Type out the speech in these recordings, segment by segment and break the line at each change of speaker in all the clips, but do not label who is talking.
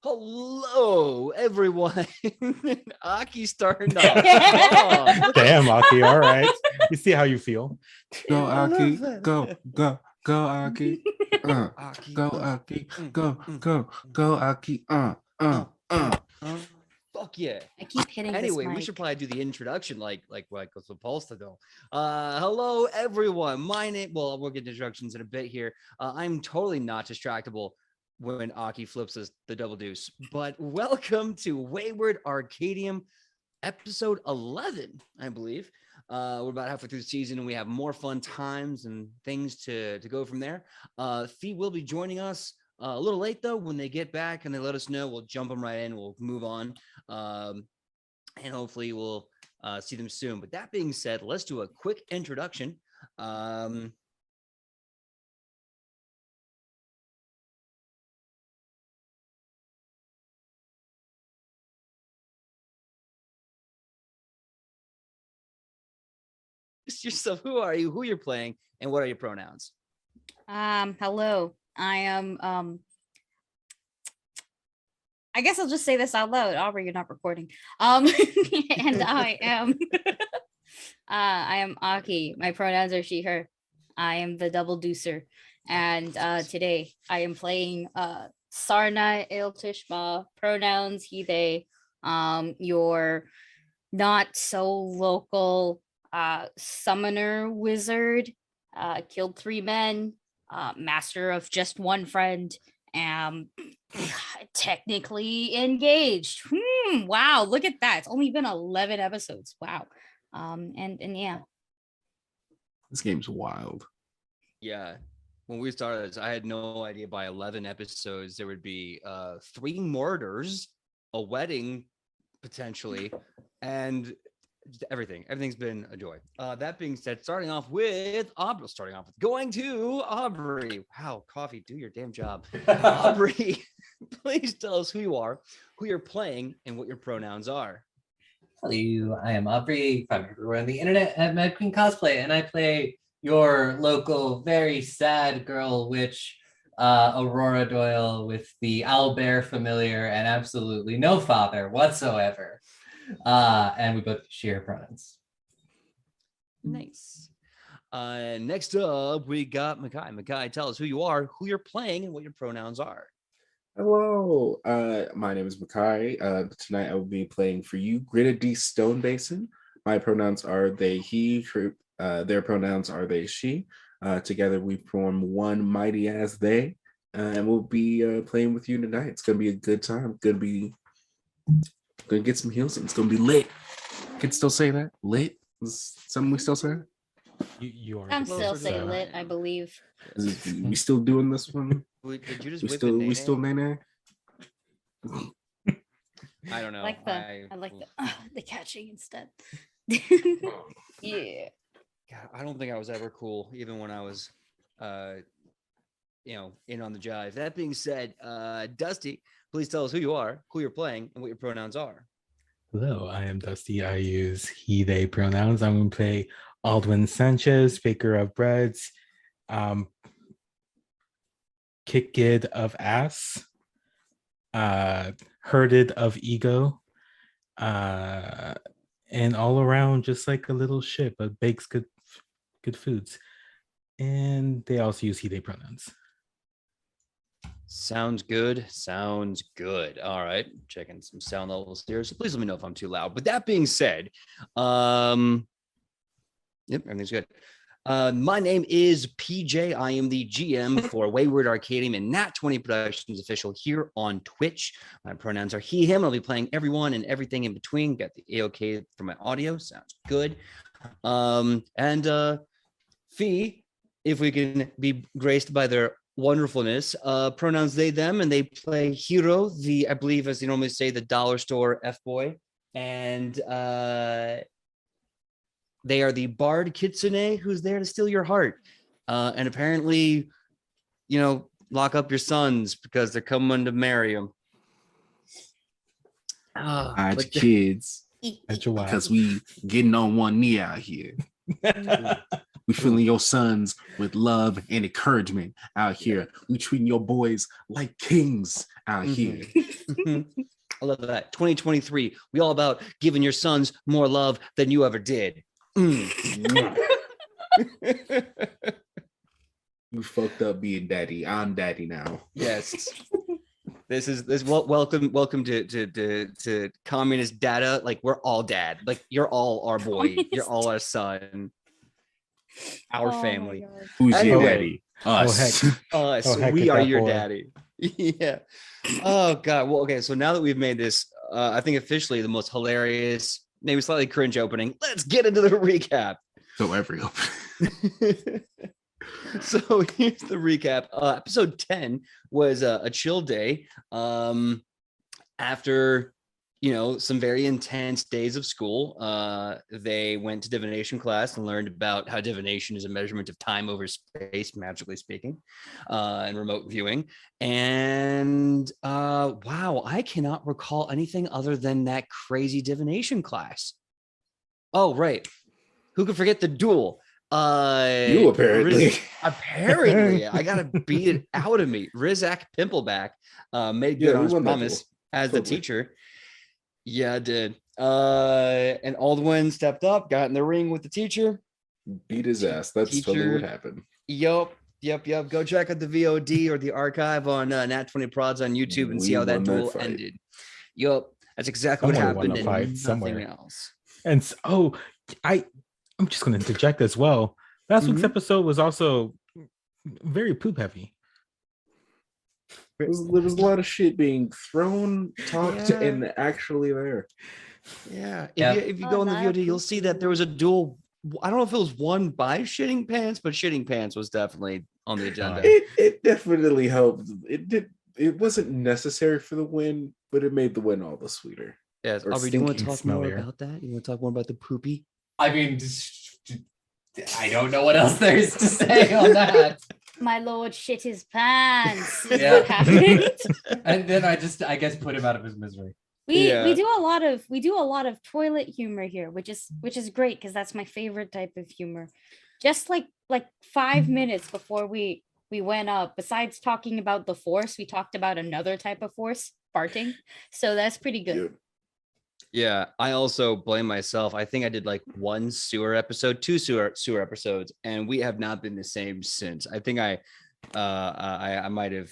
Hello, everyone. Aki starting off.
Damn, Aki. All right. You see how you feel.
Go, Aki. Go, go, go, Aki.
Aki.
Go, Aki. Go, Aki.
Fuck yeah.
I keep hitting
Anyway,
this mic.
we should probably do the introduction like what's supposed to do. Hello, everyone. My name, well, we'll get introductions in a bit here. I'm totally not distractible when Aki flips us the double deuce, but welcome to Wayward Arcadium, episode 11, I believe. We're about halfway through the season and we have more fun times and things to go from there. Fee will be joining us a little late though. When they get back and they let us know, we'll jump them right in, we'll move on, and hopefully we'll see them soon. But that being said, let's do a quick introduction. Yourself, who are you, who you're playing, and what are your pronouns?
Hello. I am I guess I'll just say this out loud. Aubrey, you're not recording. And I am I am Aki. My pronouns are she, her. I am the double deucer. And today I am playing Sarna Iltishma, pronouns he, they, your not so local summoner wizard, killed 3 men, master of just 1 friend, technically engaged. Wow, look at that. It's only been 11 episodes. Wow. And yeah.
This game's wild.
Yeah. When we started this, I had no idea by 11 episodes there would be 3 murders, a wedding potentially, and everything's been a joy. That being said, starting off with going to Aubrey. Wow, coffee, do your damn job. Aubrey, please tell us who you are, who you're playing, and what your pronouns are.
Hello, I am Aubrey, found everywhere on the internet at Mad Queen Cosplay, and I play your local very sad girl witch, Aurora Doyle, with the owlbear familiar and absolutely no father whatsoever. And we both share pronouns.
Nice. Next up, we got Makai. Makai, tell us who you are, who you're playing, and what your pronouns are.
Hello, my name is Makai. Tonight I will be playing for you Gritted D Stone Basin. My pronouns are they, he. Their pronouns are they, she. Together we form one mighty as they, and we'll be playing with you tonight. It's gonna be a good time. Gonna get some heals. It's gonna be lit. Can still say that? Lit? Is something we still say?
You are.
I'm still say lit, I believe.
We still doing this one?
Did you just
we still nene?
I don't know.
I like the catching instead. Yeah.
God, I don't think I was ever cool, even when I was, in on the jive. That being said, Dusty, please tell us who you are, who you're playing, and what your pronouns are.
Hello, I am Dusty. I use he, they pronouns. I'm going to play Aldwin Sanchez, baker of breads, kicked of ass, herded of ego, and all around just like a little ship, but bakes good foods. And they also use he, they pronouns.
Sounds good. All right, checking some sound levels here, so please let me know if I'm too loud. But that being said, yep, everything's good. My name is PJ. I am the GM for Wayward Arcadium and Nat 20 Productions official here on Twitch. My pronouns are he, him. I'll be playing everyone and everything in between. Got the A-OK for my audio. Sounds good. And Fee, if we can be graced by their wonderfulness, pronouns they, them, and they play Hero, I believe, as they normally say, the dollar store F-boy. And they are the bard kitsune who's there to steal your heart. And apparently, lock up your sons because they're coming to marry them.
Hide your kids.
That's your wife.
Because we getting on one knee out here. We filling your sons with love and encouragement out here. We treating your boys like kings out here.
Mhm. I love that. 2023. We all about giving your sons more love than you ever did.
Mwah. You fucked up being daddy. I'm daddy now.
Yes. Welcome to communist data. Like, we're all dad. Like, you're all our boy. You're all our son. Our
Oh my
family.
God.
Who's your
Anyway.
daddy? Us.
heck.
Us.
Oh, heck,
We
it's
are
that
your
boy.
daddy. Yeah. Oh God. Well, okay. So now that we've made this, I think officially the most hilarious, maybe slightly cringe opening. Let's get into the recap.
So every
So here's the recap. Episode 10 was a chill day. After some very intense days of school, they went to divination class and learned about how divination is a measurement of time over space, magically speaking, and remote viewing. And wow, I cannot recall anything other than that crazy divination class. Oh, right. Who could forget the duel?
You apparently.
Apparently, I gotta beat it out of me. Rizak Pimpleback made good
Yeah,
on
we
his
won that
promise
duel.
as the
Totally.
teacher. Yeah, I did. And Aldwin stepped up, got in the ring with the teacher.
Beat his ass. That's totally what
Teacher-
happened.
Yep. Go check out the VOD or the archive on Nat 20 Prods on YouTube and see
We
how that
won that
duel
fight.
ended. Yup. That's exactly what
Someone won
happened
the fight
and nothing
somewhere.
else.
And I'm just going to interject as well. Last week's
Mhm.
episode was also very poop heavy.
There was a lot of shit being thrown, talked,
Yeah.
and actually there.
Yeah.
Yeah.
If you
Oh,
go in the
not
VOD, you'll see that there was a duel. I don't know if it was won by Shitting Pants, but Shitting Pants was definitely on the agenda.
It definitely helped. It wasn't necessary for the win, but it made the win all the sweeter.
Yes.
or
Aubrey, do you want to
stinking
talk more
smellier.
about that? You want to talk more about the poopy?
I mean, I don't know what else there is to say on that.
My lord shit his pants. Is
Yeah.
what happened.
And then I guess put him out of his misery.
We
Yeah.
do a lot of toilet humor here, which is great because that's my favorite type of humor. Just like 5 minutes before we went up, besides talking about the force, we talked about another type of force, farting. So that's pretty good.
Dude,
Yeah, I also blame myself. I think I did like one sewer episode, two sewer episodes, and we have not been the same since. I think I might have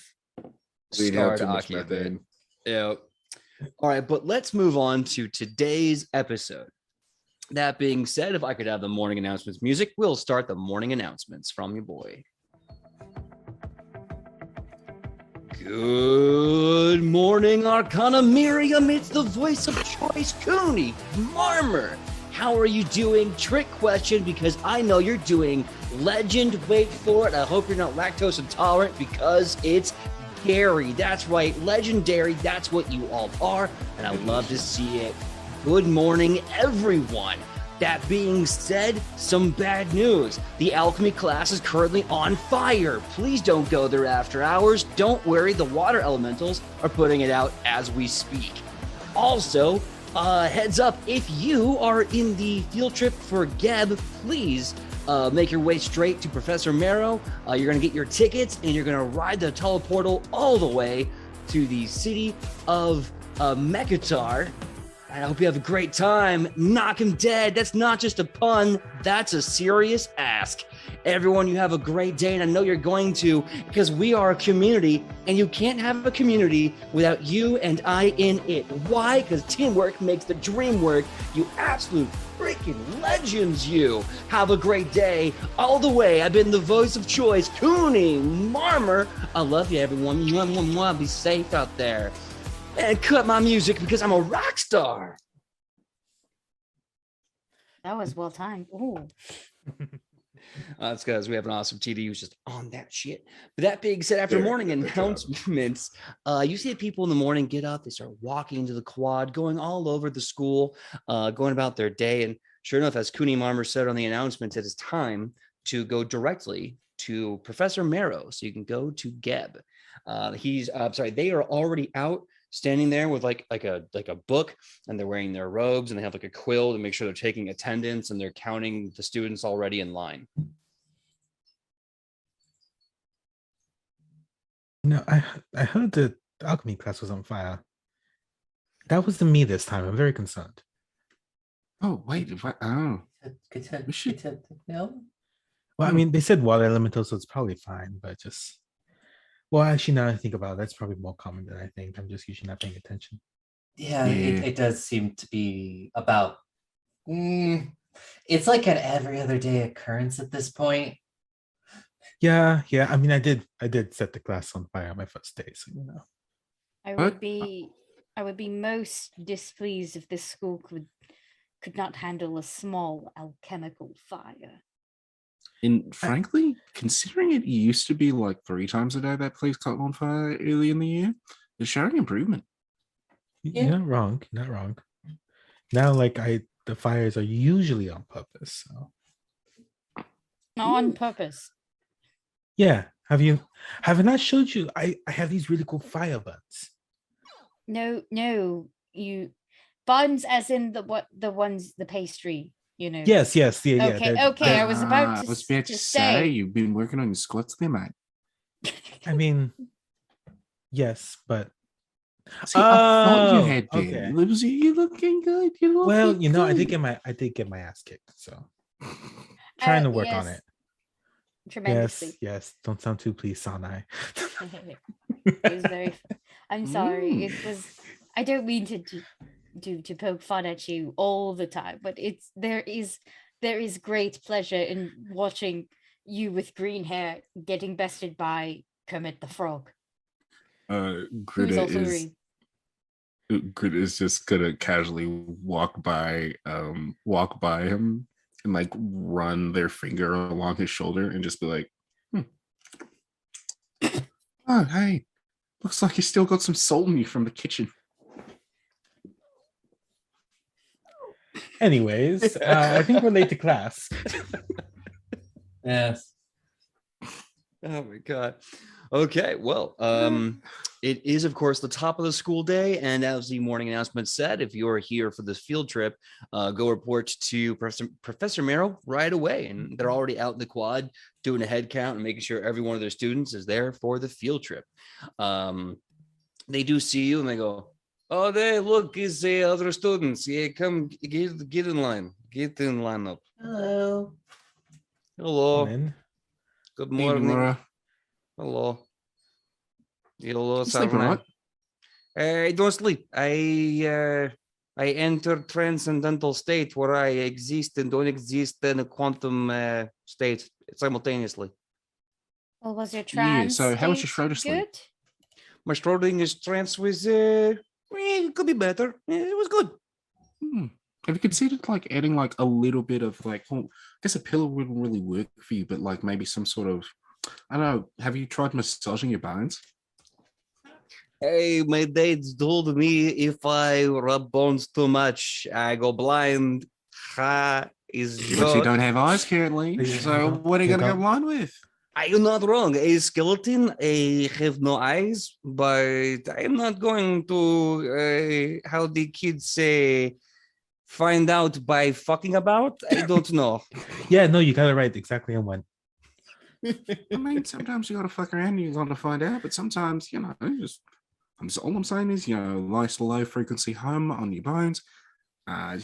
we have
scarred
too much
Aki a bit.
methane.
Yeah. All right, but let's move on to today's episode. That being said, if I could have the morning announcements music, we'll start the morning announcements from your boy. Good morning, Arcana Miriam. It's the voice of choice, Cooney Marmer. How are you doing? Trick question, because I know you're doing legend. Wait for it. I hope you're not lactose intolerant because it's Gary. That's right, legendary. That's what you all are, and I love to see it. Good morning, everyone. That being said, some bad news. The alchemy class is currently on fire. Please don't go there after hours. Don't worry, the water elementals are putting it out as we speak. Also, heads up, if you are in the field trip for Geb, please make your way straight to Professor Marrow. You're going to get your tickets and you're going to ride the teleportal all the way to the city of Mekatar. I hope you have a great time. Knock him dead. That's not just a pun. That's a serious ask. Everyone, you have a great day, and I know you're going to, because we are a community, and you can't have a community without you and I in it. Why? Because teamwork makes the dream work. You absolute freaking legends, you. Have a great day. All the way, I've been the voice of choice, Cooney Marmer. I love you, everyone. You be safe out there. And cut my music because I'm a rock star.
That was well timed. Ooh.
That's because we have an awesome TD who's just on that shit. But that being said, after
They're
morning
doing a good job.
announcements, you see people in the morning get up, they start walking into the quad, going all over the school, going about their day. And sure enough, as Cooney Marmer said on the announcements, it is time to go directly to Professor Marrow. So you can go to Geb. They are already out, standing there with like a book, and they're wearing their robes, and they have like a quill to make sure they're taking attendance, and they're counting the students already in line.
No, I heard the alchemy class was on fire. That wasn't me this time. I'm very concerned.
Oh wait, oh,
Good
We should-
to know.
Well, I
Hmm.
mean, they said water elemental, so it's probably fine, but just well, actually, now that I think about it, that's probably more common than I think. I'm just usually not paying attention.
Yeah,
Yeah.
it does seem to be about. It's like an every other day occurrence at this point.
Yeah. I mean, I did set the class on fire on my first day, so you know.
I
What?
would be most displeased if this school could not handle a small alchemical fire.
And frankly, considering it used to be like 3 times a day that place caught on fire early in the year, it's showing improvement.
You're
Yeah.
not wrong. You're not wrong. Now, like the fires are usually on purpose. So
Not on purpose.
yeah. Have I not showed you? I have these really cool fire buns.
No, you buns as in the ones the pastry, you know.
Yes, yeah.
Okay, okay. I was about to,
I was about
to
to
say.
say you've been working on your squats there, mate.
I mean, yes, but
See, I thought you
Oh,
had been.
okay.
You looking good. You looking
well, you know,
good.
I did get my ass kicked, so trying to work on
yes,
it.
tremendously.
Yes. Don't sound too pleased, Sanai.
It was very. I'm sorry.
Mm.
It was. I don't mean to poke fun at you all the time, but there is great pleasure in watching you with green hair getting bested by Kermit the Frog, who's
Greta
also
is
green.
Greta is just gonna casually walk by him and like run their finger along his shoulder and just be like, oh hey, looks like you still got some salt in you from the kitchen.
Anyways, I think we're late to class.
Yes.
Oh my god. Okay, well, it is of course the top of the school day, and as the morning announcement said, if you're here for this field trip, go report to Professor Merrill right away. And they're already out in the quad doing a head count and making sure every one of their students is there for the field trip. They do see you and they go, "Oh, there! Look, it's the other students. Yeah, come get in line. Get in line up.
Hello.
Hello.
Lynn.
Good
Hey,
morning.
Nora.
Hello. Hello,
You sleeping all
Sarna. I don't sleep. I enter transcendental state where I exist and don't exist in a quantum state simultaneously.
Well, was your
Yeah,
trans
so how was your
state
Schroeder sleep?
good?
My Schrodinger's trance was it could be better. It was good.
Have you considered like adding like a little bit of like, well, I guess a pillow wouldn't really work for you, but like maybe some sort of, I don't know, have you tried massaging your bones?
Hey, my dad told me if I rub bones too much, I go blind. Ha is
But you
joke.
don't have eyes currently,
Yeah,
so what are you
you
gonna go
don't.
blind with?
I am not wrong. A skeleton, I have no eyes, but I'm not going to, how the kids say, find out by fucking about. I don't know.
Yeah, no, you got it right exactly on when.
I mean, sometimes you gotta fuck around and you gotta find out, but sometimes, you know, all I'm saying is, you know, nice low frequency hum on your bones,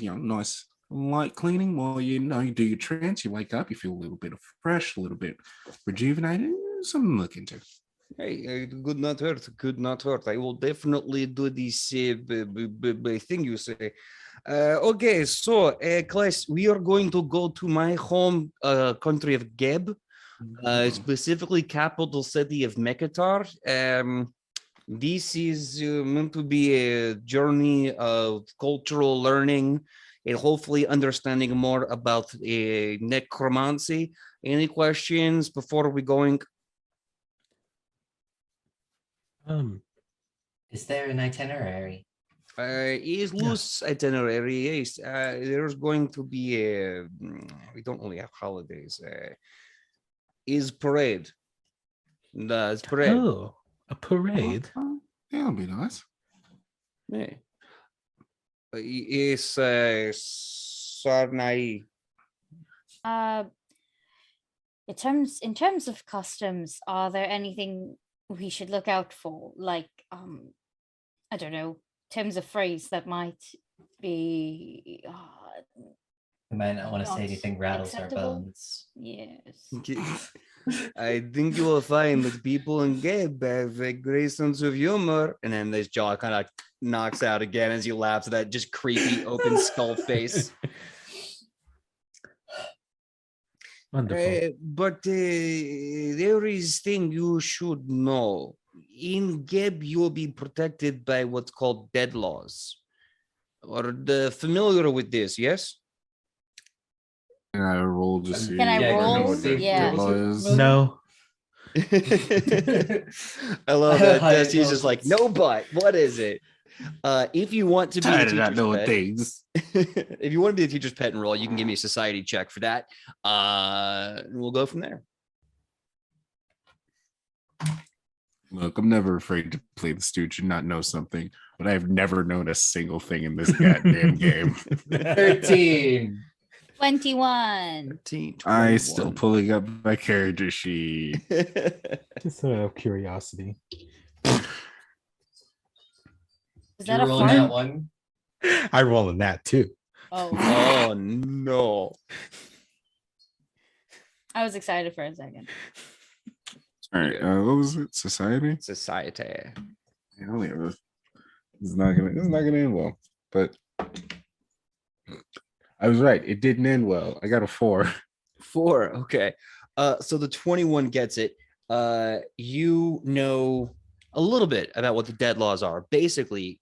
you know, nice light cleaning while you know you do your trance, you wake up, you feel a little bit of fresh, a little bit rejuvenated, something to look into.
Hey, good not hurt. Good not hurt. I will definitely do this thing you say. Okay, so class, we are going to go to my home country of Geb, specifically capital city of Mekatar. This is meant to be a journey of cultural learning and hopefully understanding more about necromancy. Any questions before we going?
Is there an itinerary?
Is loose itinerary. Yes, there's going to be a. We don't really have holidays. Is parade. It's parade.
Oh, a parade.
Oh, that'll be nice.
Yeah. Is Sarnai.
In terms of customs, are there anything we should look out for? Like, I don't know, terms of phrase that might be
We might not want to say
not
anything rattles our
acceptable?
bones.
Yes.
I think you will find that people in Gabe have a great sense of humor. And then this jaw kind of knocks out again as he laughs at that just creepy open skull face.
Wonderful.
But there is thing you should know. In Geb, you will be protected by what's called dead laws. Or the familiar with this, yes?
Can I roll to see?
Can I
Yeah,
roll?
what the
Yeah.
law is?
No.
I love that.
High
Dusty's just like, no, but what is it? If you want to be
Tired
the
of not
teacher's
knowing
pet,
things.
if you want to be the teacher's pet and roll, you can give me a society check for that. And we'll go from there.
Look, I'm never afraid to play the stooge and not know something, but I've never known a single thing in this goddamn game.
13.
21.
13,
I still
21.
pulling up my character sheet.
Just out of curiosity.
Is
Did
that
you
a
roll
fart?
that one?
I roll in that too.
Oh,
Oh no.
I was excited for a second.
All right, what was it? Society?
Society.
Yeah, I'll leave it. It's not gonna end well. But I was right. It didn't end well. I got a 4.
4. Okay. So the 21 gets it. You know a little bit about what the dead laws are. Basically,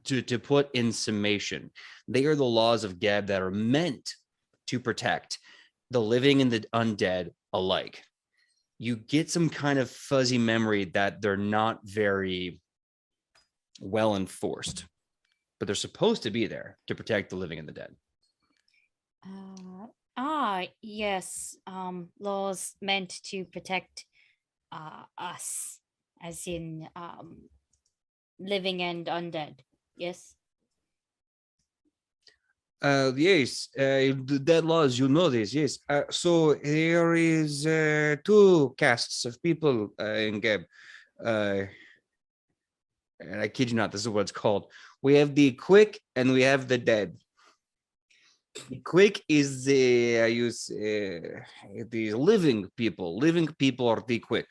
to put in summation, they are the laws of Geb that are meant to protect the living and the undead alike. You get some kind of fuzzy memory that they're not very well enforced, but they're supposed to be there to protect the living and the dead.
Yes. Laws meant to protect us, as in living and undead. Yes.
Yes, the dead laws, you know this, yes. So there is 2 castes of people in Geb. And I kid you not, this is what it's called. We have the quick and we have the dead. The quick is the living people. Living people are the quick.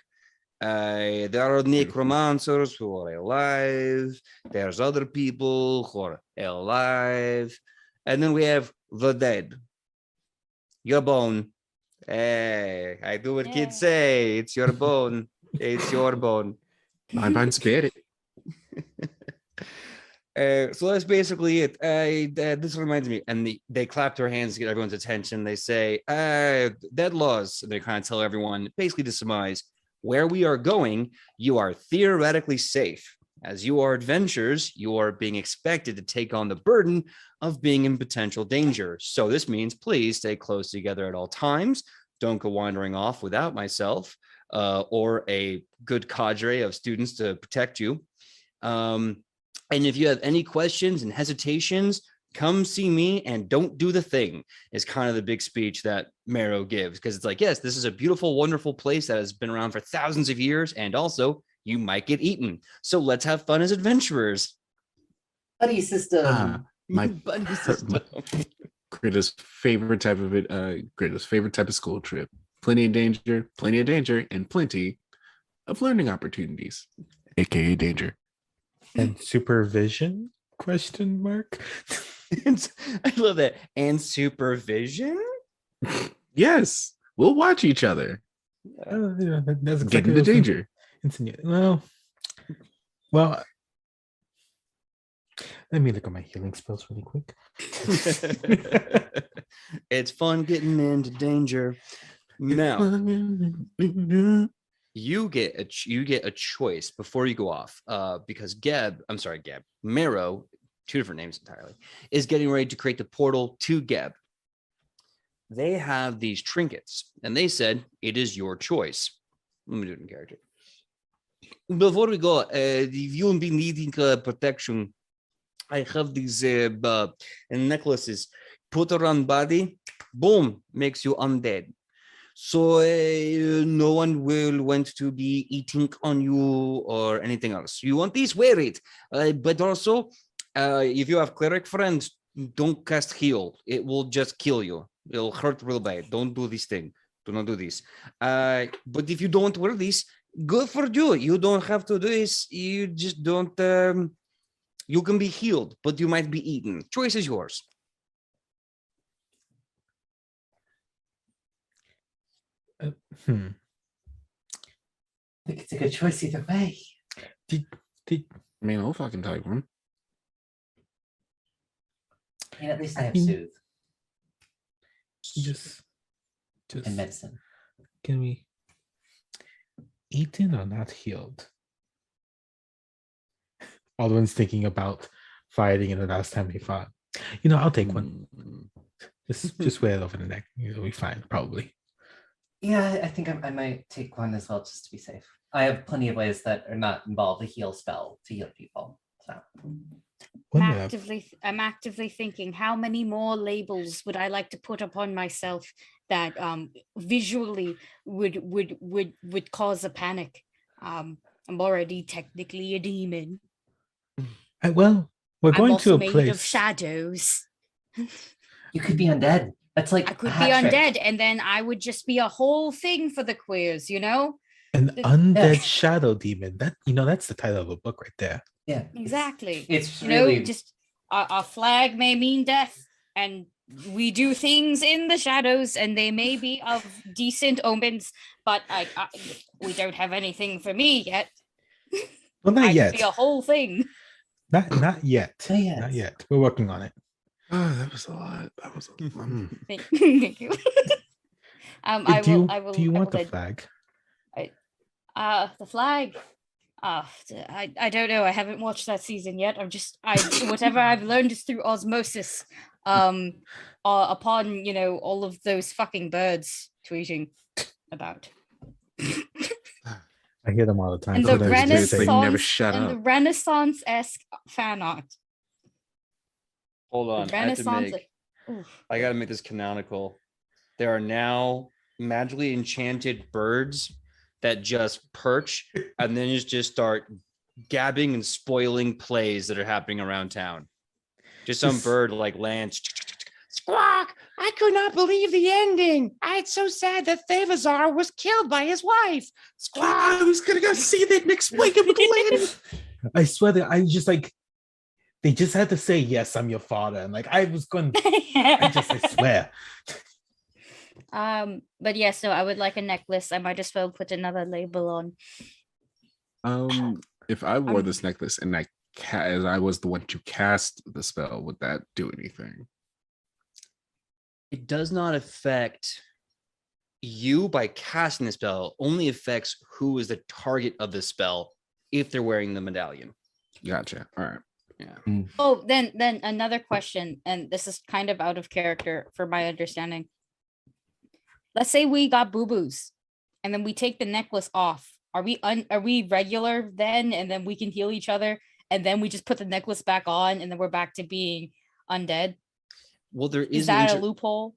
There are necromancers who are alive. There's other people who are alive. And then we have the dead. Your bone. Hey, I do what kids
Yeah.
say. It's your bone. It's your bone.
My spirit.
So that's basically it. This reminds me, and they clap their hands to get everyone's attention. They say, dead laws. And they kind of tell everyone, basically to surmise, where we are going, you are theoretically safe. As you are adventurers, you are being expected to take on the burden of being in potential danger. So this means please stay close together at all times. Don't go wandering off without myself or a good cadre of students to protect you. And if you have any questions and hesitations, come see me and don't do the thing is kind of the big speech that Marrow gives. Because it's like, yes, this is a beautiful, wonderful place that has been around for thousands of years. And also you might get eaten. So let's have fun as adventurers.
Buddy system.
My
Buddy system.
Greta's favorite type of it. Greta's favorite type of school trip. Plenty of danger, and plenty of learning opportunities, aka danger.
And supervision? Question mark.
I love that. And supervision?
Yes, we'll watch each other.
Yeah, that's
Get
exactly
into
what's
danger.
Well, let me look at my healing spells really quick.
It's fun getting into danger. Now you get a choice before you go off, because Marrow, 2 different names entirely, is getting ready to create the portal to Geb. They have these trinkets, and they said it is your choice. Let me do it in character. Before we go, if you'll be needing protection, I have these necklaces. Put around body, boom, makes you undead. So no one will want to be eating on you or anything else. You want this? Wear it. But also, if you have cleric friends, don't cast heal. It will just kill you. It'll hurt real bad. Don't do this thing. Do not do this. But if you don't wear this, good for you. You don't have to do this. You just don't. You can be healed, but you might be eaten. Choice is yours.
Hmm.
I think it's a good choice either way.
Did
I mean, I'll fucking take one.
And at least I
I
have
mean-
soothe
just
and medicine.
can we eaten or not healed? Alden's thinking about fighting in the last time he fought. I'll take one. Just wear it over the neck. You'll be fine, probably.
Yeah, I think I might take one as well, just to be safe. I have plenty of ways that are not involve a heal spell to heal people. So
I'm actively thinking, how many more labels would I like to put upon myself that visually would cause a panic? I'm already technically a demon.
Well, we're
I'm
going
also
to a
made
place.
of shadows.
you could be undead. That's like
I could
a
be
hat trick.
undead, and then I would just be a whole thing for the queers,
An
the-
undead shadow demon. That's the title of a book right there.
Yeah, it's-
Exactly.
It's
You
really
just a flag may mean death, and we do things in the shadows, and they may be of decent omens, but we don't have anything for me yet.
Well, not
I
yet.
could be a whole thing.
Not yet.
Not yet.
Not yet. We're working on it.
Oh, that was a lot. That was.
Thank you. I
do
will. I will.
do you
I
want
will
the
then-
flag?
The flag. I don't know. I haven't watched that season yet. Whatever I've learned is through osmosis. Upon all of those fucking birds tweeting about.
I hear them all the time.
And the
Sometimes they say-
But you never
Renaissance
shut
and the
up.
Renaissance-esque fan art.
Hold on.
The
I have to
Renaissance.
make.
Oof.
I got to make this canonical. There are now magically enchanted birds that just perch and then just start gabbing and spoiling plays that are happening around town. Just some
This-
bird like lands. Squawk! I could not believe the ending. It's so sad that Thavazar was killed by his wife. Squawk!
I was gonna go see that inexplicable land.
I swear that I just they just had to say yes, I'm your father, and I was going. I swear.
But yeah, so I would like a necklace. I might as well put another label on.
If I wore
I'm-
this necklace and as I was the one to cast the spell, would that do anything?
It does not affect you by casting the spell. Only affects who is the target of the spell if they're wearing the medallion.
Gotcha. All right.
Oh, then another question, and this is kind of out of character for my understanding. Let's say we got boo-boos, and then we take the necklace off. Are we regular then, and then we can heal each other, and then we just put the necklace back on, and then we're back to being undead?
Well, there
Is
is
that a loophole?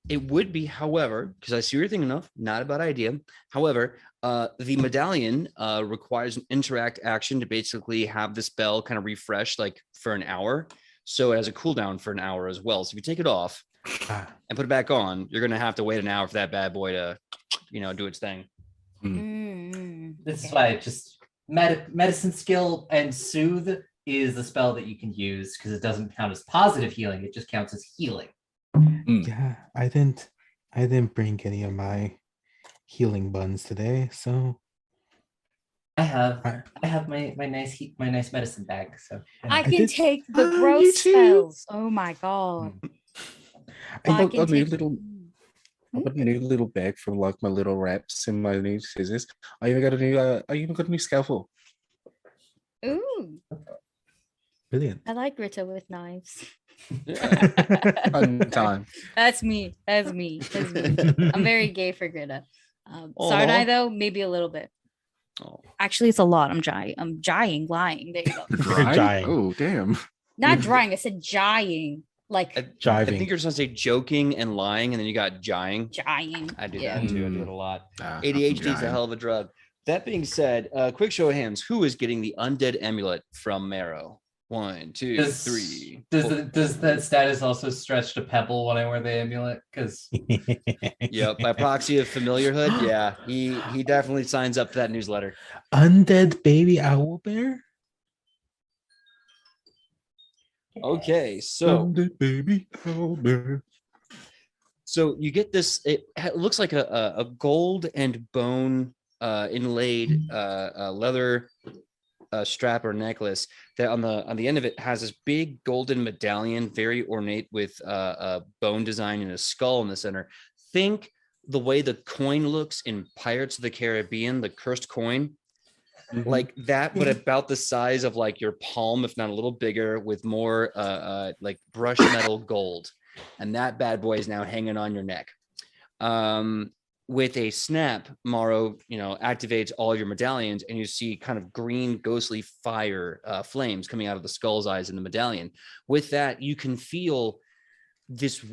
It would be, however, because I see what you're thinking of, not a bad idea. However, the medallion requires an interact action to basically have the spell kind of refresh for an hour. So it has a cooldown for an hour as well. So if you take it off
Ah,
and put it back on, you're going to have to wait an hour for that bad boy to, do its thing.
This is
Okay.
why just medicine skill and soothe is the spell that you can use because it doesn't count as positive healing, it just counts as healing.
yeah, I didn't bring any of my healing buns today, so
I have
I-
my nice medicine bag. So yeah.
I
I
can
did-
take the
Oh,
growth
you too.
spells. Oh my god.
I-
I
I'll
can
need
take-
little. I've got a new little bag for my little wraps and my new scissors. I even got a new scalpel.
Ooh,
brilliant.
I like Rita with knives.
Fun time.
That's me. That's me. That's me. I'm very gay for Greta. Sarnai
Aw.
though, maybe a little bit.
Oh.
Actually, it's a lot. I'm lying. There you go.
Dry?
Giant.
Oh, damn.
Not drying. I said jying. like
I
Jiving.
think you're supposed to say joking and lying, and then you got jying.
gying.
I do
Yeah.
that too. I do it a lot. ADHD is a
giant.
hell of a drug. That being said, quick show of hands. Who is getting the Undead Amulet from Marrow? 1, 2,
Does
3.
does
4.
does that status also stretch to Pebble when I wear the amulet? Because
Yep, by proxy of familiarhood, yeah, he definitely signs up for that newsletter.
Undead baby owl bear.
Okay, so
Undead baby owl bear.
so you get this. It looks like a gold and bone inlaid leather strap or necklace that on the end of it has this big golden medallion, very ornate with a bone design and a skull in the center. Think the way the coin looks in Pirates of the Caribbean, the cursed coin, like that, but about the size of like your palm, if not a little bigger, with more like brushed metal gold. And that bad boy is now hanging on your neck. With a snap, Morrow, activates all your medallions, and you see kind of green, ghostly fire flames coming out of the skull's eyes in the medallion. With that, you can feel this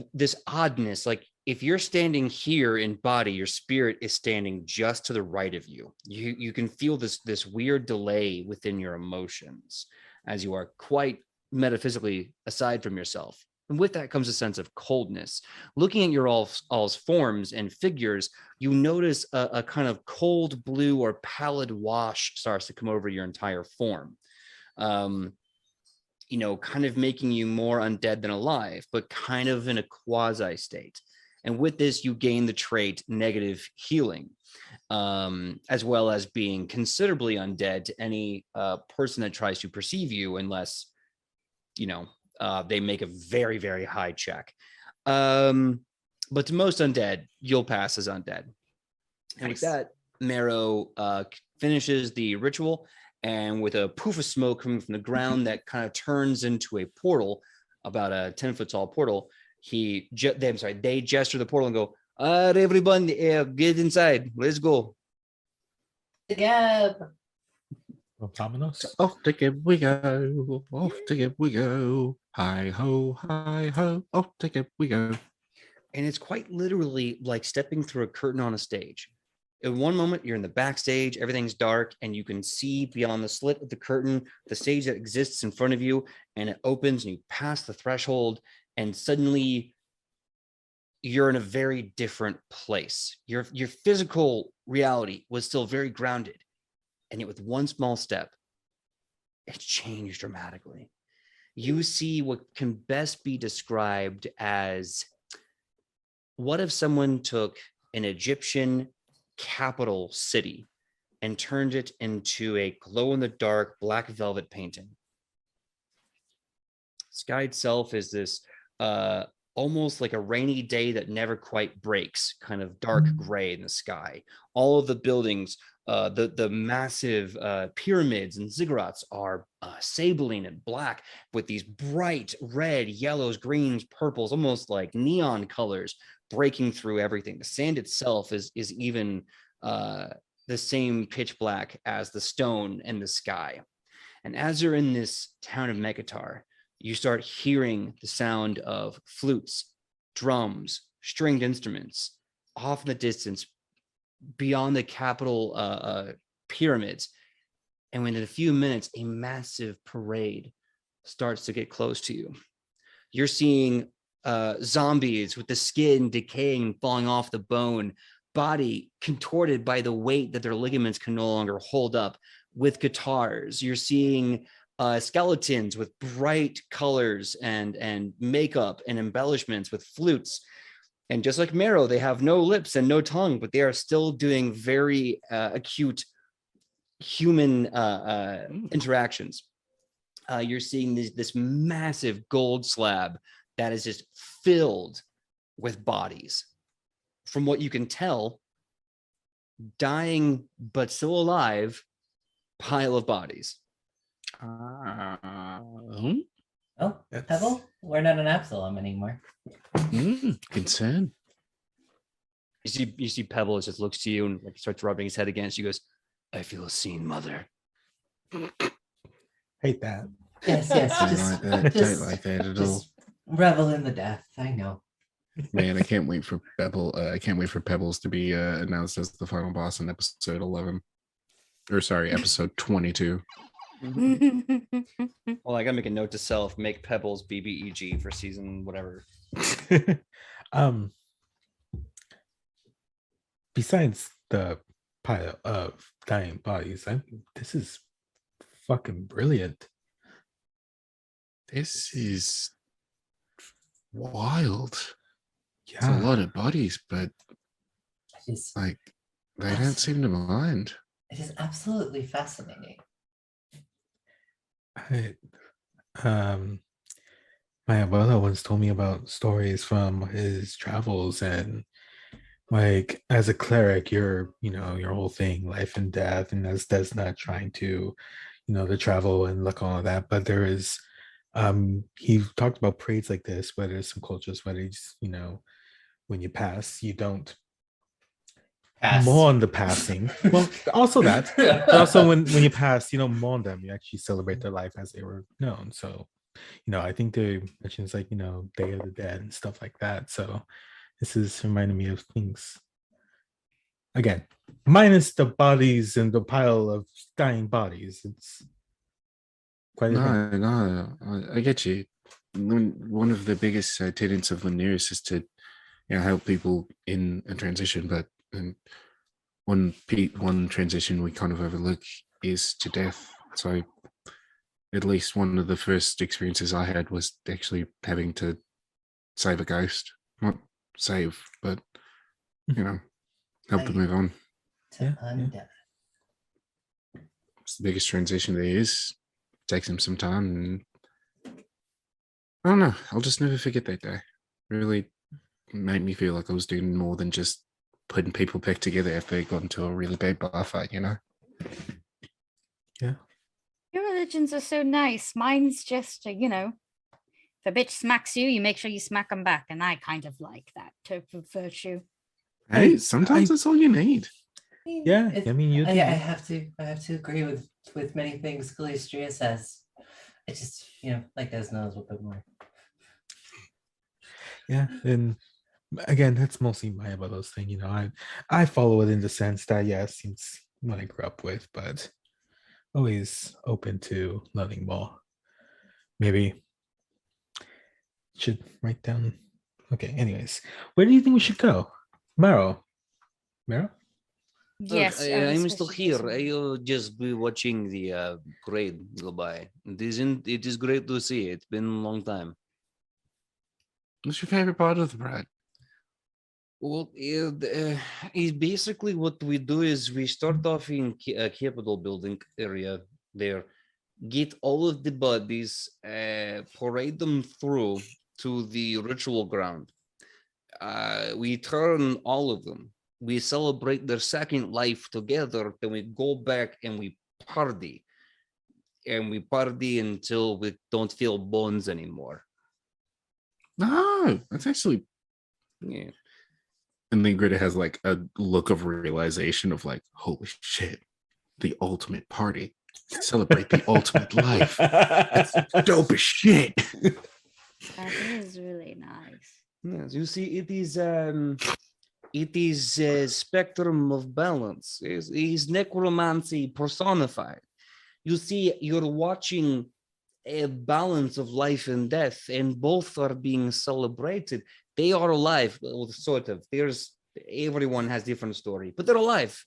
oddness. Like if you're standing here in body, your spirit is standing just to the right of you. You can feel this weird delay within your emotions as you are quite metaphysically aside from yourself. And with that comes a sense of coldness. Looking at your all's forms and figures, you notice a kind of cold blue or pallid wash starts to come over your entire form. Kind of making you more undead than alive, but kind of in a quasi state. And with this, you gain the trait negative healing, as well as being considerably undead to any person that tries to perceive you, unless, they make a very, very high check. But to most undead, you'll pass as undead. And with that, Marrow finishes the ritual, and with a poof of smoke coming from the ground that kind of turns into a portal, about a 10-foot tall portal, they gesture the portal and go, everyone, get inside. Let's go.
yeah,
Vámonos.
Off together we go. Off together we go. Hi ho, off together we go.
And it's quite literally like stepping through a curtain on a stage. In one moment, you're in the backstage, everything's dark, and you can see beyond the slit of the curtain, the stage that exists in front of you, and it opens and you pass the threshold, and suddenly you're in a very different place. Your physical reality was still very grounded, and yet with one small step, it changed dramatically. You see what can best be described as, what if someone took an Egyptian capital city and turned it into a glow-in-the-dark black velvet painting? Sky itself is this almost like a rainy day that never quite breaks, kind of dark gray in the sky. All of the buildings, the massive pyramids and ziggurats are sabling and black with these bright red, yellows, greens, purples, almost like neon colors breaking through everything. The sand itself is even the same pitch black as the stone and the sky. And as you're in this town of Mekatar, you start hearing the sound of flutes, drums, stringed instruments off in the distance beyond the capital pyramids. And within a few minutes, a massive parade starts to get close to you. You're seeing zombies with the skin decaying and falling off the bone, body contorted by the weight that their ligaments can no longer hold up, with guitars. You're seeing skeletons with bright colors and makeup and embellishments with flutes. And just like Marrow, they have no lips and no tongue, but they are still doing very acute human interactions. You're seeing this massive gold slab that is just filled with bodies. From what you can tell, dying but still alive pile of bodies.
oh,
That's-
Pebble, we're not an Absalom anymore.
Concern.
You see Pebble just looks to you and like starts rubbing his head against you. Goes, "I feel seen, mother."
Hate that.
Yes,
Don't
just,
like that.
just-
Don't like that at all.
just revel in the death. I know.
Man, I can't wait for Pebbles to be announced as the final boss in episode 11. Or sorry, episode 22.
Well, I gotta make a note to self: make Pebbles BBEG for season whatever.
Besides the pile of dying bodies, this is fucking brilliant.
This is wild. It's a
Yeah,
lot of bodies, but
It is,
like they don't seem to mind.
it is absolutely fascinating.
My abuela once told me about stories from his travels, and like as a cleric, your whole thing, life and death, and that's not trying to, to travel and look all of that. But there is, he talked about parades like this, where there's some cultures where they just, when you pass, you don't mourn the passing. Well, also that, but also when you pass, you don't mourn them. You actually celebrate their life as they were known. So, I think they mentions like Day of the Dead and stuff like that. So this is reminding me of things. Again, minus the bodies and the pile of dying bodies. It's quite a thing.
No, I get you. One of the biggest tenets of Linares is to help people in a transition, but one transition we kind of overlook is to death. So at least one of the first experiences I had was actually having to save a ghost. Not save, but help them move on.
Undead.
It's the biggest transition there is. Takes them some time, and I don't know. I'll just never forget that day. Really made me feel like I was doing more than just putting people back together after they got into a really bad bar fight.
Yeah.
Your religions are so nice. Mine's just, if a bitch smacks you, you make sure you smack them back. And I kind of like that type of virtue.
Hey, sometimes that's all you need.
Yeah, I mean,
I have to agree with many things Calistria says. I just, like us knows a little bit more.
Yeah, and again, that's mostly my Abuela's thing. I follow it in the sense that yes, it's what I grew up with, but always open to learning more. Maybe should write down. Okay, anyways, where do you think we should go? Maro?
Yes.
I'm still here. I'll just be watching the parade go by. It is great to see. It's been a long time.
What's your favorite part of the parade?
Well, it's basically what we do is we start off in Capitol building area there, get all of the bodies, parade them through to the ritual ground. We turn all of them. We celebrate their second life together. Then we go back and we party. And we party until we don't feel bones anymore.
No, that's actually.
Yeah.
And then Greta has like a look of realization of like, holy shit, the ultimate party. Celebrate the ultimate life. That's dope as shit.
That is really nice.
Yes, you see, it is a spectrum of balance. It is necromancy personified. You see, you're watching a balance of life and death, and both are being celebrated. They are alive, well, sort of. Everyone has different story, but they're alive.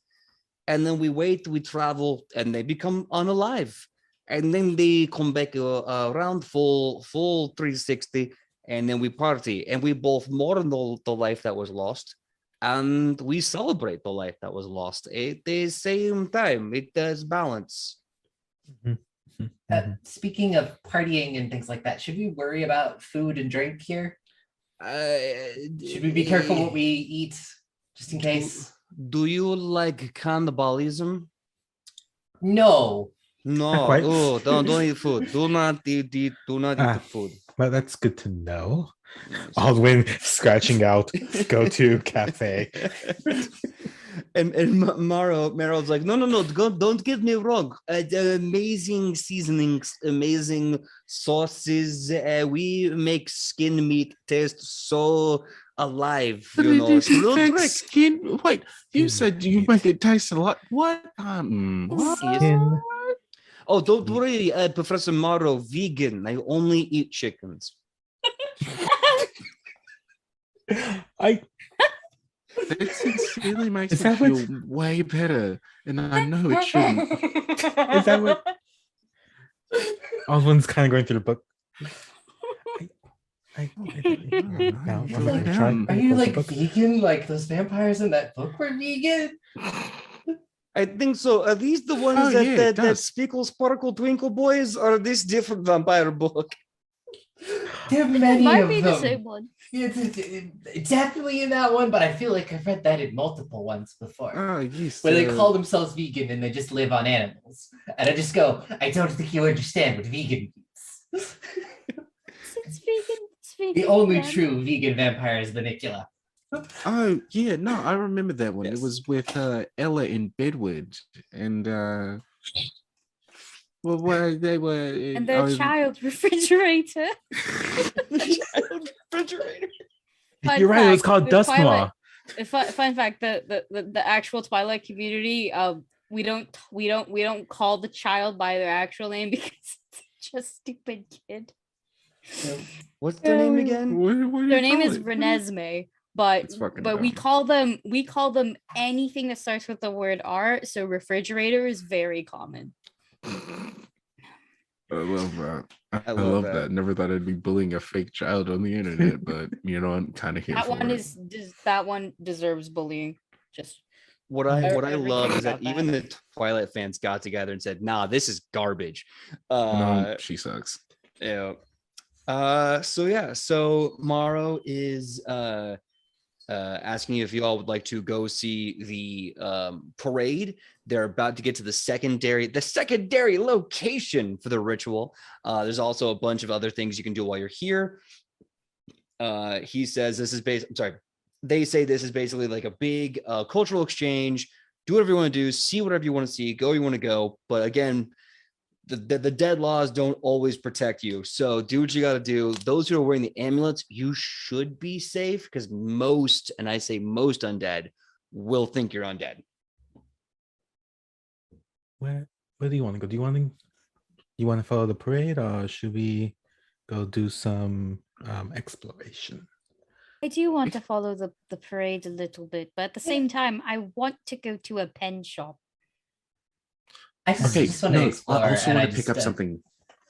And then we travel, and they become unalive. And then they come back around full 360, and then we party, and we both mourn the life that was lost, and we celebrate the life that was lost at the same time. It does balance.
Speaking of partying and things like that, should we worry about food and drink here? Should we be careful what we eat, just in case?
Do you like cannibalism?
No.
Not quite.
Oh, don't eat food. Do not eat the food.
Well, that's good to know.
Yes.
Aldwin scratching out, go to cafe.
Meryl's like, no, don't get me wrong. Amazing seasonings, amazing sauces. We make skin meat taste so alive.
But
You
it
know,
is
it's real
fake
trick.
skin. Wait, you
Skin
said you
meat.
make it taste a lot. What? What?
Skin.
Oh, don't worry, Professor Morrow, vegan. I only eat chickens.
I
That sincerely makes
Is
me
that what-
feel way better, and I know it shouldn't.
Is that what Oswald's kind of going through the book? Now,
It's
I'm
like,
gonna try.
Are you like vegan? Like those vampires in that book were vegan?
I think so. Are these the ones
Oh, yeah, it
that
does.
Speckle Sparkle Twinkle Boys, or are this different vampire book?
There are many
Might
of
be
them.
the same one.
It's definitely in that one, but I feel like I've read that in multiple ones before.
Oh, yes.
Where they call themselves vegan and they just live on animals. And I just go, I don't think you understand what vegan means.
It's vegan. It's vegan.
The only
man.
true vegan vampire is Vanicula.
Oh, yeah, no, I remember that one.
Yes.
It was with Ella in Bedwood, and well, they were.
And their child refrigerator.
Refrigerator.
Fun
You're right. It was
fact,
called
the
Dust
Twilight-
Maw.
Fun fact: the actual Twilight community, we don't call the child by their actual name because it's just stupid kid.
What's their name again?
Their name is Renesmee, but
It's fucking
we
dumb.
call them anything that starts with the word R. So refrigerator is very common.
I love that. I
love
love
that.
that. Never thought I'd be bullying a fake child on the internet, but you know, I'm kind of here
That
for
one
it.
that one deserves bullying. Just
What I
Everything
love is that
about that.
even the Twilight fans got together and said, "Nah, this is garbage."
No, she sucks.
Yeah. So Morrow is asking if you all would like to go see the parade. They're about to get to the secondary location for the ritual. There's also a bunch of other things you can do while you're here. He says this is they say this is basically like a big cultural exchange. Do whatever you want to do, see whatever you want to see, go where you want to go. But again, the dead laws don't always protect you. So do what you got to do. Those who are wearing the amulets, you should be safe because most, and I say most undead, will think you're undead.
Where do you want to go? Do you want to follow the parade, or should we go do some exploration?
I do want to follow the parade a little bit, but at the same time, I want to go to a pen shop.
I just,
Okay,
just want to
no,
explore.
I also
and
want
I
to pick
just,
up something.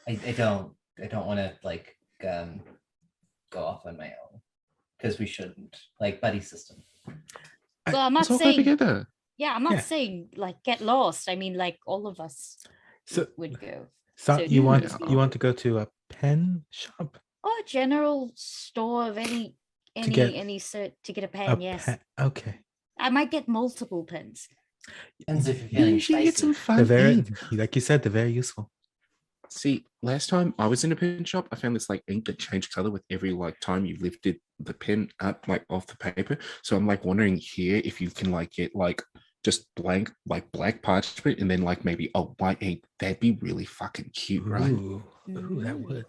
I don't want to like go off on my own because we shouldn't like buddy system.
Well, I'm not
Let's all go
saying
together.
yeah, I'm not
Yeah.
saying like get lost. I mean like all of us
So,
would go.
so
So
you want
yeah.
you want to go to a pen shop?
Or a general store of any
get
sort to get a
A
pen, yes.
pen. Okay.
I might get multiple pens.
Depends if you're feeling
You should get some
spicy.
fun
They're very,
ink.
like you said, they're very useful.
See, last time I was in a pen shop, I found this like ink that changed color with every like time you lifted the pen up like off the paper. So I'm like wondering here if you can like get like just blank like black parchment and then like maybe a white ink. That'd be really fucking cute, right?
Ooh, that
Mm.
would.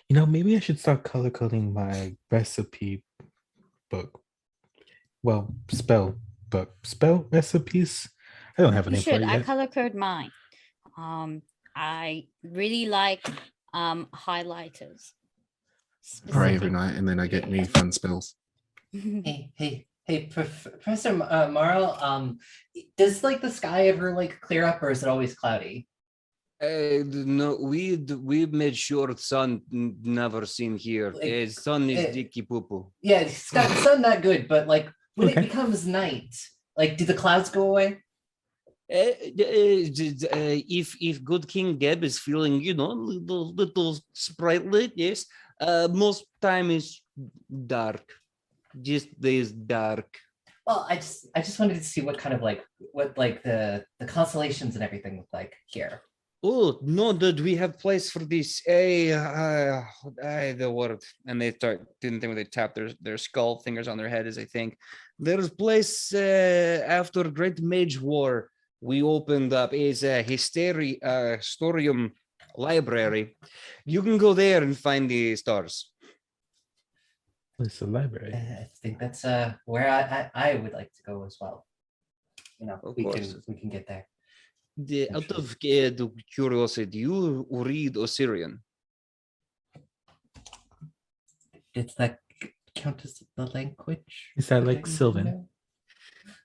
You know, maybe I should start color coding my recipe book. Well, spell recipes. I don't have a
You
name for
should.
it
I
yet.
color code mine. I really like highlighters.
Pray every
specific.
night and then I get new fun spells.
Hey, Professor Marl. Does like the sky ever like clear up, or is it always cloudy?
No, we made sure sun never seen here.
Like,
Sun is
eh,
dicky poo poo.
Yeah, it's got the sun not good, but like when
Okay.
it becomes night, like do the clouds go away?
If good King Geb is feeling, little sprightly, yes. Most time is dark. Just is dark.
Well, I just wanted to see what kind of like what like the constellations and everything look like here.
Oh no, dude, we have place for this. The word, and they start doing the thing where they tap their skull fingers on their head. As I think there's place after Great Mage War. We opened up is a Historium library. You can go there and find the stars.
It's a library.
I think that's where I would like to go as well. You know,
Of
we
course.
can get there.
Out of curiosity, do you read Osirian?
It's that count as the language.
Is that like
you
Sylvan?
know?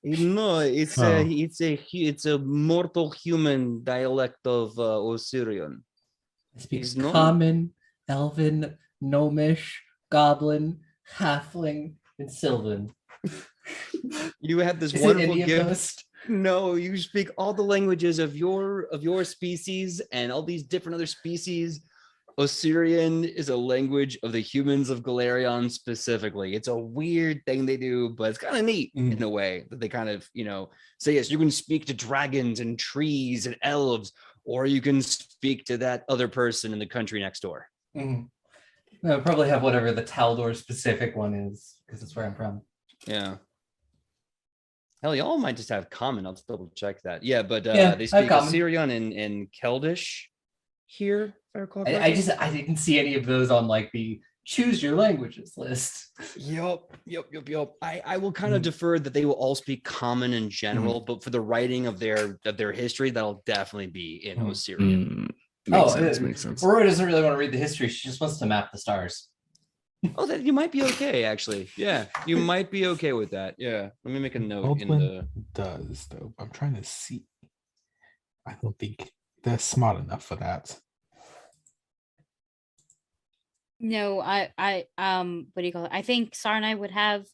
No, it's
Oh.
it's a mortal human dialect of Osirian.
I speak
He's not-
common, elven, gnomish, goblin, halfling, and sylvan.
You have this
Is it
wonderful
any of
gift.
those?
No, you speak all the languages of your species and all these different other species. Osirian is a language of the humans of Galarion specifically. It's a weird thing they do, but it's kind of neat in a way that they kind of, say, yes, you can speak to dragons and trees and elves, or you can speak to that other person in the country next door.
I'll probably have whatever the Taldor specific one is, because that's where I'm from.
Yeah. Hell, y'all might just have common. I'll just double check that. Yeah, but
Yeah,
they
I have
speak
common.
Assyrian and Keldish here. If I recall
I
correctly.
didn't see any of those on like the choose your languages list.
Yup. I will kind of defer that they will all speak common in general, but for the writing of their history, that'll definitely be in Osirian.
Makes sense.
Aurora doesn't really want to read the history. She just wants to map the stars.
Oh, that you might be okay, actually. Yeah, you might be okay with that. Yeah. Let me make a note in
Baldwin
the.
does though. I'm trying to see. I don't think they're smart enough for that.
No, what do you call it? I think Sarnai would have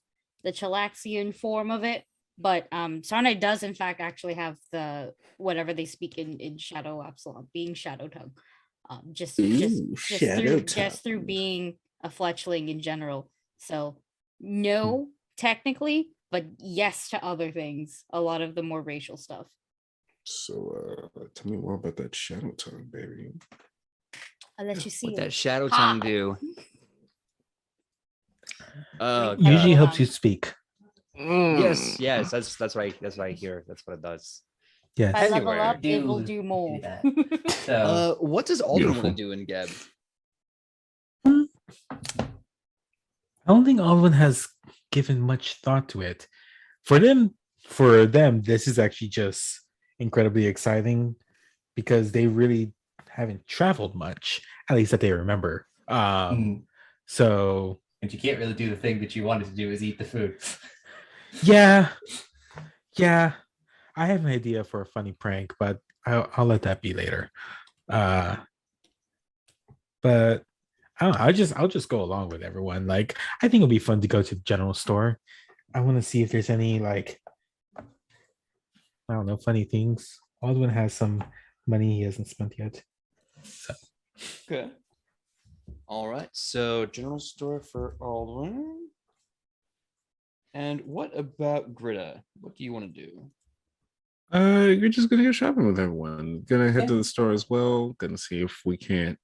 the Chilaxian form of it, but Sarnai does in fact actually have the whatever they speak in Shadow Absalom, being Shadow Tongue. Just through being a fletchling in general. So no, technically, but yes to other things. A lot of the more racial stuff.
So tell me more about that shadow tongue, baby.
I'll let you see
What
it.
that shadow tongue do? Oh,
Usually
God.
helps you speak.
yes. That's right. That's what I hear. That's what it does.
Yes.
If I level
Anyway,
up, it will
do
do more.
that. So
What does Alden
Beautiful.
want to do in Geb?
I don't think Alvin has given much thought to it. For them, this is actually just incredibly exciting because they really haven't traveled much, at least that they remember. So
and you can't really do the thing that you wanted to do is eat the food.
yeah. I have an idea for a funny prank, but I'll let that be later. But I don't know, I'll just go along with everyone. Like, I think it'll be fun to go to the general store. I want to see if there's any like, I don't know, funny things. Aldwin has some money he hasn't spent yet. So
Okay. All right. So general store for Alden. And what about Greta? What do you want to do?
You're just gonna go shopping with everyone. Gonna head to the store as well. Gonna see if we can't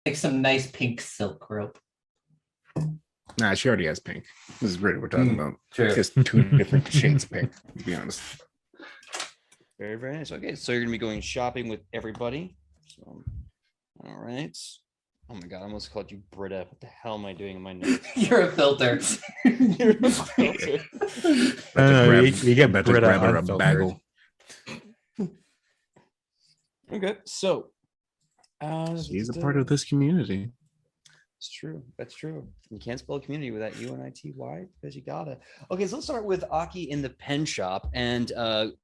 Like some nice pink silk rope.
Nah, she already has pink. This is really what we're talking about.
True.
Just two different shades of pink, to be honest.
Very, very nice. Okay, so you're gonna be going shopping with everybody. So, all right. Oh my god, I almost called you Britta. What the hell am I doing in my notes?
You're a filter.
You're a filter.
we get
Better
Britta
grab her a
unfiltered.
bagel.
Okay, so
She's a part of this community.
It's true. That's true. You can't spell community without UNITY because you gotta. Okay, so let's start with Aki in the pen shop. And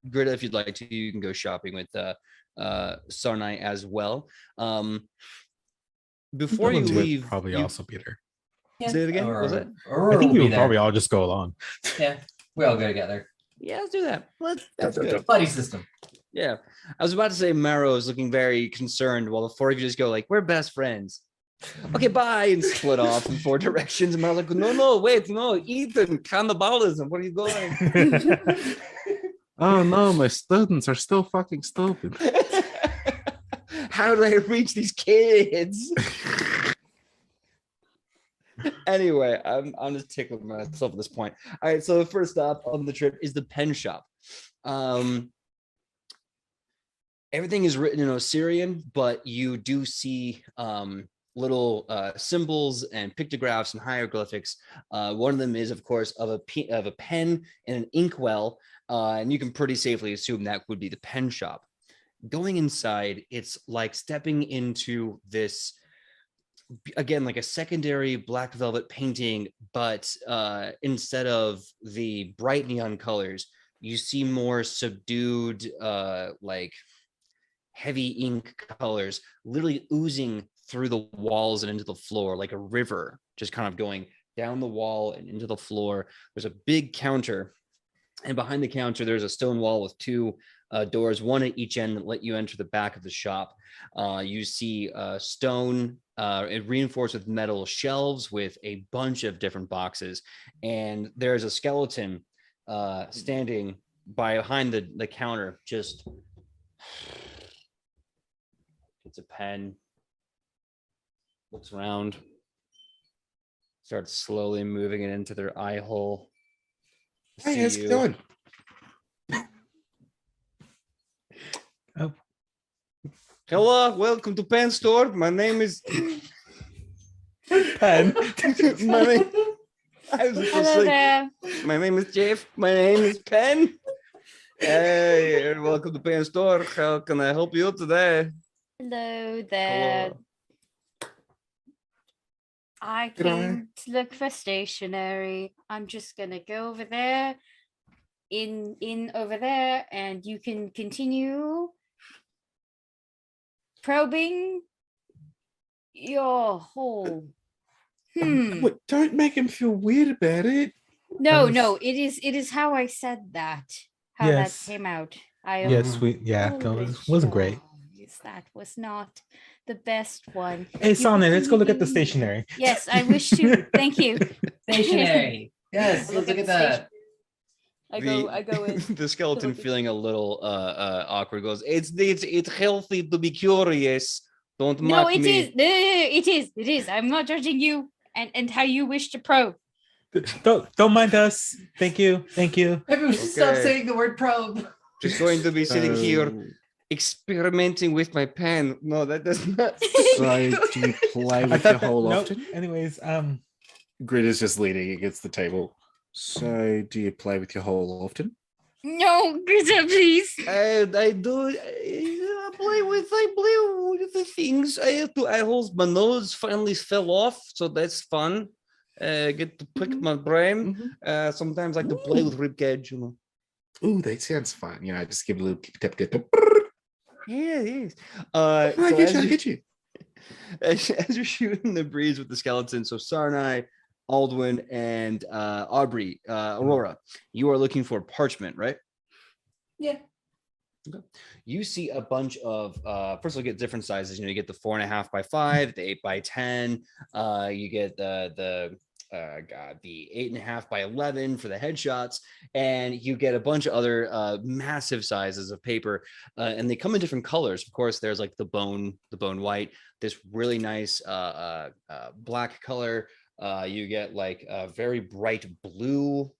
Greta, if you'd like to, you can go shopping with Sarnai as well. Before you
Aldwin would
leave,
probably
you-
also be there.
Say it again. What was it?
I think we would probably all just go along.
Yeah, we all go together.
Yeah, let's do that. That's good.
Buddy system.
Yeah, I was about to say Marrow is looking very concerned while the four of you just go like, we're best friends. Okay, bye, and split off in four directions. And Marrow's like, no, wait, no, Ethan, cannibalism. Where are you going?
Oh no, my students are still fucking stupid.
How do I reach these kids? Anyway, I'm just tickling myself at this point. All right, so the first stop on the trip is the pen shop. Everything is written in Osirian, but you do see little symbols and pictographs and hieroglyphics. One of them is, of course, of a pen and an inkwell, and you can pretty safely assume that would be the pen shop. Going inside, it's like stepping into this, again, like a secondary black velvet painting, but instead of the bright neon colors, you see more subdued, like heavy ink colors literally oozing through the walls and into the floor like a river, just kind of going down the wall and into the floor. There's a big counter, and behind the counter there's a stone wall with two doors, one at each end that let you enter the back of the shop. You see stone reinforced with metal shelves with a bunch of different boxes, and there's a skeleton standing behind the counter. Just gets a pen, looks around, starts slowly moving it into their eye hole.
Hey, how's it going?
Oh,
Hello, welcome to Pen Store. My name is
pen.
my name. I was
Hello
just like,
there.
my name is Jeff. My name is Pen. Hey, welcome to Pen Store. How can I help you today?
Hello there.
Hello.
I
Good eye.
came to look for stationery. I'm just gonna go over there, in over there, and you can continue probing your hole.
Wait, don't make him feel weird about it.
No,
was-
no, it is how I said that. How
Yes.
that came out. I
Yes, wasn't great.
apologize. That was not the best one.
Hey,
You
Sonny, let's go look at the
can-
stationery.
Yes, I wish to. Thank you.
Stationary. Yes,
Look
let's look
at
at
the
that.
I go in.
The skeleton,
look at-
feeling a little awkward, goes, it's healthy to be curious. Don't
No,
mock
it
me.
is. No, it is. I'm not judging you and how you wish to probe.
Don't mind us. Thank you.
Maybe we should stop
Okay.
saying the word probe.
Just going to be sitting here
So-
experimenting with my pen. No, that does not.
So do you play
I
with
thought
your
that,
hole
no,
often?
anyways,
Grid is just leaning against the table. So do you play with your hole often?
No, Greta, please.
I do. I play with the things. I have to eye holes. My nose finally fell off, so that's fun. Get to pick my brain. Sometimes I like to play with ribcage. You know.
Ooh, that sounds fun. You know, just give a little tap, tap, tap.
Yeah, it is.
I
So
get
as
you, I
you-
get you.
as you're shooting the breeze with the skeleton, so Sarnai, Aldwin, and Aubrey, Aurora, you are looking for parchment, right?
Yeah.
Okay. You see a bunch of first of all, get different sizes. You know, you get the 4.5 by 5, the 8 by 10. You get the 8.5 by 11 for the headshots, and you get a bunch of other massive sizes of paper, and they come in different colors. Of course, there's like the bone white, this really nice black color. You get like a very bright blue,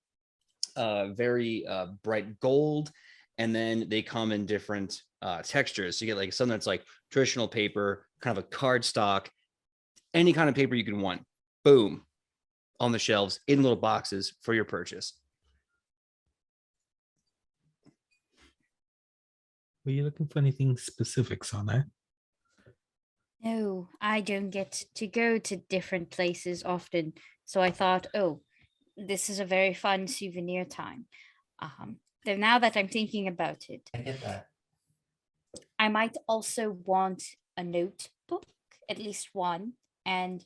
very bright gold, and then they come in different textures. So you get like some that's like traditional paper, kind of a card stock, any kind of paper you can want. Boom. On the shelves in little boxes for your purchase.
were you looking for anything specifics on that?
No, I don't get to go to different places often. So I thought, oh, this is a very fun souvenir time. Though now that I'm thinking about it,
I get that.
I might also want a notebook, at least one, and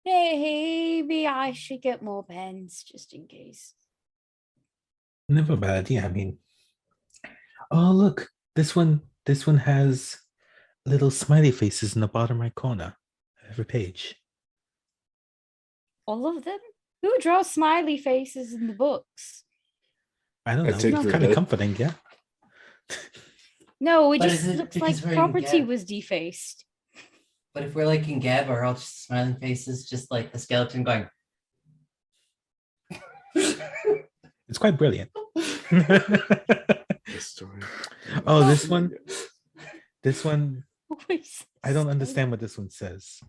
maybe I should get more pens just in case.
Never a bad idea. I mean, oh look, This one has little smiley faces in the bottom right corner of every page.
All of them? Who draws smiley faces in the books?
I don't
I
know.
take
It's
the
kind of
bit.
comforting, yeah.
No, it
But
just
is it
looks
because
like
we're in
property
Gab?
was defaced.
But if we're like in Gab, are all just smiling faces, just like the skeleton going?
It's quite brilliant.
This story.
Oh, this
my
one.
God.
This one,
Always
I don't
smiley.
understand what this one says.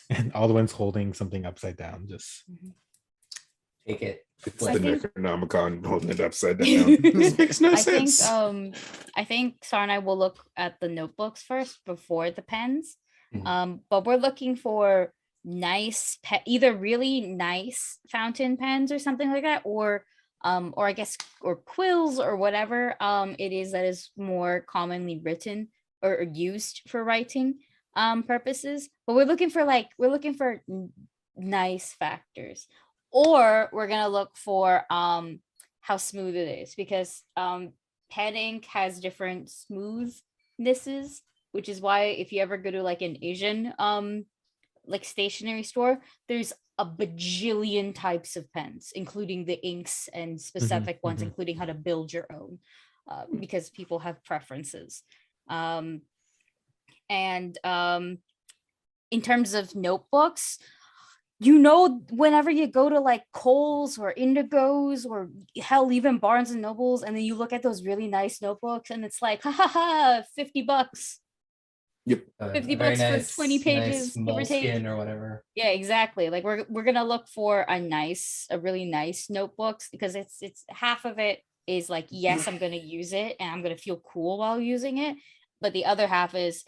And all the ones holding something upside down. Just
Take it.
It's
Like,
the
think-
Necronomicon holding it upside down. This makes no
I think
sense.
I think Sar and I will look at the notebooks first before the pens.
Mhm.
But we're looking for nice either really nice fountain pens or something like that, or I guess or quills or whatever it is that is more commonly written or used for writing purposes. But we're looking for nice factors. Or we're gonna look for how smooth it is, because pen ink has different smoothnesses, which is why if you ever go to like an Asian like stationery store, there's a bajillion types of pens, including the inks and specific ones,
mhm.
including how to build your own, because people have preferences. And in terms of notebooks, whenever you go to like Kohl's or Indigos or hell, even Barnes and Nobles, and then you look at those really nice notebooks and it's like, ha, $50. 50
very
bucks for 20 pages, give or take.
moleskin or whatever.
Yeah, exactly. Like we're gonna look for a really nice notebooks, because it's half of it is like, yes, I'm gonna use it and I'm gonna feel cool while using it. But the other half is,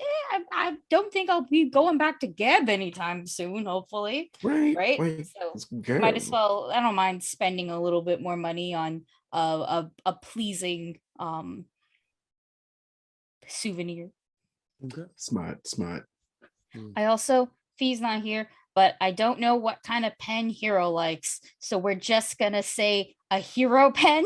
I don't think I'll be going back to Geb anytime soon, hopefully. Right? So
let's
might as
go.
well, I don't mind spending a little bit more money on a pleasing souvenir.
Smart.
I also, Fee's not here, but I don't know what kind of pen Hero likes. So we're just gonna say a hero pen.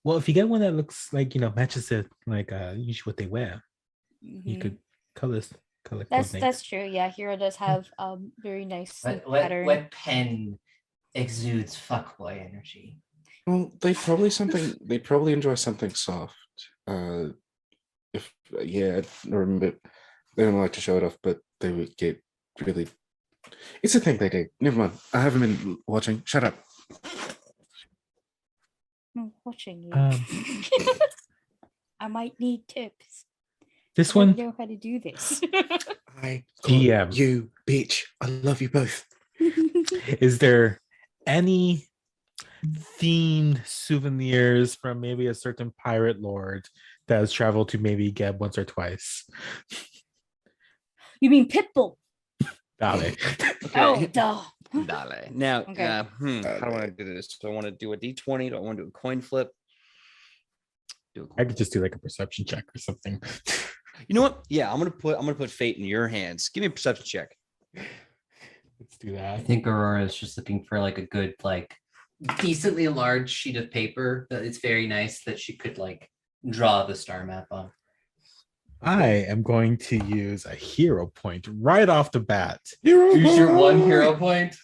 Well, if you get one that looks like, matches it like usually what they wear, you
Mhm.
could color
That's
coordinate.
true. Yeah, Hero does have very nice
What
pattern.
pen exudes fuckboy energy?
Well, they probably enjoy something soft. If I remember, they don't like to show it off, but they would get really. It's a thing they do. Never mind. I haven't been watching. Shut up.
I'm watching you.
Um,
I might need tips.
This
I don't
one,
know how to do this.
I
GM.
you, bitch. I love you both.
is there any themed souvenirs from maybe a certain pirate lord that has traveled to maybe Geb once or twice?
You mean Pitbull?
Dale.
Oh, duh.
Dale. Now,
Okay.
how do I want to do this? Do I want to do a D20? Do I want to do a coin flip? Do a coin
I could
flip.
just do like a perception check or something.
You know what? Yeah, I'm gonna put fate in your hands. Give me a perception check.
Let's do
I
that.
think Aurora is just looking for like a good, like decently large sheet of paper that it's very nice that she could like draw the star map on.
I am going to use a hero point right off the bat.
Use your one hero point.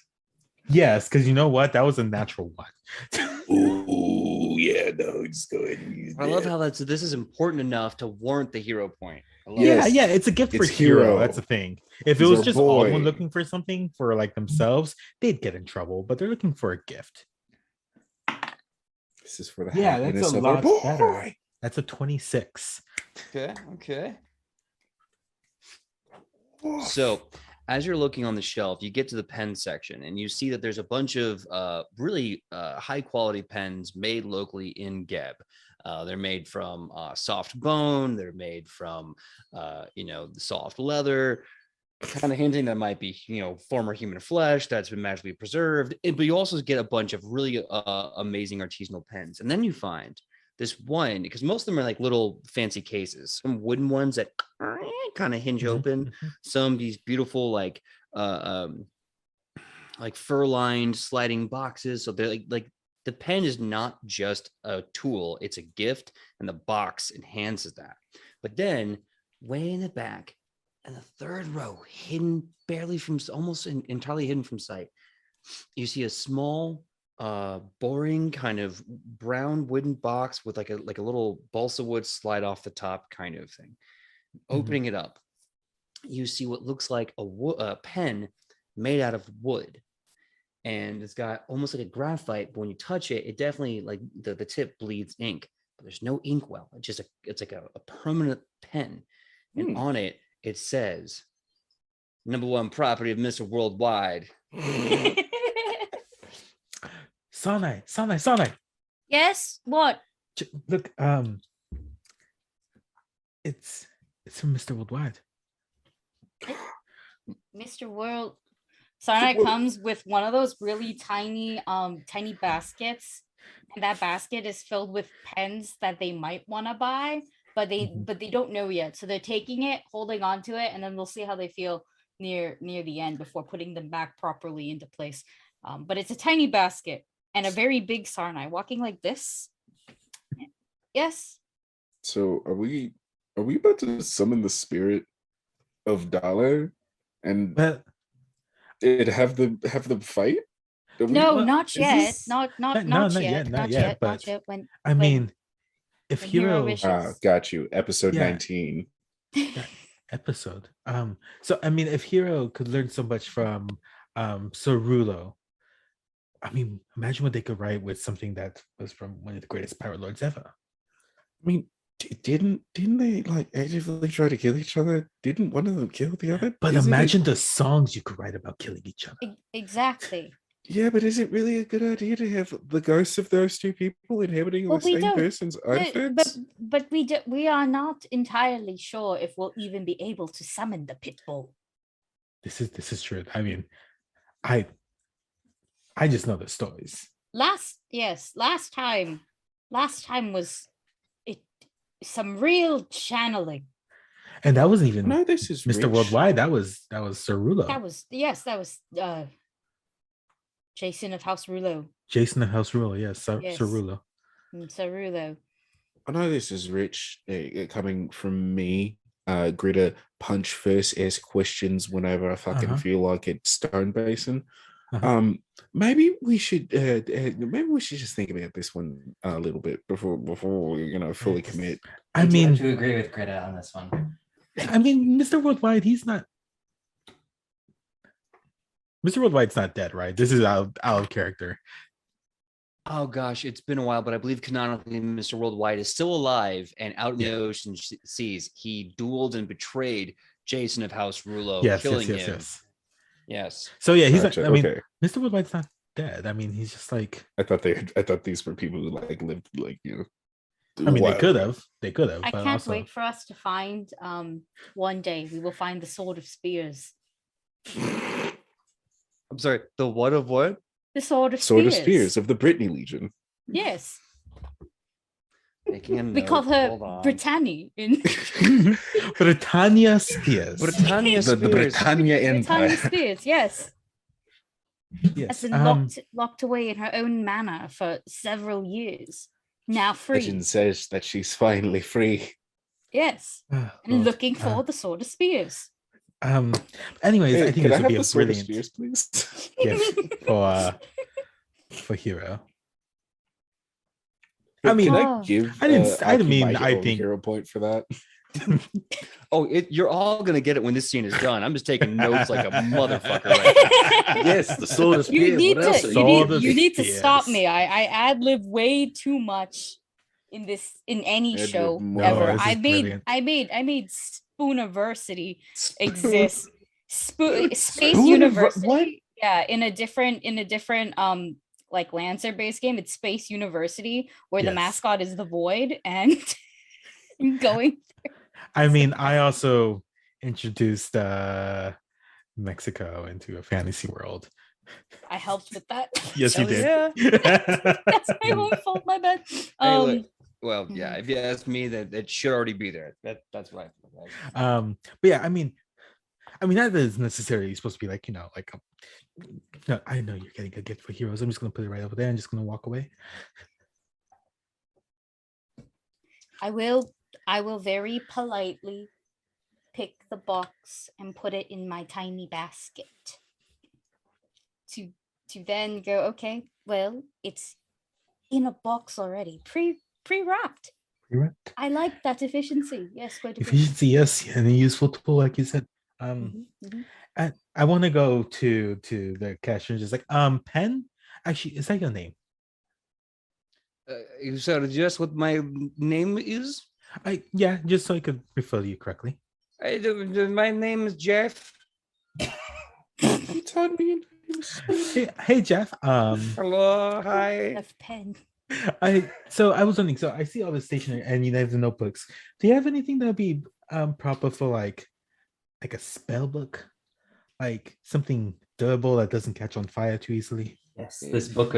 Yes, because you know what? That was a natural one.
Ooh, yeah, no, just go ahead and use
I love
that.
how this is important enough to warrant the hero point. I love
Yes.
Yeah, it's a gift for
It's
hero.
hero.
That's the thing. If it
He's
was
our
just all
boy.
one looking for something for like themselves, they'd get in trouble. But they're looking for a gift.
This is for the
Yeah, that's
happiness
a
of our
lot
boy.
better. That's a 26.
Okay. So as you're looking on the shelf, you get to the pen section and you see that there's a bunch of really high quality pens made locally in Geb. They're made from soft bone. They're made from, the soft leather, kind of hinting that might be, former human flesh that's been magically preserved. But you also get a bunch of really amazing artisanal pens. And then you find this one, because most of them are like little fancy cases, some wooden ones that kind of hinge
Mhm,
open,
mhm.
some these beautiful like fur lined sliding boxes. So they're like the pen is not just a tool, it's a gift, and the box enhances that. But then way in the back, and the third row, hidden barely from, almost entirely hidden from sight, you see a small, boring kind of brown wooden box with like a little balsa wood slide off the top kind of thing. Opening it up, you see what looks like a pen made out of wood, and it's got almost like a graphite, but when you touch it, it definitely, like, the tip bleeds ink, but there's no inkwell. It's like a permanent pen, and on it says, #1 property of Mr. Worldwide.
Sanai.
Yes, what?
Look, it's from Mr. Worldwide.
Mr. World. Sarnai comes with one of those really tiny baskets, and that basket is filled with pens that they might want to buy, but they don't know yet. So they're taking it, holding on to it, and then they'll see how they feel near the end before putting them back properly into place. But it's a tiny basket and a very big Sarnai walking like this. Yes.
So are we about to summon the spirit of Dollar and
But
have them fight?
No, not yet.
this-
Not
yet.
yet.
But
When
I mean, if
when Hero
Hero
wishes.
got you. Episode
Yeah.
19.
episode, so I mean, if Hero could learn so much from Cerulo, I mean, imagine what they could write with something that was from one of the greatest pirate lords ever.
I mean, didn't they like actively try to kill each other? Didn't one of them kill the other?
But
Isn't it-
imagine the songs you could write about killing each other.
Exactly.
Yeah, but is it really a good idea to have the ghosts of those two people inhabiting
Well,
the
we
same
don't-
person's
But
artifacts?
we are not entirely sure if we'll even be able to summon the pit bull.
This is true. I mean, I just know the stories.
Last time was it some real channeling.
And that wasn't even
No, this is
Mr.
Rich.
Worldwide. That was Cerulo.
That was Jason of House Rulo.
Jason of House Rulo. Yes,
Yes.
Cerulo.
Sarulo.
I know this is rich coming from me. Greta punch first, ask questions whenever I fucking
Uh-huh.
feel like it. Stone Basin.
Uh-huh.
Maybe we should just think about this one a little bit before we fully commit.
I
do have
mean,
to agree with Greta on this one.
Mr. Worldwide, he's not. Mr. Worldwide's not dead, right? This is out of character.
Oh gosh, it's been a while, but I believe canonically Mr. Worldwide is still alive and out in the ocean seas. He dueled and betrayed Jason of House Rulo, killing him. Yes.
So yeah, he's.
Gotcha,
Not, I mean,
okay.
Mr. Worldwide's not dead. I mean, he's just like.
I thought these were people who like lived like
I mean,
wild.
they could have. They could have.
I
but
can't
also,
wait for us to find one day we will find the Sword of Spears.
I'm sorry, the what of what?
The Sword of
Sword of
Spears.
Spears of the Brittany Legion.
Yes.
Making a
We
note.
call her
Hold on.
Brittany in
Britannia Spears.
Britannia
The
Spears.
Britannia
Britannia
Empire.
Spears, yes. Has
Yes.
been locked away in her own manor for several years. Now free.
Legend says that she's finally free.
Yes.
Ah,
And
Lord.
looking for the Sword of Spears.
Anyways,
Hey,
I think
can
this
I
would
have
be a
the Sword of
brilliant
Spears, please?
gift for Hero.
But
I mean,
can
Oh.
I give?
I didn't- I
Aki
mean,
my
I
own
think-
hero point for that.
Oh, you're all gonna get it when this scene is done. I'm just taking notes like a motherfucker. Right
Yes, the Sword of
You
Spears.
need
What else?
to
Sword of
you need to stop
Spears.
me. I ad lib way too much in any
Ad-lib
show
more.
ever.
this is brilliant.
I made Spooniversity exist. Space
Spooniver-
University.
what?
Yeah, in a different like Lancer based game, it's Space University where the
Yes.
mascot is the Void and going.
I mean, I also introduced Mexico into a fantasy world.
I helped with that.
Yes, you
Oh,
did.
yeah.
That's my own fault. My bad.
Hey, look, well, yeah. If you ask me, that it should already be there. That's right.
But yeah, I mean, I mean, that is necessarily supposed to be like, like, no, I know you're getting a gift for heroes. I'm just going to put it right over there and just going to walk away.
I will very politely pick the box and put it in my tiny basket. To then go, okay, well, it's in a box already, pre-wrapped.
Pre-wrapped.
I like that efficiency. Yes, quite a bit.
Efficiency, yes, and a useful tool, like you said.
Mhm.
I want to go to the cashier and just like, Pen? Actually, is that your name?
You suggest what my name is?
Yeah, just so I could refer to you correctly.
My name is Jeff.
Hey, Jeff.
Hello, hi.
Left pen.
I was wondering. So I see all the stationery and you have the notebooks. Do you have anything that would be proper for like a spell book, like something durable that doesn't catch on fire too easily?
Yes, this book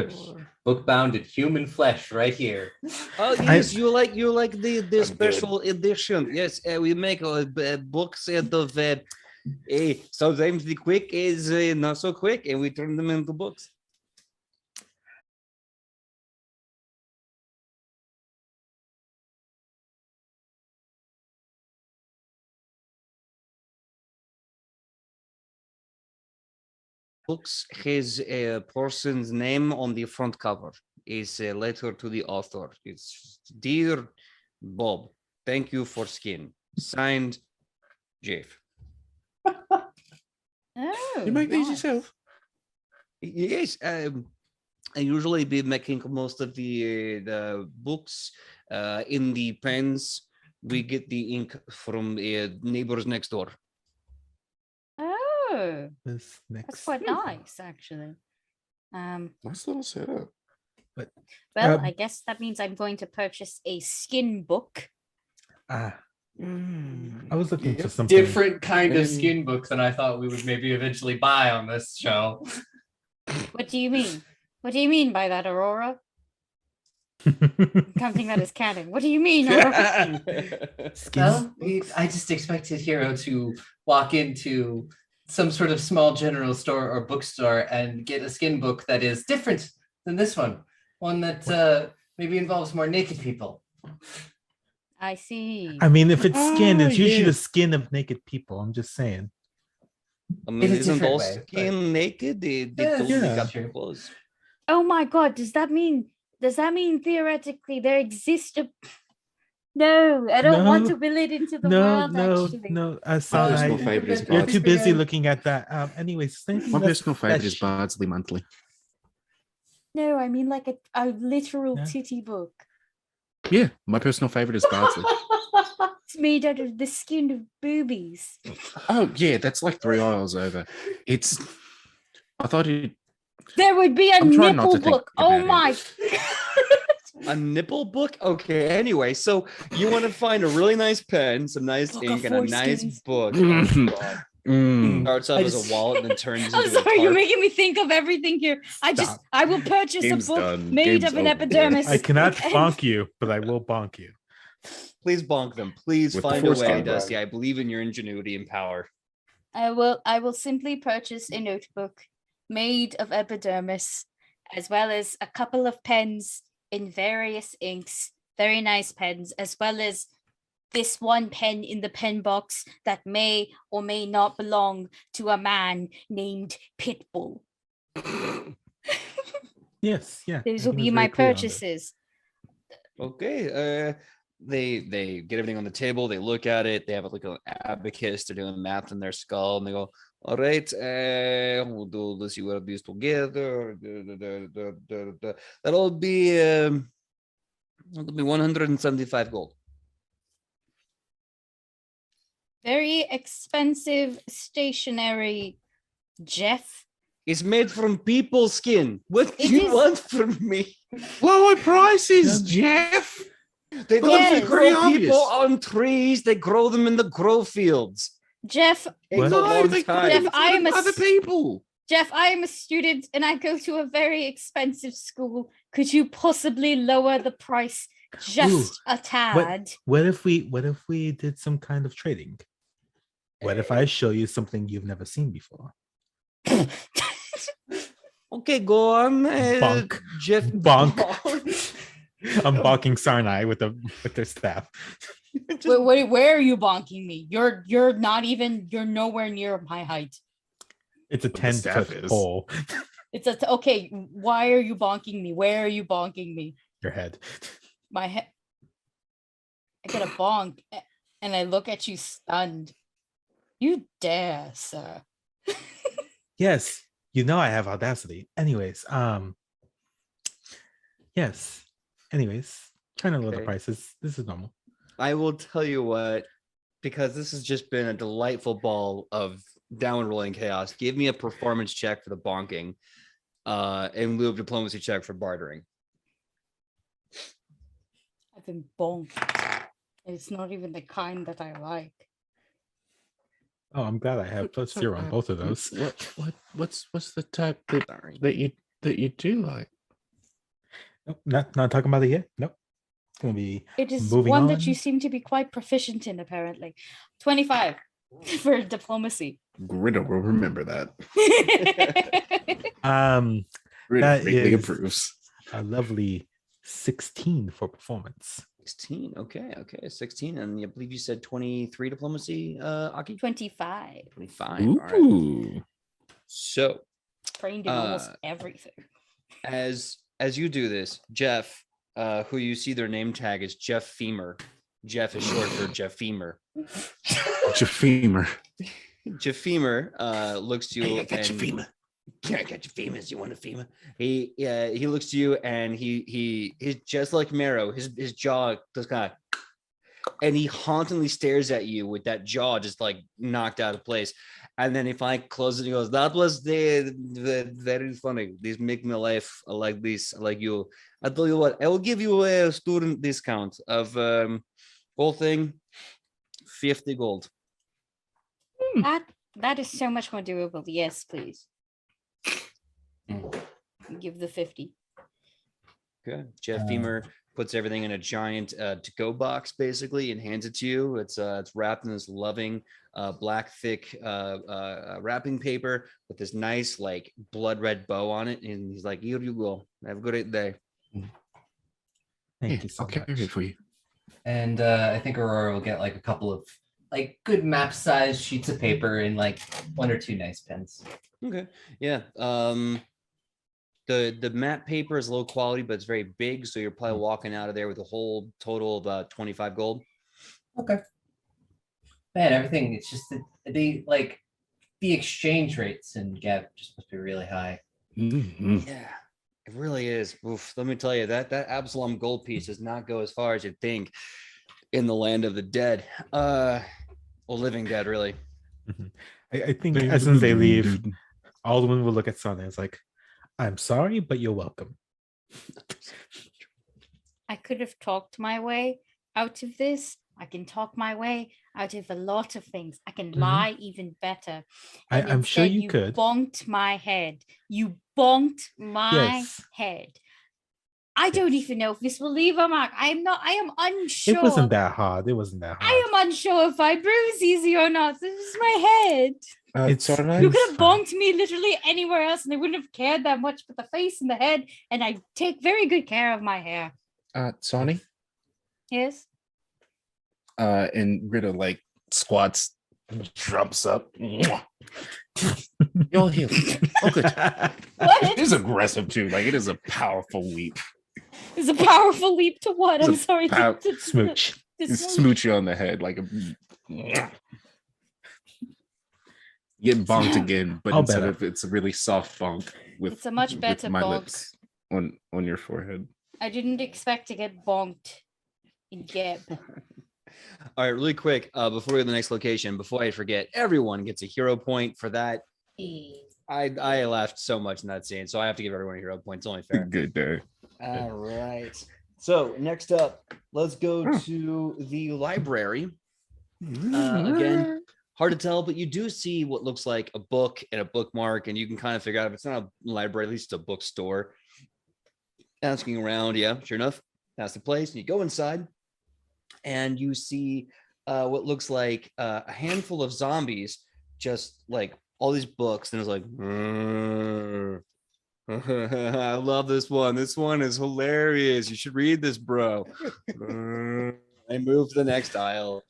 bound in human flesh right here.
Oh yes, you like the special edition. Yes, we make books out of sometimes the quick is not so quick, and we turn them into books. Books has a person's name on the front cover. It's a letter to the author. It's Dear Bob, thank you for skin. Signed, Jeff.
Oh,
You make these
nice.
yourself?
Yes, I usually be making most of the books in the pens. We get the ink from neighbors next door.
Oh,
This
that's
next.
quite nice, actually.
Nice little setup.
Well,
Um,
I guess that means I'm going to purchase a skin book.
I was looking for something
Different kind of
And-
skin book than I thought we would maybe eventually buy on this show.
What do you mean? What do you mean by that, Aurora? Counting that as canon. What do you mean, Aurora?
Skin
Well,
books?
I just expected Hero to walk into some sort of small general store or bookstore and get a skin book that is different than this one that maybe involves more naked people.
I see.
I mean, if it's skin, it's usually
yeah.
the skin of naked people. I'm just saying.
I
In
mean,
a
isn't
different
all
way, but-
skin naked? They
Yeah,
totally
yeah.
got
True.
clothes.
Oh my god, does that mean theoretically there exists a No, I don't want
No.
to will it into the
No,
world
no,
actually.
no.
My
Aside,
personal favorite is
you're
Bard's.
too busy looking at that. Anyways, is there anything
My
that's
personal favorite is
fresh?
Bardsley Monthly.
No, I mean like a literal
Yeah.
titty book.
Yeah, my personal favorite is Bardsley.
It's made out of the skin of boobies.
Oh yeah, that's like 3 aisles over. It's. I thought it.
There would be a
I'm trying not
nipple
to think
book. Oh
about it.
my
A nipple book? Okay, anyway, so you want to find a really nice pen, some nice
Book of
ink, and a nice
foreskins.
book. Oh, God.
Mm.
Starts off
I
as
just-
a wallet and then turns
I'm
into a
sorry, you're
tarp.
making me think of everything here.
Stop.
I will purchase
Game's
a book
done.
made
Game's
of an
over.
epidermis.
I cannot
and-
bonk you, but I will bonk you.
Please bonk them. Please
With the
find a way,
foreskin.
Dusty. I believe in your ingenuity and power.
I will simply purchase a notebook made of epidermis, as well as a couple of pens in various inks, very nice pens, as well as this one pen in the pen box that may or may not belong to a man named Pitbull.
Yes, yeah.
Those
I
will
think
be
it's
my
very clear on this.
purchases.
Okay. They get everything on the table. They look at it. They have like an abacus. They're doing math in their skull, and they go, "All right, we'll do. Let's see what these together. That'll be 175 gold."
Very expensive stationery, Jeff.
It's made from people's skin. What do
It
you
is-
want from me?
Lower prices, Jeff.
They don't
Yes.
grow
Pretty
people
obvious.
on trees. They grow them in the grow fields.
Jeff,
Takes
What?
a long
they
time.
Jeff, I am a
other people.
Jeff, I am a student and I go to a very expensive school. Could you possibly lower the price just a tad?
What if we did some kind of trading? What if I show you something you've never seen before?
Okay, go on,
Bonk.
Jeff.
Bonk. I'm bonking Sarnai with their staff.
Where are you bonking me? You're not even. You're nowhere near my height.
It's a
But the staff
10-foot
is.
pole.
It's okay. Why are you bonking me? Where are you bonking me?
Your head.
My head. I get a bonk, and I look at you stunned. You dare, sir?
Yes, you know I have audacity. Anyways, yes. Anyways, trying to lower the
Okay.
prices. This is normal.
I will tell you what, because this has just been a delightful ball of downward rolling chaos. Give me a performance check for the bonking, in lieu of diplomacy check for bartering.
I've been bonked. And it's not even the kind that I like.
Oh, I'm glad I have plus
So,
0 on both of those.
What's the type that you do like?
Nope, not talking about it yet. Nope. It's gonna be
It is
moving
one
on.
that you seem to be quite proficient in, apparently. 25 for diplomacy.
Gritta will remember that.
That
Gritta greatly
is-
approves.
a lovely 16 for performance.
16. Okay. 16. And I believe you said 23 diplomacy, Aki?
25.
25. All right.
Ooh.
So
Trained in almost everything.
as you do this, Jeff, who you see their name tag is Jeff Femur. Jeff is short for Jeff Femur.
Jafemer.
Jeff Femur looks to you.
Hey, I got
and-
Jafemer.
Yeah, I got your famous. You want a FEMA? He looks to you and he's just like Marrow. His jaw just kind of, and he hauntingly stares at you with that jaw just like knocked out of place. And then if I close it, he goes, "That was the very funny. This make my life like this, like you. I tell you what, I will give you a student discount of whole thing, 50 gold."
That is so much more doable. Yes, please. Give the 50.
Okay. Jeff Femur puts everything in a giant to-go box basically and hands it to you. It's wrapped in this loving black thick wrapping paper with this nice like blood red bow on it. And he's like, "Here you go. Have a good day."
Thank you so
I'll carry
much.
it for you.
And I think Aurora will get like a couple of like good map size sheets of paper and like 1 or 2 nice pens.
Okay. Yeah. The matte paper is low quality, but it's very big. So you're probably walking out of there with a whole total of about 25 gold.
Okay. Man, everything, it's just the like the exchange rates in Gap just must be really high.
Mhm.
Yeah, it really is. Oof, let me tell you that Absalom gold piece does not go as far as you'd think in the land of the dead. Well, living dead, really.
I think as soon as they leave, Alderman will look at Sana and it's like, "I'm sorry, but you're welcome."
I could have talked my way out of this. I can talk my way out of a lot of things. I can lie even better. And
I'm sure
instead
you could.
Bonked my head. You bonked my
Yes.
head. I don't
Yes.
even know if this will leave a mark. I am unsure.
It wasn't that hard. It wasn't that hard.
I am unsure if I bruise easy or not. This is my head.
It's
all right.
You
It's
could have
fine.
bonked me literally anywhere else and they wouldn't have cared that much, but the face and the head, and I take very good care of my hair.
Sonny.
Yes.
And Gritta like squats, jumps up. You'll heal. Oh, good.
What?
It is aggressive too. Like it is a powerful leap.
It's a powerful leap to what?
It's
I'm
a
sorry.
Smooch.
You smooch you on the head like a. Get bonked again, but
I'll
instead
bet
of it's a really soft bonk with
It's a much
with
better
my
bonk.
lips on your forehead.
I didn't expect to get bonked in Geb.
All right, really quick, before we go to the next location, before I forget, everyone gets a hero point for that. I laughed so much in that scene, so I have to give everyone a hero point. It's only fair.
Good day.
All right. So next up, let's go to the library. Again, hard to tell, but you do see what looks like a book and a bookmark, and you can kind of figure out if it's not a library, at least a bookstore. Asking around, yeah, sure enough, that's the place. And you go inside, and you see what looks like a handful of zombies, just like all these books, and it's like, I love this one. This one is hilarious. You should read this, bro. I move to the next aisle.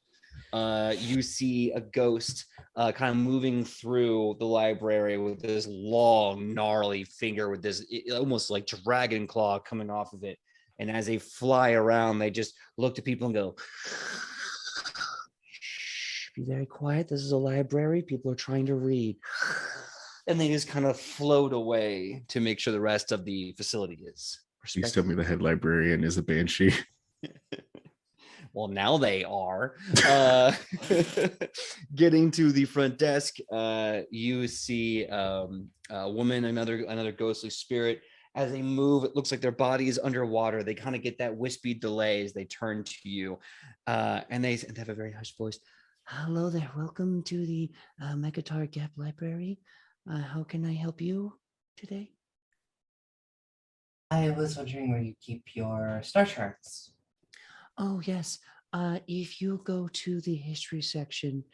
You see a ghost kind of moving through the library with this long, gnarly finger with this almost like dragon claw coming off of it. And as they fly around, they just look to people and go, shh, be very quiet. This is a library. People are trying to read. And they just kind of float away to make sure the rest of the facility is
Please
respected.
tell me the head librarian is a banshee.
Well, now they are. Getting to the front desk, you see a woman, another ghostly spirit. As they move, it looks like their body is underwater. They kind of get that wispy delay as they turn to you, and they have a very hushed voice. Hello there. Welcome to the Megatar Gap Library. How can I help you today?
I was wondering where you keep your star charts.
Oh, yes. If you go to the history section,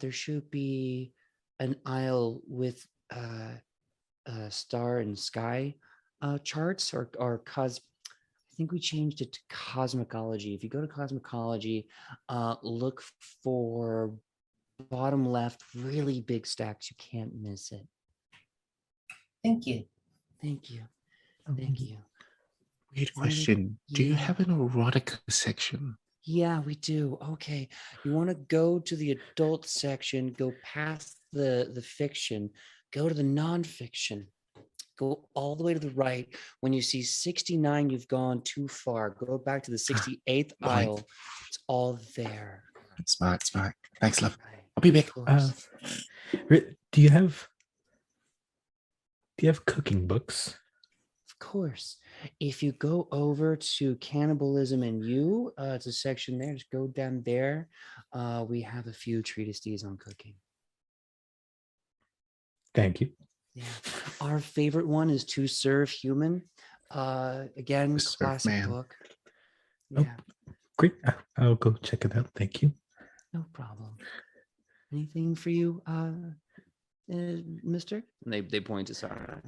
there should be an aisle with star and sky charts or I think we changed it to cosmicology. If you go to cosmicology, look for bottom left, really big stacks. You can't miss it.
Thank you.
Thank you. Thank you.
Weird
Wanna-
question. Do you
yeah.
have an erotica section?
Yeah, we do. Okay. You want to go to the adult section, go past the fiction, go to the nonfiction, go all the way to the right. When you see 69, you've gone too far. Go back to the 68th
Right.
aisle. It's all there.
Smart. Thanks, love.
Right.
I'll be back.
Of course.
Do you have cooking books?
Of course. If you go over to Cannibalism and You, it's a section there. Just go down there. We have a few treatises on cooking.
Thank you.
Yeah. Our favorite one is To Serve Human. Again,
To Serve
classic
Man.
book.
Oh.
Yeah,
Great. I'll go check it out. Thank you.
no problem. Anything for you, mister? And they point to Sarah.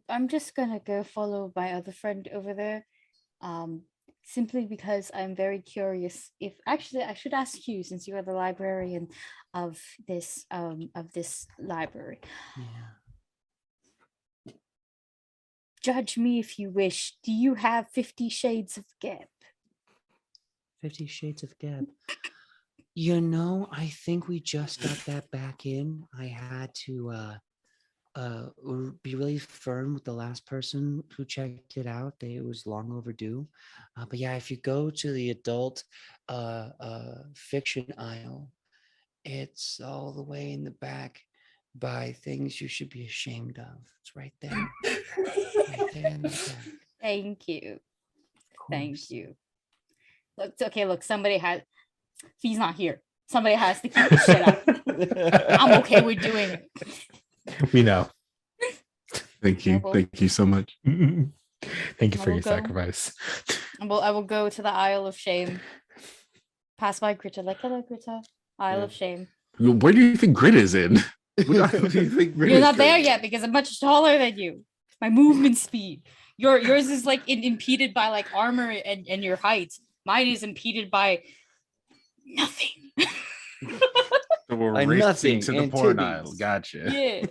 I'm just gonna go follow my other friend over there, simply because I'm very curious. If actually, I should ask you, since you are the librarian of this library.
Yeah.
Judge me if you wish. Do you have 50 Shades of Geb?
50 Shades of Gab. You know, I think we just got that back in. I had to be really firm with the last person who checked it out. It was long overdue. But yeah, if you go to the adult fiction aisle, it's all the way in the back by things you should be ashamed of. It's right there. Right there in the back.
Thank you.
Of
Thank
course.
you. Look, okay, look, somebody has. He's not here. Somebody has to keep the shit up. I'm okay with doing it.
We know.
Thank you.
Well,
Thank you so much.
Thank you
I
for
will
your
go.
sacrifice.
I will go to the Isle of Shame. Pass by Grita, like, hello, Grita. Isle of Shame.
Where do you think Grit is in? Where do you think Grit
You're
is
not there
currently?
yet because I'm much taller than you. My movement speed. Yours is like impeded by like armor and your height. Mine is impeded by nothing.
So we're
By
racing
nothing
to the
and
porn
titties.
aisle. Gotcha.
Yeah.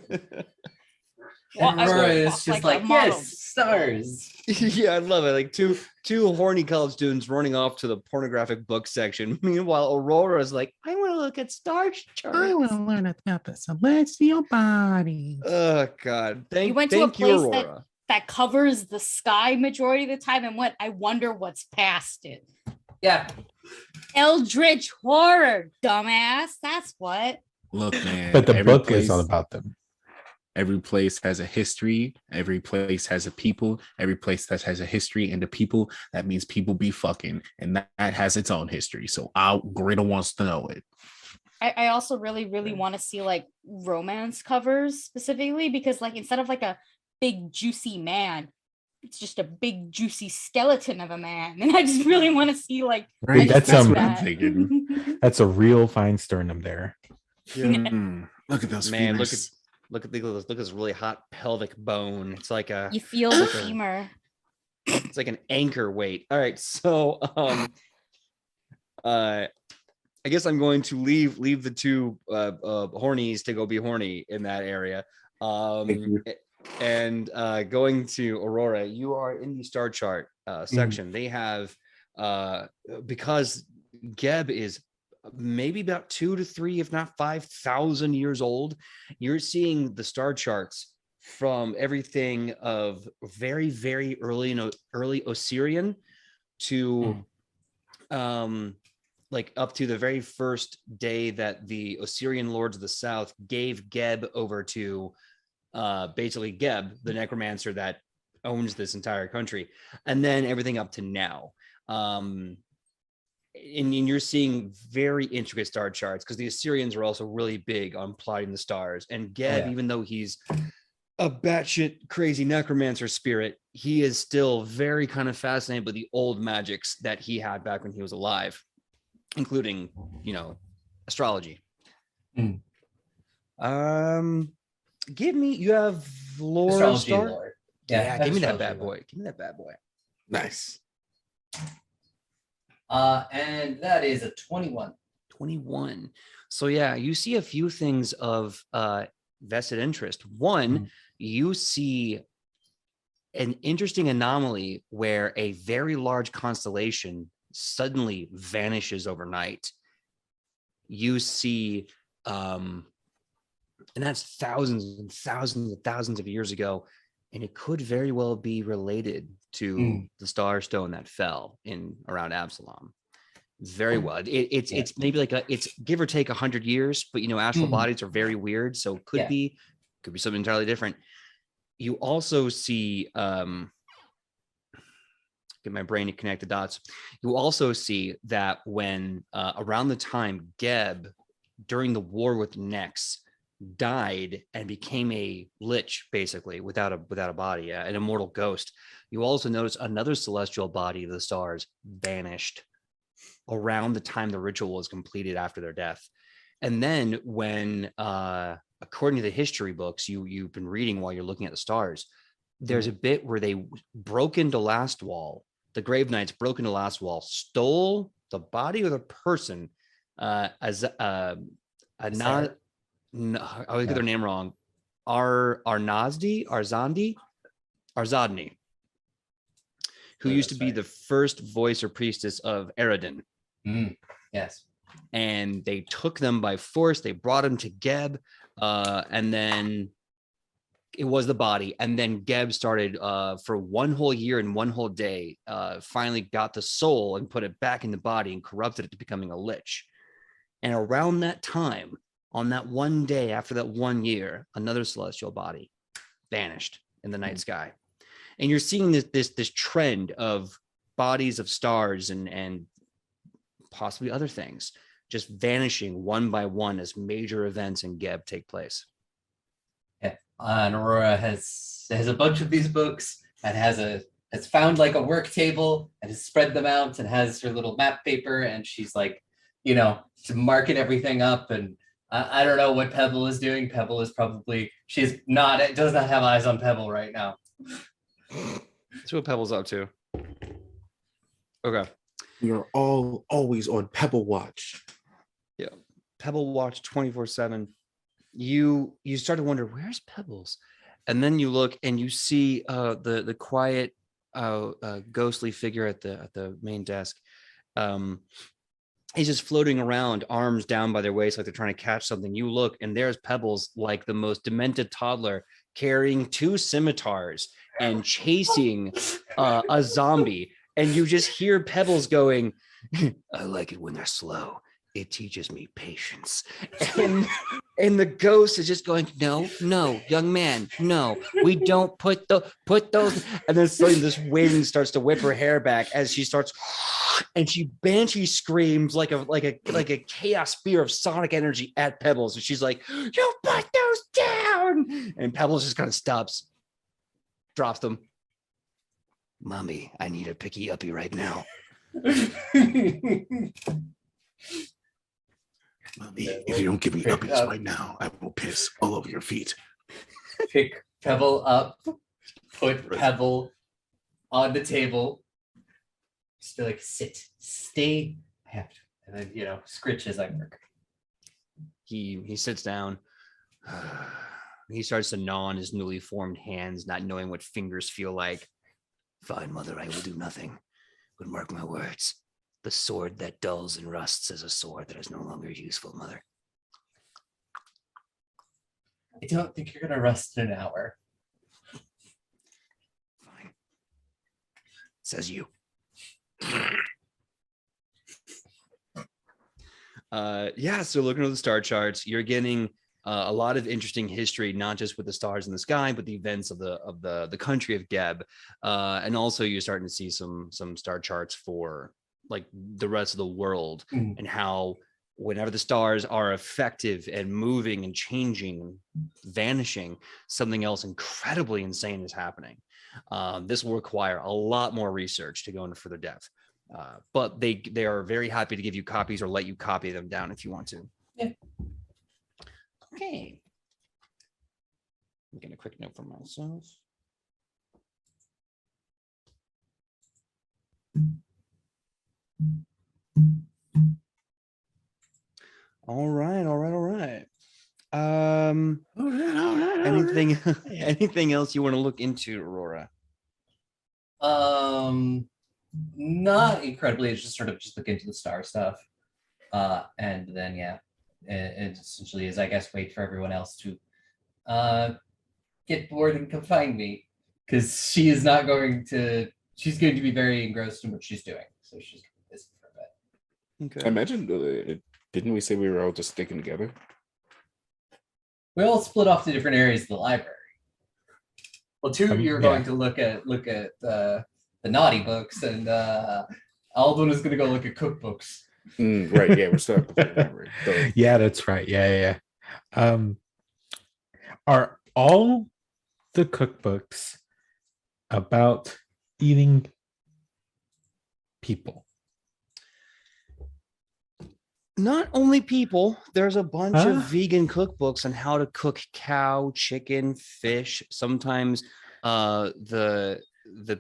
And
I
Aurora
walk
is just like,
a model.
yes, stars.
Yeah, I love it. Like two horny college students running off to the pornographic book section. Meanwhile, Aurora's like, I want to look at star charts.
to learn about the celestial body.
Oh God.
You went to a
Thank you,
place
Aurora.
that covers the sky majority of the time and what I wonder what's past it.
Yeah.
Eldritch horror, dumbass. That's what.
Look, man.
But the
every
book is all
place-
about them.
Every place has a history. Every place has a people. Every place that has a history and a people, that means people be fucking. And that has its own history. So Greta wants to know it.
I also really want to see like romance covers specifically because like instead of like a big juicy man, it's just a big juicy skeleton of a man, and I just really want to see like
Right,
I just
that's
want
what
I'm
that.
thinking.
That's a real fine sternum there.
Look at those
Man,
femurs.
look at this really hot pelvic bone. It's like a
You feel the
like a-
femur.
it's like an anchor weight. All right, so I guess I'm going to leave the two hornies to go be horny in that area.
Thank you.
And going to Aurora, you are in the star chart section. They have because Geb is maybe about 2 to 3, if not 5,000 years old. You're seeing the star charts from everything of very, very early Osirian to like up to the very first day that the Osirian lords of the south gave Geb over to basically Geb, the necromancer that owns this entire country, and then everything up to now. And you're seeing very intricate star charts because the Assyrians are also really big on plotting the stars. And Geb, even though he's a batshit crazy necromancer spirit, he is still very kind of fascinated with the old magics that he had back when he was alive, including, astrology. Give me, you have lore
Astrology
star?
lore.
Yeah, give me that
astrology
bad
lore.
boy. Give me that bad boy.
Nice.
And that is a 21.
21. So yeah, you see a few things of vested interest. One, you see an interesting anomaly where a very large constellation suddenly vanishes overnight. You see, and that's thousands and thousands and thousands of years ago, and it could very well be related to the star stone that fell in around Absalom. Very well. It's maybe like it's give or take 100 years, but astral bodies are very weird, so could be something entirely different. You also see get my brain to connect the dots. You also see that when around the time Geb, during the war with Nex, died and became a lich, basically without a body, an immortal ghost, you also notice another celestial body of the stars vanished around the time the ritual was completed after their death. And then when according to the history books you've been reading while you're looking at the stars, there's a bit where they broke into Last Wall. The Grave Knights broke into Last Wall, stole the body of the person as no, I always get their name wrong. Arzadni, who used to be the first voice or priestess of Eredin.
Yes.
And they took them by force. They brought him to Geb, and then it was the body. And then Geb started for 1 whole year and 1 whole day, finally got the soul and put it back in the body and corrupted it to becoming a lich. And around that time, on that one day after that 1 year, another celestial body vanished in the night sky. And you're seeing this trend of bodies of stars and possibly other things just vanishing one by one as major events in Geb take place.
Yeah, and Aurora has a bunch of these books and has found like a work table and has spread them out and has her little map paper, and she's like, to market everything up. And I don't know what Pebble is doing. Pebble is probably does not have eyes on Pebble right now.
That's what Pebble's up to. Okay.
We are all always on Pebble Watch.
Yeah. Pebble Watch 24/7. You start to wonder, where's Pebbles? And then you look and you see the quiet ghostly figure at the main desk. He's just floating around, arms down by their waist like they're trying to catch something. You look and there's Pebbles, like the most demented toddler, carrying 2 scimitars and chasing a zombie. And you just hear Pebbles going, I like it when they're slow. It teaches me patience. And the ghost is just going, no, young man, no, we don't put those. And then suddenly this wind starts to whip her hair back as she starts, and she banshee screams like a chaos spear of sonic energy at Pebbles. And she's like, you put those down. And Pebbles just kind of stops, drops them. Mommy, I need a picky uppy right now.
Mommy, if you don't give me uppies right now, I will piss all over your feet.
Pick Pebble up, put Pebble on the table. Just be like, sit, stay. I have to, and then scritch as I work.
He sits down. He starts to gnaw on his newly formed hands, not knowing what fingers feel like. Fine, mother, I will do nothing. But mark my words, the sword that dulls and rusts is a sword that is no longer useful, mother.
I don't think you're gonna rust in an hour.
Fine. Says you. So looking at the star charts, you're getting a lot of interesting history, not just with the stars in the sky, but the events of the country of Geb, and also you're starting to see some star charts for like the rest of the world and how whenever the stars are effective and moving and changing, vanishing, something else incredibly insane is happening. This will require a lot more research to go into further depth. But they are very happy to give you copies or let you copy them down if you want to.
Yeah.
Okay. I'm getting a quick note for myself. All right. Anything else you want to look into, Aurora?
Not incredibly. It's just look into the star stuff, and then it essentially is, I guess, wait for everyone else to get bored and come find me, because she is not going to. She's going to be very engrossed in what she's doing, so she's going to be busy for a bit.
Okay.
I imagine, didn't we say we were all just sticking together?
We all split off to different areas of the library. Well, you're going to look at the naughty books, and Alden is going to go look at cookbooks.
Right. Yeah, we're still at the library. So.
Yeah, that's right. Yeah. Are all the cookbooks about eating people?
Not only people, there's a bunch of vegan cookbooks on how to cook cow, chicken, fish, sometimes the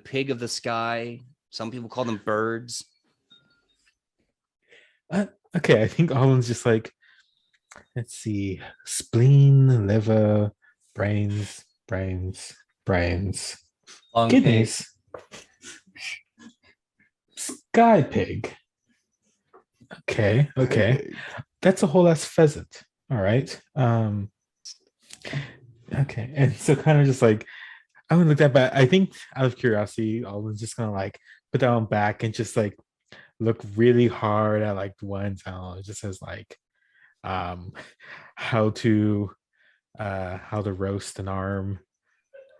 pig of the sky. Some people call them birds.
Okay, I think Alden's just like, let's see, spleen, liver, brains,
Long
kidneys, sky pig. Okay. That's a whole ass pheasant. All right. Okay. And so kind of just like, I'm gonna look at that, but I think out of curiosity, Alden's just gonna like put that one back and just like look really hard at like one sound. It just says like how to roast an arm,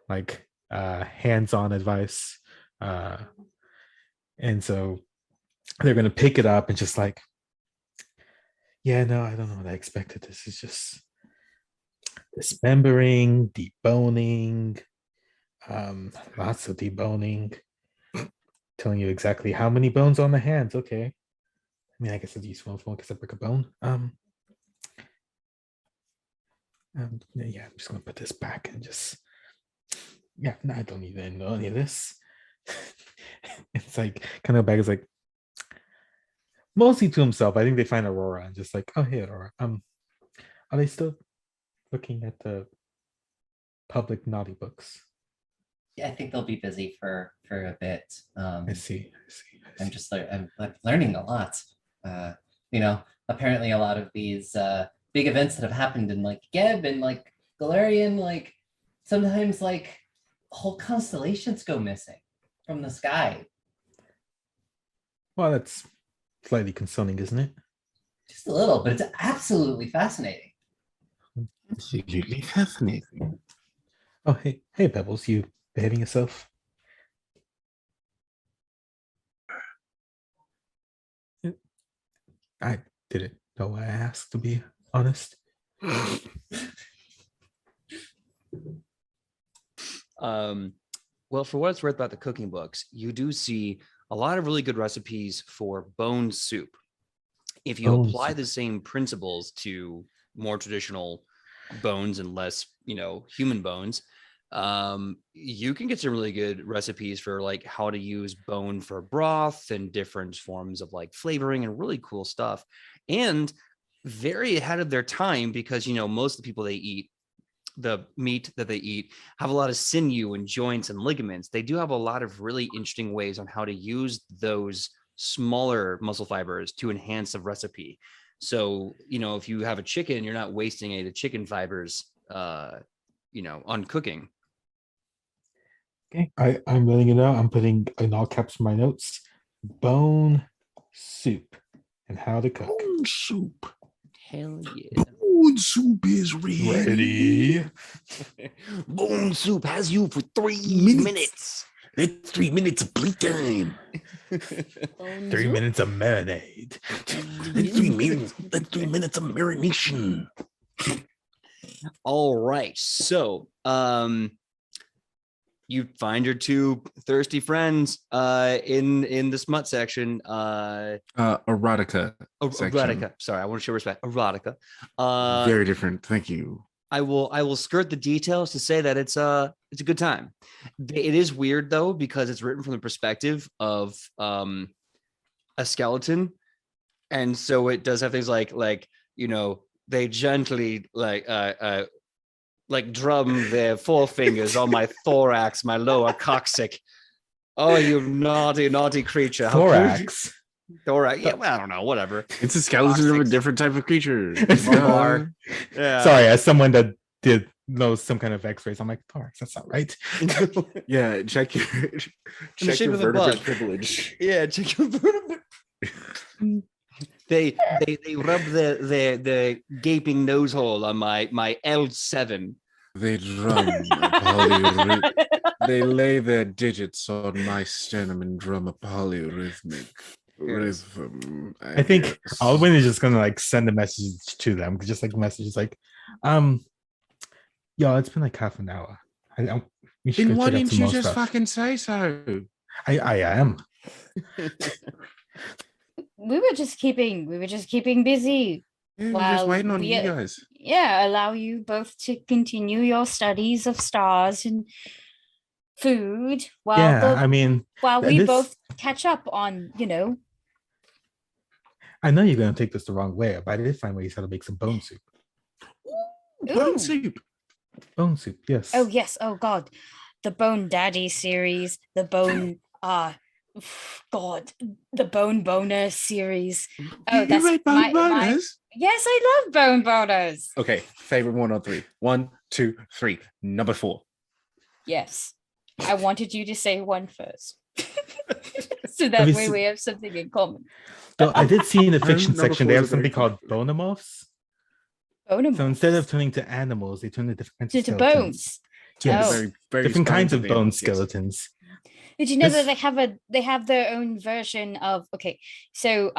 like hands-on advice. And so they're gonna pick it up and just like, yeah, no, I don't know what I expected. This is just dismembering, deboning, lots of deboning, telling you exactly how many bones on the hands. Okay. I mean, I guess it's useful because I break a bone. Yeah, I'm just gonna put this back and just, yeah, no, I don't even know any of this. It's like kind of back is like mostly to himself. I think they find Aurora and just like, oh hey Aurora, are they still looking at the public naughty books?
Yeah, I think they'll be busy for a bit.
I see.
I'm learning a lot. Apparently a lot of these big events that have happened in like Geb and like Galarian, like sometimes like whole constellations go missing from the sky.
Well, that's slightly concerning, isn't it?
Just a little, but it's absolutely fascinating.
Absolutely fascinating.
Oh, hey, Pebbles, you behaving yourself? I didn't know why I asked, to be honest.
Well, for what it's worth about the cooking books, you do see a lot of really good recipes for bone soup. If you
Bone
apply
soup.
the same principles to more traditional bones and less, human bones, you can get some really good recipes for like how to use bone for broth and different forms of like flavoring and really cool stuff. And very ahead of their time because, most of the people they eat, the meat that they eat, have a lot of sinew and joints and ligaments. They do have a lot of really interesting ways on how to use those smaller muscle fibers to enhance the recipe. So, if you have a chicken, you're not wasting any of the chicken fibers, on cooking.
Okay, I'm letting it out. I'm putting in all caps my notes. Bone soup and how to cook.
Bone soup.
Hell yeah.
Bone soup is ready.
Bone soup has you for 3
Minutes.
minutes.
That's 3 minutes of playtime.
3 minutes of marinade.
That's 3 minutes. That's 3 minutes of marination.
All right. So, you find your two thirsty friends in the smut section.
Erotica. section.
Erotica. Sorry, I want to show respect. Erotica.
Very different. Thank you.
I will skirt the details to say that it's a good time. It is weird though because it's written from the perspective of a skeleton, and so it does have things like they gently like drum their forefingers on my thorax, my lower coccyx. Oh, you naughty creature! How could you-
Thorax.
Thorax. Yeah, well, I don't know. Whatever.
It's a skeleton of a
Coccyx.
different type of creature.
Lumbar. Yeah.
Sorry, as someone that did know some kind of X-rays, I'm like, thorax, that's not right.
Yeah, check your
shape
your
of the
vertebrate
bug.
privilege.
Yeah, check your vertebrae. They rub the gaping nose hole on my L7.
They drum a polyrhythmic. They lay their digits on my sternum and drum a polyrhythmic rhythm.
I think
guess.
Alwyn is just gonna like send a message to them, just like messages like, yo, it's been like half an hour. We should
Then
go
why
check out
didn't
some
you
more
just
stuff.
fucking say so?
I am.
We were just keeping busy.
Yeah, we're
Well,
just waiting on
we-
you guys.
Yeah, allow you both to continue your studies of stars and food while
Yeah, I mean,
we
this-
both catch up on,
I know you're gonna take this the wrong way, but I did find ways how to make some bone soup.
Bone
Ooh.
soup.
Bone soup, yes.
Oh yes, oh god. The Bone Daddy series, the Bone God, the Bone Boner series. Oh,
You
that's
write bone
my
boners?
yes, I love Bone Boners.
Okay, favorite 1 on 3. 1, 2, 3. Number 4.
Yes. I wanted you to say one first. So that
Have you
way
se-
we have something in common.
So I did see in the fiction
Number
section
four
they
is
have
a very
something called
cool one.
bonomorphs.
Bonemorphs.
So instead of turning to animals, they turn to different kinds of
to
skeletons.
bones.
Yes.
Oh.
Very, very
Different kinds of
spines
bone
animals, yes.
skeletons.
Did you know that
This-
they have their own version of so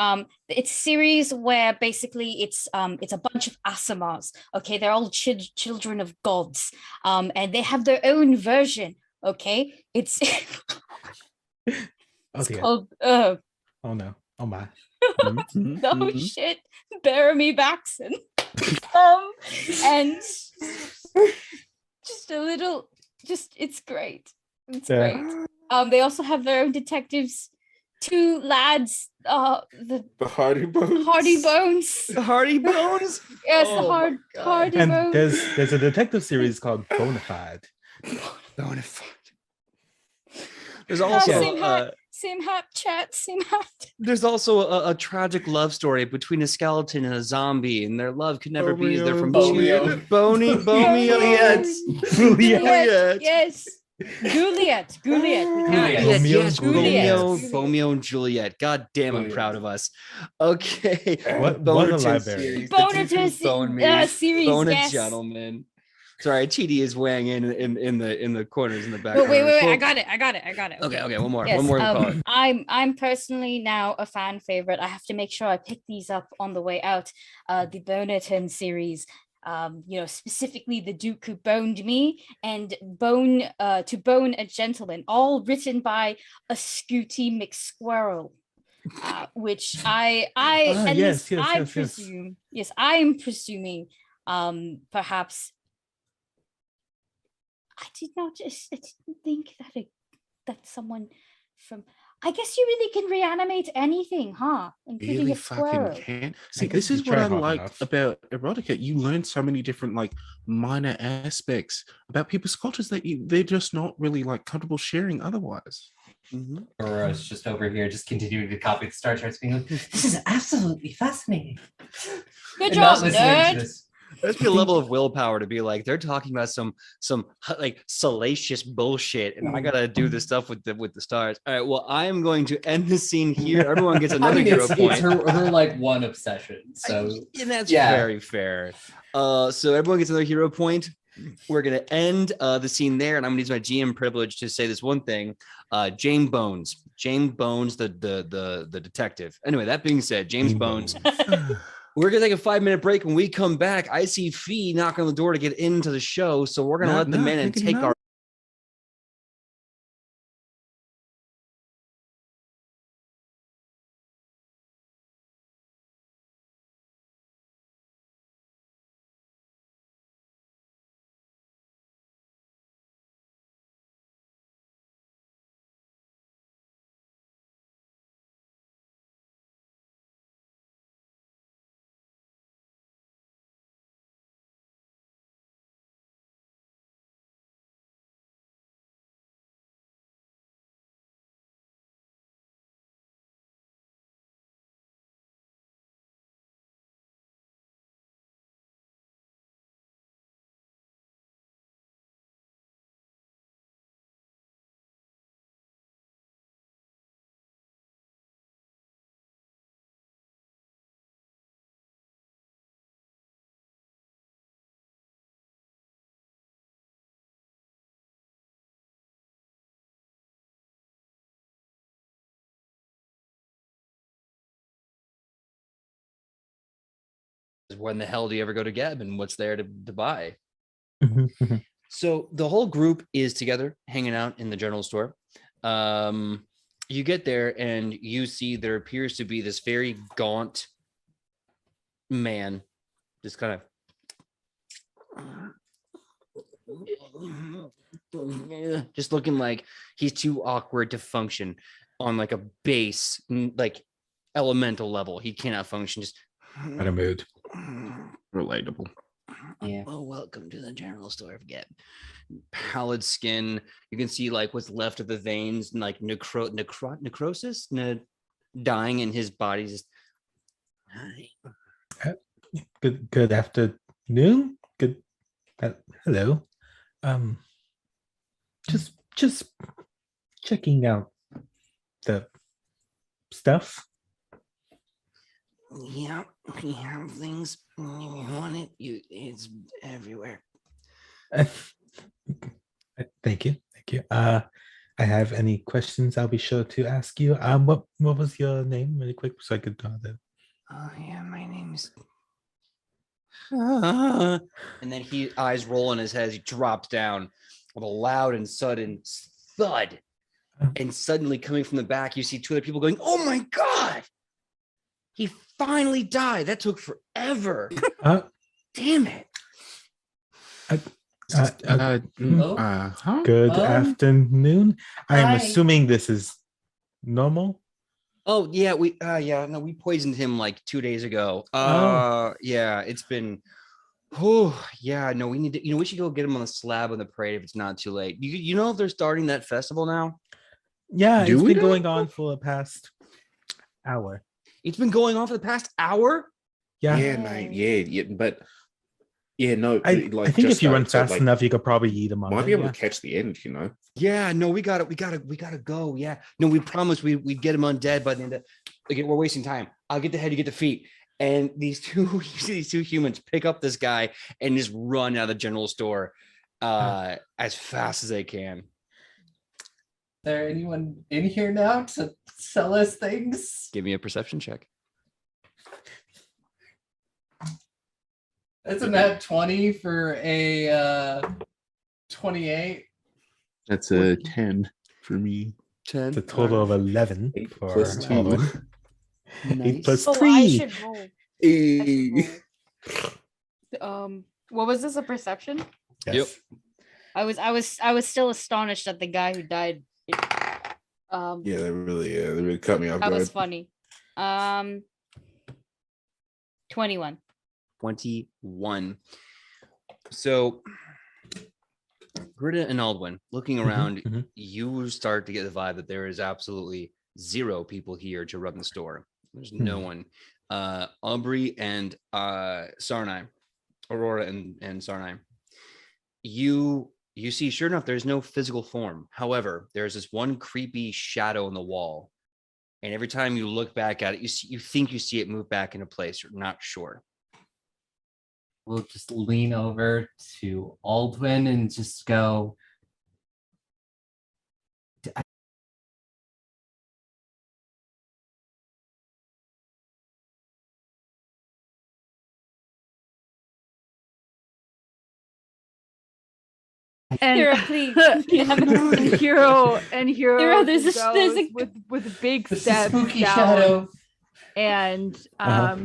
it's a series where basically it's a bunch of asamas. Okay, they're all children of gods. And they have their own version. Okay, it's
Oh
it's
dear.
called
Oh no. Oh my.
Mhm,
no
mhm.
shit, Bearamy Baxon. And just a little, it's great. It's
Yeah.
great. They also have their own detectives. 2 lads, the
The Hardy Bones.
Hardy Bones.
The Hardy Bones.
Yes,
Oh
the
my God.
Hardy
And
Bones.
there's a detective series called Bonafide.
Bonafide. There's
Oh,
also
same hat, same hat, chat, same hat.
there's also a tragic love story between a skeleton and a zombie, and their love could never be. They're from
Bomeo.
Juliet.
Juliet. Yes. Juliet. We
Juliet.
can't.
Yes,
Romeo
yes,
and Juliet.
Romeo and Juliet. God damn, I'm proud of us. Okay.
What a
Bonerton
library.
series.
Bonerton
Bone me.
series,
Bone a
yes.
gentleman. Sorry, TD is weighing in the corners in the back.
Wait,
corners.
I got it.
Okay, one more.
Yes,
One more. Call it.
I'm personally now a fan favorite. I have to make sure I pick these up on the way out. The Bonerton series. specifically the Duke who boned me and bone to bone a gentleman, all written by a Scooty McSquirrel. Which at least I presume, yes, I am presuming, perhaps I didn't think that someone from, I guess you really can reanimate anything, huh? Including
Really
a squirrel.
fucking can. See,
guess
this
you
is what
try
I
hard
liked
enough.
about erotica. You learn so many different like minor aspects about people's cultures that they're just not really like comfortable sharing otherwise.
Aurora's just over here, just continuing to copy the star charts, being like, "This is absolutely fascinating."
Good
And not
job,
listening to
nerd.
this.
There's be a level of willpower to be like, they're talking about some like salacious bullshit, and I gotta do the stuff with the stars. All right, well, I am going to end the scene here. Everyone gets another hero
it's
point.
her like one obsession. So
And that's
yeah.
very fair. So everyone gets another hero point. We're gonna end the scene there, and I'm gonna use my GM privilege to say this one thing. James Bones, the detective. Anyway, that being said, James Bones. We're gonna take a 5-minute break. When we come back, I see Fee knocking on the door to get into the show, so we're gonna let them in and take our. When the hell do you ever go to Geb, and what's there to buy? So the whole group is together hanging out in the general store. You get there and you see there appears to be this very gaunt man, just kind of just looking like he's too awkward to function on like a base, like elemental level. He cannot function. Just
Out of mood.
Relatable.
Yeah.
Oh, welcome to the general store of Geb. Pallid skin. You can see like what's left of the veins and like necrosis, dying in his body. Just
Good afternoon. Good. Hello. Just checking out the stuff.
Yeah, we have things. You want it? It's everywhere.
Thank you. I have any questions, I'll be sure to ask you. What was your name, really quick, so I could know that?
Oh yeah, my name is. And then eyes roll in his head. He drops down with a loud and sudden thud, and suddenly coming from the back, you see two other people going, "Oh my god! He finally died. That took forever. Damn it."
Good afternoon. I am
Hi.
assuming this is normal.
Oh yeah, we poisoned him like 2 days ago. Yeah, it's been. Oh yeah, no, we need to. We should go get him on the slab on the parade if it's not too late. You know if they're starting that festival now?
Yeah,
Do
it's
we
been
know?
going on for the past hour.
It's been going on for the past hour.
Yeah,
Yeah, mate. Yeah, but yeah, no.
I
Like,
think
just
if you run
started, so,
fast
like,
enough, you could probably eat them on.
might
it,
be able
yeah.
to catch the end.
Yeah, no, we gotta go. Yeah, no, we promised we'd get him undead by the end of. Again, we're wasting time. I'll get the head, you get the feet. And these two humans pick up this guy and just run out of the general store as fast as they can.
Is there anyone in here now to sell us things?
Give me a perception check.
That's a nat 20 for a 28.
That's a 10 for me.
10.
It's a total of 11
8
for
plus 2.
Alden. 8
Nice.
plus
Oh,
3.
I should roll.
Eh.
What was this? A perception?
Yes.
I was still astonished at the guy who died.
Yeah, they really cut me off
That
guard.
was funny. 21.
21. So, Greta and Aldwin, looking around,
mhm.
you start to get the vibe that there is absolutely 0 people here to run the store. There's no one. Aubrey and Sarnai, Aurora and Sarnai. You see, sure enough, there's no physical form. However, there's this one creepy shadow on the wall. And every time you look back at it, you think you see it move back into place. You're not sure.
We'll just lean over to Aldwin and just go.
And
Hero, please.
and Hero
Hero, there's
just
a- there's a-
goes with big
This is
steps
spooky
down
shadow.
and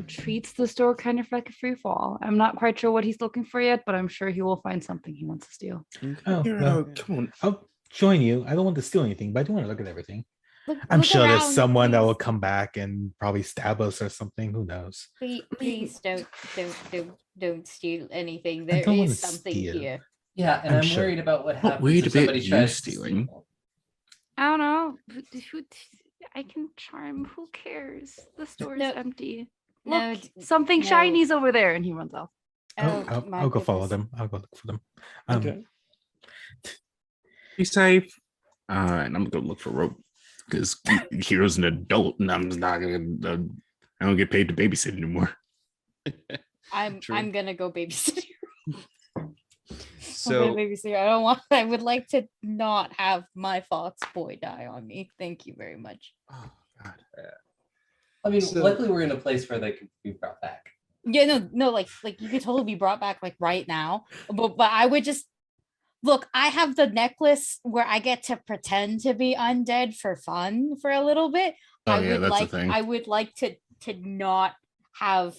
treats the store kind of like a free fall. I'm not quite sure what he's looking for yet, but I'm sure he will find something he wants to steal.
Oh,
Hero,
well,
come on.
I'll join you. I don't want to steal anything, but I do want to look at everything.
Look,
I'm
look
sure there's
around,
someone that
please.
will come back and probably stab us or something. Who knows?
Please don't steal anything.
I
There
don't wanna
is something
steal.
here.
Yeah, and
I'm
I'm
sure.
worried about what
Not
happens
worried
if
about
somebody
you
tries to
stealing.
steal.
I don't know. I can charm. Who cares? The store is
No.
empty.
No,
Look, something
no.
shiny's over there, and he runs off.
my
I'll go follow
goodness.
them. I'll go look for them.
Okay.
Be safe. And I'm gonna look for rope because Hero's an adult, and I'm not gonna. I don't get paid to babysit anymore.
I'm
True.
I'm gonna go babysit.
So,
babysitter. I don't want. I would like to not have my fox boy die on me. Thank you very much.
Oh God.
I mean,
So-
luckily we're in a place where they can be brought back.
Yeah, no, like you could totally be brought back like right now. But I would just look. I have the necklace where I get to pretend to be undead for fun for a little bit.
Oh,
I
yeah,
would
that's a
like.
thing.
I would like to not have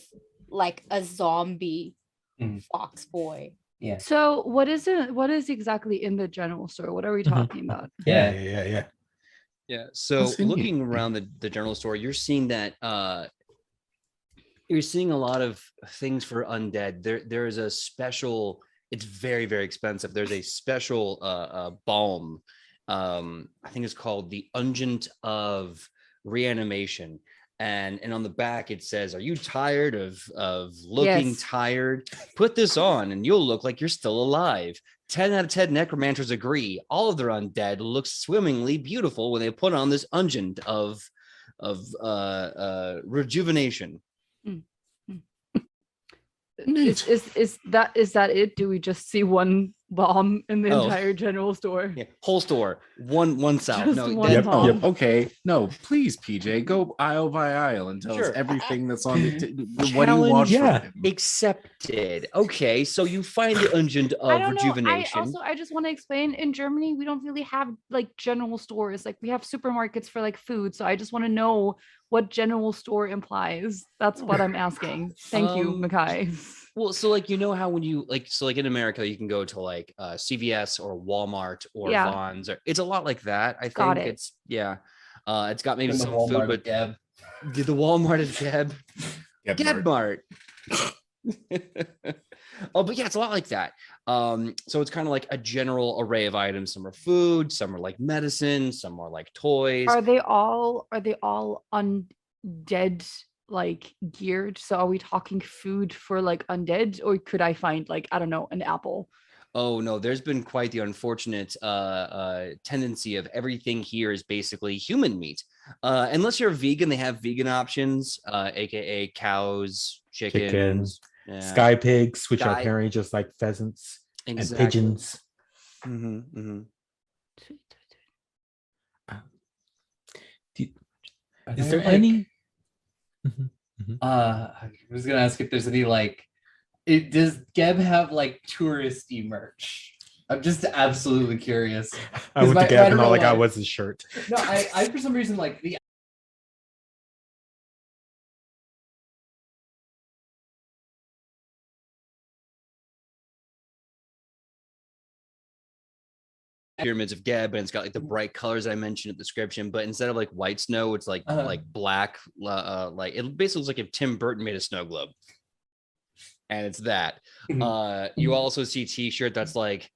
like a zombie
Mhm.
fox boy.
Yeah.
So what is it? What is exactly in the general store? What are we
Mhm.
talking about?
Yeah.
yeah. So
What's in here?
looking around the general store, you're seeing that you're seeing a lot of things for undead. There is a special. It's very, very expensive. There's a special balm. I think it's called the Unguent of Reanimation. And on the back it says, "Are you tired of looking
Yes.
tired? Put this on, and you'll look like you're still alive." 10 out of 10 necromancers agree. All of their undead look swimmingly beautiful when they put on this unguent of rejuvenation.
Is that it? Do we just see one bomb in the
Oh.
entire general store?
Yeah, whole store, one south.
Just
No,
one
they-
Yep,
bomb.
yep.
Okay, no, please, PJ, go aisle by aisle and tell
Sure.
us everything that's on the. What do you
Challenge,
want
yeah.
from him?
accepted. Okay, so you find the unguent
I
of
don't know.
rejuvenation.
I just want to explain. In Germany, we don't really have like general stores. Like we have supermarkets for like food. So I just want to know what general store implies. That's what I'm asking. Thank you, Makai.
Well, so like how when you like in America you can go to like CVS or Walmart or
Yeah.
Vons or it's a lot like that. I think
Got it.
it's it's got maybe
In the
some
Walmart
food,
of
but
Geb.
the Walmart of Geb.
Get Mark.
Mart. Oh, but yeah, it's a lot like that. So it's kind of like a general array of items. Some are food, some are like medicine, some are like toys.
Are they all undead like geared? So are we talking food for like undead, or could I find like, I don't know, an apple?
Oh no, there's been quite the unfortunate tendency of everything here is basically human meat. Unless you're a vegan, they have vegan options, aka cows, chickens, yeah,
Sky pigs, which are
Sky-
apparently just like pheasants and
exactly.
pigeons.
Mhm, mhm.
Are
Is there
like-
any?
I was gonna ask if there's any like Does Geb have like touristy merch? I'm just absolutely curious.
I went to
I
Gab and
don't
all
know
I got
why.
was his shirt.
No, I for some reason like the
Pyramids of Geb, and it's got like the bright colors I mentioned in the description, but instead of like white snow, it's like black. Like it basically looks like if Tim Burton made a snow globe, and it's that. You also see T-shirt that's like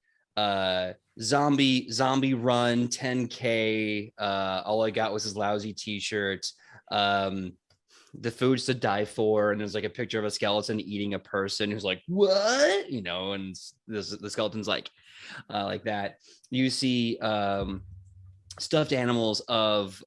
zombie run 10K. All I got was his lousy T-shirt. The food's to die for, and there's like a picture of a skeleton eating a person who's like, what, you know, and the skeleton's like that. You see stuffed animals of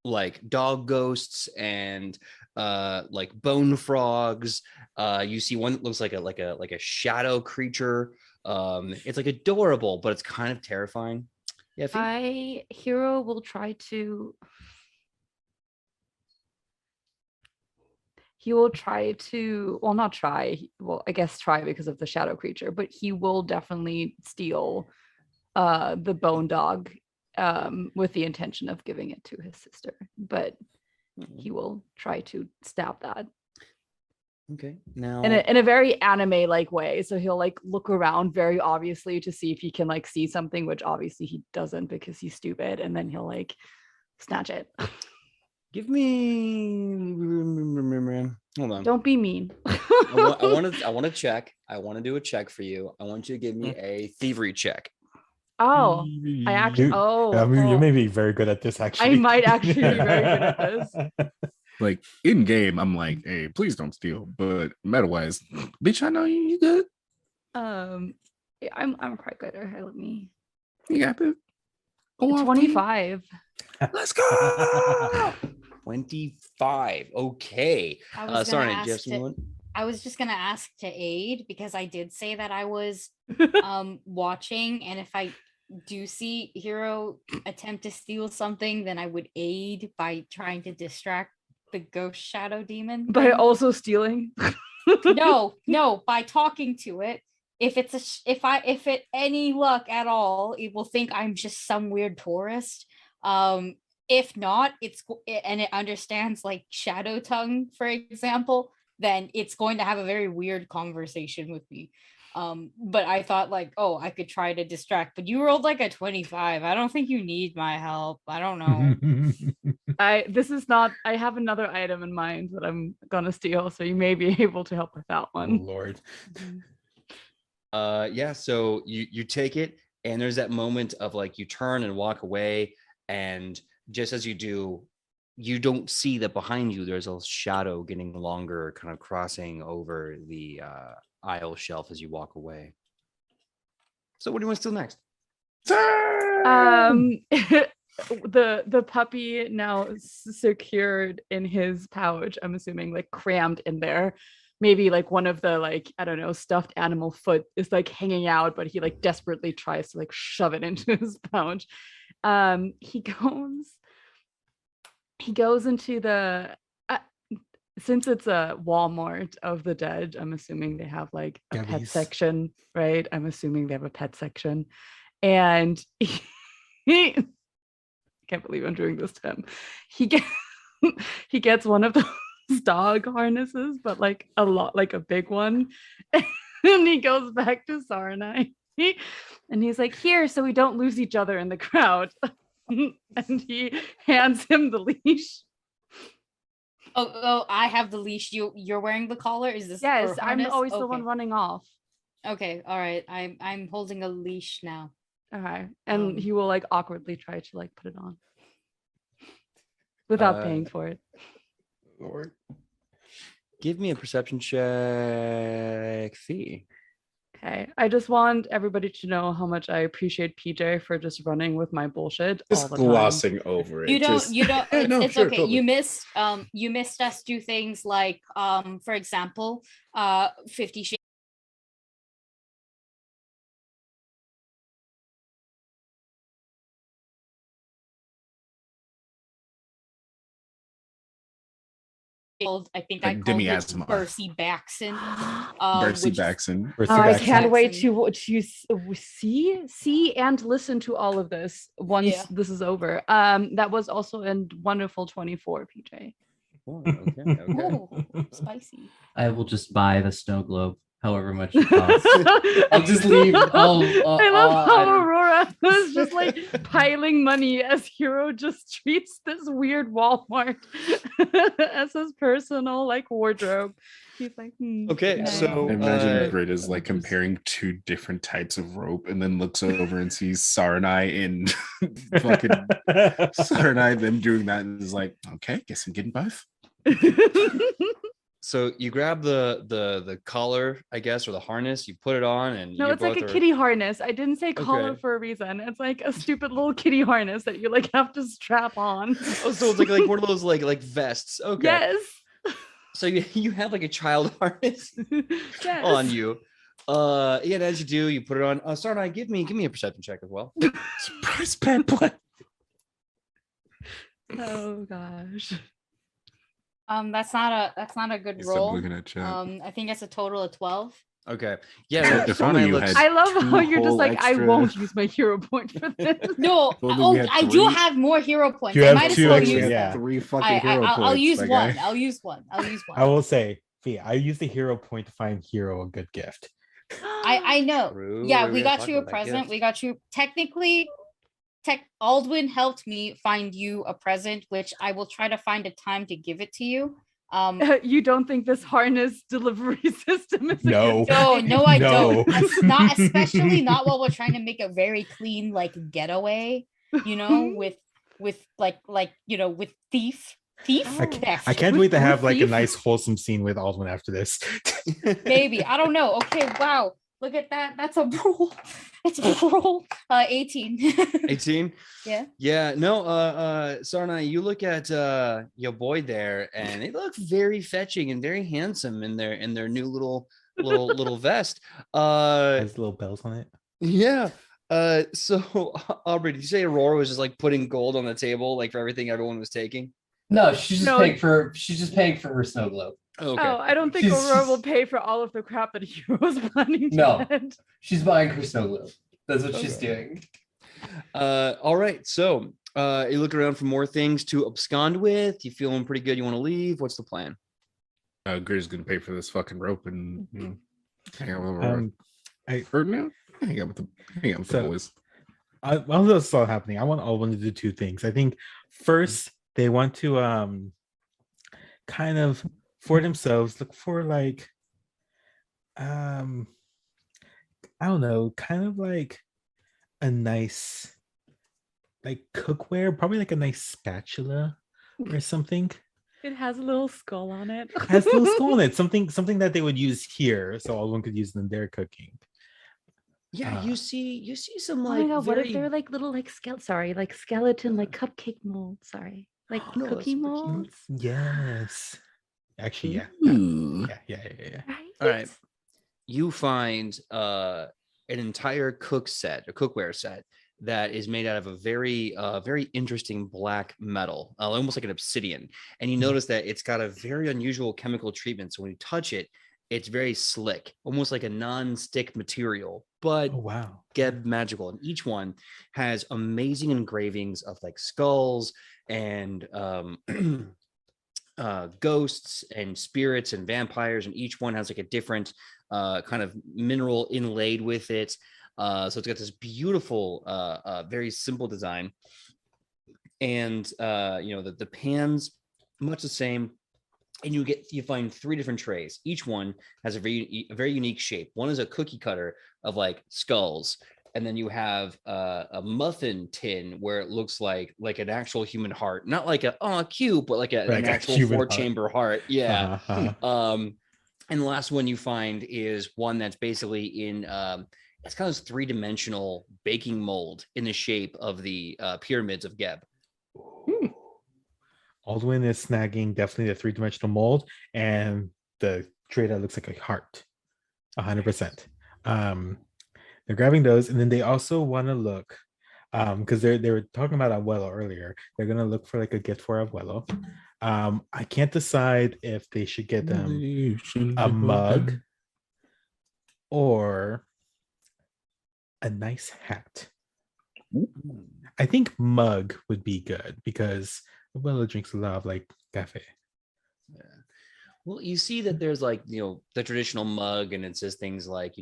like dog ghosts and like bone frogs. You see one that looks like a shadow creature. It's like adorable, but it's kind of terrifying. Yeah,
Hero will try to. He will try to, well, not try, well, I guess try because of the shadow creature, but he will definitely steal the bone dog with the intention of giving it to his sister. But he will try to stab that.
Okay. Now
In a very anime like way. So he'll like look around very obviously to see if he can like see something, which obviously he doesn't because he's stupid, and then he'll like snatch it.
give me, hold on.
Don't be mean.
I want to check. I want to do a check for you. I want you to give me a thievery check.
Oh, I actually.
You may be very good at this. Actually,
I might actually be very good at this.
Like in game, I'm like, hey, please don't steal. But meta-wise, bitch, I know you good.
Yeah, I'm quite good. Okay, let me.
You got it. Go off,
25.
Let's go.
25. Okay.
I was
sorry,
gonna
do you have
ask to,
someone?
I was just gonna ask to aid because I did say that I was watching, and if I do see Hero attempt to steal something, then I would aid by trying to distract the ghost shadow demon.
By
thing.
also stealing.
No, by talking to it. If it's if it any luck at all, it will think I'm just some weird tourist. If not, and it understands like shadow tongue, for example, then it's going to have a very weird conversation with me. But I thought like, oh, I could try to distract, but you rolled like a 25. I don't think you need my help. I don't know.
I have another item in mind that I'm gonna steal, so you may be able to help with that
Oh,
one.
Lord.
Yeah, so you take it, and there's that moment of like you turn and walk away, and just as you do, you don't see that behind you there's a shadow getting longer, kind of crossing over the aisle shelf as you walk away. So what do you want to steal next?
The puppy now secured in his pouch, I'm assuming like crammed in there. Maybe like one of the like, I don't know, stuffed animal foot is like hanging out, but he like desperately tries to like shove it into his pouch. He goes into the since it's a Walmart of the dead, I'm assuming they have like a pet
Gubbies.
section, right? I'm assuming they have a pet section. And he can't believe I'm doing this to him. He gets one of those dog harnesses, but like a lot, like a big one. And he goes back to Saranai. And he's like, here, so we don't lose each other in the crowd. And he hands him the leash.
Oh, I have the leash. You're wearing the collar? Is this?
Yes,
or
I'm
harness?
always the one
Okay.
running off.
Okay, all right. I'm holding a leash now.
Okay. And he will like awkwardly try to like put it on without paying for it.
Lord. Give me a perception check, Fee.
Okay. I just want everybody to know how much I appreciate PJ for just running with my bullshit all
Just
the time.
glossing over it.
You don't.
Yeah, no,
It's
sure,
okay.
totally.
You missed us do things like, for example, 50 Shades I think
Like
I called
Demi
it
Asma.
Bercy Baxon.
Bercy
which is-
Baxon.
Percy
I
Jackson.
can't wait
Jackson.
to see and listen to all of this once
Yeah.
this is over. That was also a wonderful 24, PJ.
Oh, okay.
Oh, spicy.
I will just buy the snow globe, however much it costs. I'll just leave.
I love how
I-
Aurora is just like piling money as Hero just treats this weird Walmart as his personal like wardrobe. He's like,
Okay,
nice.
so,
I imagine
Uh,
Grid is like comparing two different types of rope and then looks over and sees Saranai in fucking Saranai then doing that and is like, okay, guess I'm getting both.
So you grab the collar, I guess, or the harness. You put it on, and
No,
you
it's like
both
a
are-
kitty harness. I didn't say collar
Okay.
for a reason. It's like a stupid little kitty harness that you like have to strap on.
Oh, so it's like one of those like vests. Okay.
Yes.
So you have like a child harness
Yes.
on you. Yeah, and as you do, you put it on. Sarnai, give me a perception check as well.
Surprise pet play.
Oh gosh.
That's not a good
Stop
roll.
looking at chat.
I think it's a total of 12.
Okay. Yeah.
If only
Sarnai
you
looks.
had-
I love how
two
you're just
whole
like, I
extra-
won't use my hero point for this.
No,
Well, then we had
I do
three.
have more hero points.
You
I
have
might as
two
well
extra,
use
yeah.
them.
3 fucking hero points.
I'll use
my
one.
guy.
I'll use one. I'll use one.
I will say, Fee, I use the hero point to find Hero a good gift.
I know.
True,
Yeah,
we
we
gotta
got
talk
you a
about that
present.
gift.
We got you technically. Aldwin helped me find you a present, which I will try to find a time to give it to you.
You don't think this harness delivery system is a
No.
good
No, I
No.
don't. It's not, especially not while we're trying to make a very clean like getaway. You know, with like with thief. Theft.
I can't
With
wait to have like a
thief?
nice wholesome scene with Aldwin after this.
Maybe I don't know. Okay, wow. Look at that. That's a roll. It's a roll. 18.
18.
Yeah.
Yeah. No. Sarnai, you look at your boy there, and they look very fetching and very handsome in their new little vest.
Has little bells on it.
Yeah. So Aubrey, did you say Aurora was just like putting gold on the table, like for everything everyone was taking?
No, she's just
No.
paying for her snow globe.
Okay.
Oh, I don't think
She's-
Aurora will pay for all of the crap that Hero's planning to
No.
get.
She's buying her snow globe. That's what she's
Okay.
doing.
All right. So you look around for more things to abscond with. You feeling pretty good? You want to leave? What's the plan?
Grid's gonna pay for this fucking rope and hang out with Aurora. Or no, hang out with the
So-
boys.
While this is all happening, I want Aldwin to do two things. I think first they want to kind of for themselves look for like I don't know, kind of like a nice like cookware, probably like a nice spatula or something.
It has a little skull on it.
Has a little skull in it, something that they would use here, so Aldwin could use it in their cooking.
Yeah,
Uh,
you see some
Oh
like
my god, what if
very-
they're like little like skeleton like cupcake molds? Sorry. Like
No, that's
cookie
super cute.
molds.
Yes. Actually, yeah.
Ooh.
Yeah.
Right?
All right. You find an entire cookware set that is made out of a very interesting black metal, almost like an obsidian. And you notice that it's got a very unusual chemical treatment. So when you touch it, it's very slick, almost like a non-stick material, but
Oh wow.
get magical. And each one has amazing engravings of like skulls and ghosts and spirits and vampires, and each one has like a different kind of mineral inlaid with it. So it's got this beautiful, very simple design, and the pans much the same. And you find 3 different trays. Each one has a very unique shape. One is a cookie cutter of like skulls, and then you have a muffin tin where it looks like an actual human heart, not like cute, but like an
Like a
actual
human heart.
4-chamber heart. Yeah.
Uh-huh.
And the last one you find is one that's basically in it's kind of this 3-dimensional baking mold in the shape of the pyramids of Geb.
Aldwin is snagging definitely the 3-dimensional mold and the tray that looks like a heart. 100%. They're grabbing those, and then they also want to look because they were talking about Abuelo earlier. They're gonna look for like a gift for Abuelo. I can't decide if they should get them a mug or a nice hat. I think mug would be good because Abuela drinks a lot of like cafe.
Yeah. Well, you see that there's like, the traditional mug, and it says things like,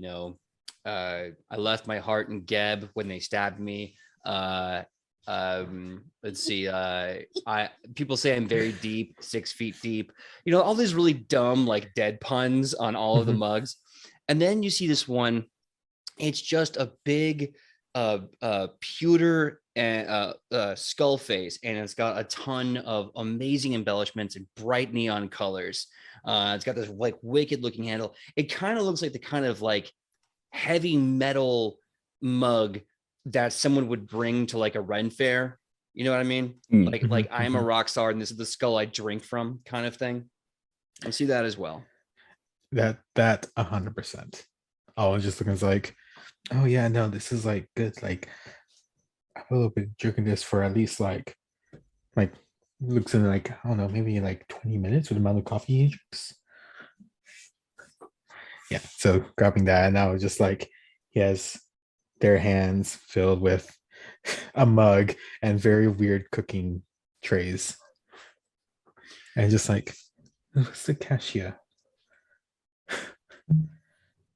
I left my heart in Geb when they stabbed me. Let's see. People say I'm very deep, 6 feet deep. All these really dumb like dead puns on all of the mugs. And then you see this one. It's just a big pewter and skull face, and it's got a ton of amazing embellishments and bright neon colors. It's got this like wicked looking handle. It kind of looks like the kind of like heavy metal mug that someone would bring to like a Ren fair. You know what I mean? Like I'm a rock star and this is the skull I drink from kind of thing. I see that as well.
That 100%. I was just looking like, oh yeah, no, this is like good. Like I've a little bit drinking this for at least like looks in like, I don't know, maybe like 20 minutes with the amount of coffee he drinks. Yeah, so grabbing that, and I was just like, he has their hands filled with a mug and very weird cooking trays. And just like, what's the cashier?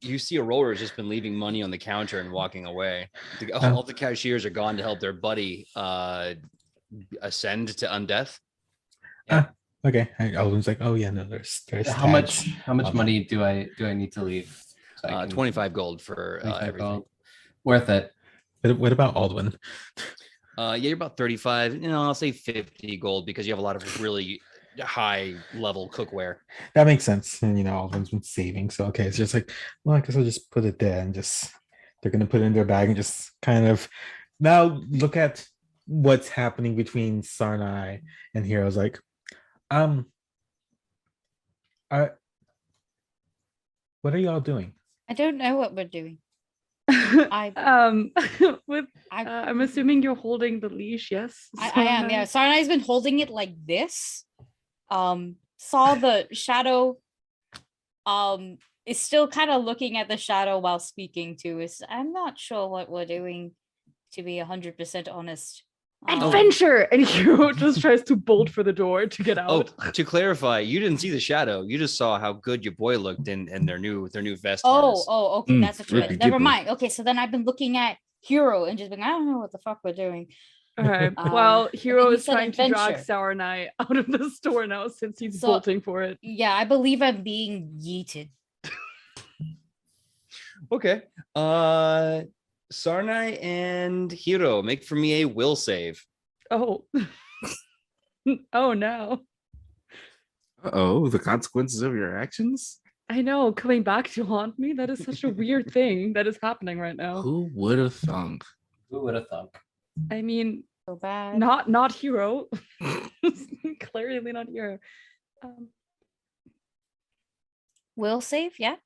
You see Aurora has just been leaving money on the counter and walking away. All the cashiers are gone to help their buddy ascend to undeath.
Okay. I was like, oh yeah, no, there's
How much money do I need to leave? So
25 gold for
25
everything.
gold. Worth it.
What about Aldwin?
Yeah, you're about 35. I'll say 50 gold because you have a lot of really high level cookware.
That makes sense. And Aldwin's been saving. So okay, it's just like, well, I guess I'll just put it there and just they're gonna put it in their bag and just kind of now look at what's happening between Sarnai and Heroes. Like, what are y'all doing?
I don't know what we're doing.
I'm assuming you're holding the leash, yes?
I am, yeah. Sarnai's been holding it like this. Saw the shadow. Is still kind of looking at the shadow while speaking to us. I'm not sure what we're doing, to be 100% honest.
Adventure! And Hero just tries to bolt for the door to get out.
Oh, to clarify, you didn't see the shadow. You just saw how good your boy looked in their new vest. harness.
Okay, that's what you meant.
Rippy
Never
Dipper.
mind. Okay, so then I've been looking at Hero and just being, I don't know what the fuck we're doing.
Okay. Well, Hero
you
is
said
trying to drag
adventure.
Sauronai out of the store now since he's
So-
bolting for it.
Yeah, I believe I'm being yeeted.
Okay. Sarnai and Hiro, make for me a will save.
Oh. Oh no.
Oh, the consequences of your actions?
I know, coming back to haunt me. That is such a weird thing that is happening right now.
Who would have thunk?
Who would have thunk?
I mean,
So bad.
not Hero. Clearly not Hero.
Will save, yeah.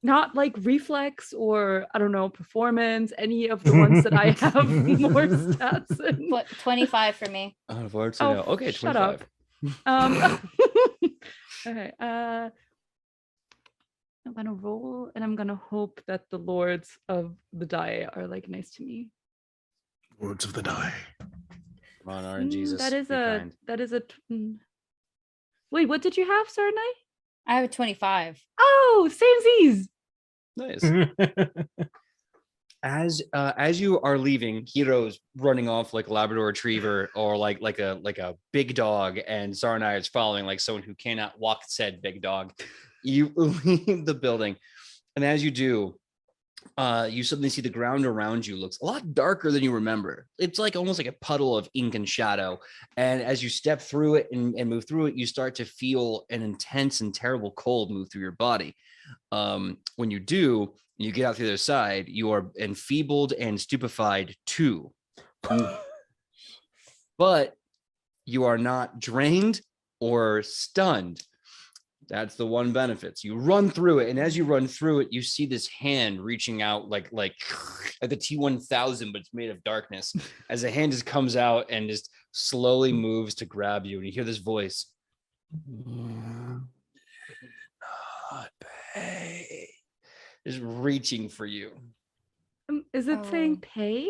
Not like reflex or I don't know, performance, any of the ones that I have more stats in.
But 25 for me.
Unfortunately,
Oh,
no. Okay,
shut
25.
up. Okay. I'm gonna roll and I'm gonna hope that the lords of the die are like nice to me.
Words of the die.
Come on, RNG Jesus.
That is
be kind.
Wait, what did you have, Sarnai?
I have a 25.
Oh, samesies.
Nice. As you are leaving, Hiro's running off like a Labrador Retriever or like a big dog, and Sarnai is following like someone who cannot walk said big dog. You leave the building, and as you do, you suddenly see the ground around you looks a lot darker than you remember. It's like almost like a puddle of ink and shadow. And as you step through it and move through it, you start to feel an intense and terrible cold move through your body. When you do, you get out the other side, you are enfeebled and stupefied too. But you are not drained or stunned. That's the one benefit. So you run through it, and as you run through it, you see this hand reaching out like the T-1000, but it's made of darkness. As the hand just comes out and just slowly moves to grab you, and you hear this voice. Not pay. Is reaching for you.
Is it saying
Oh.
pay?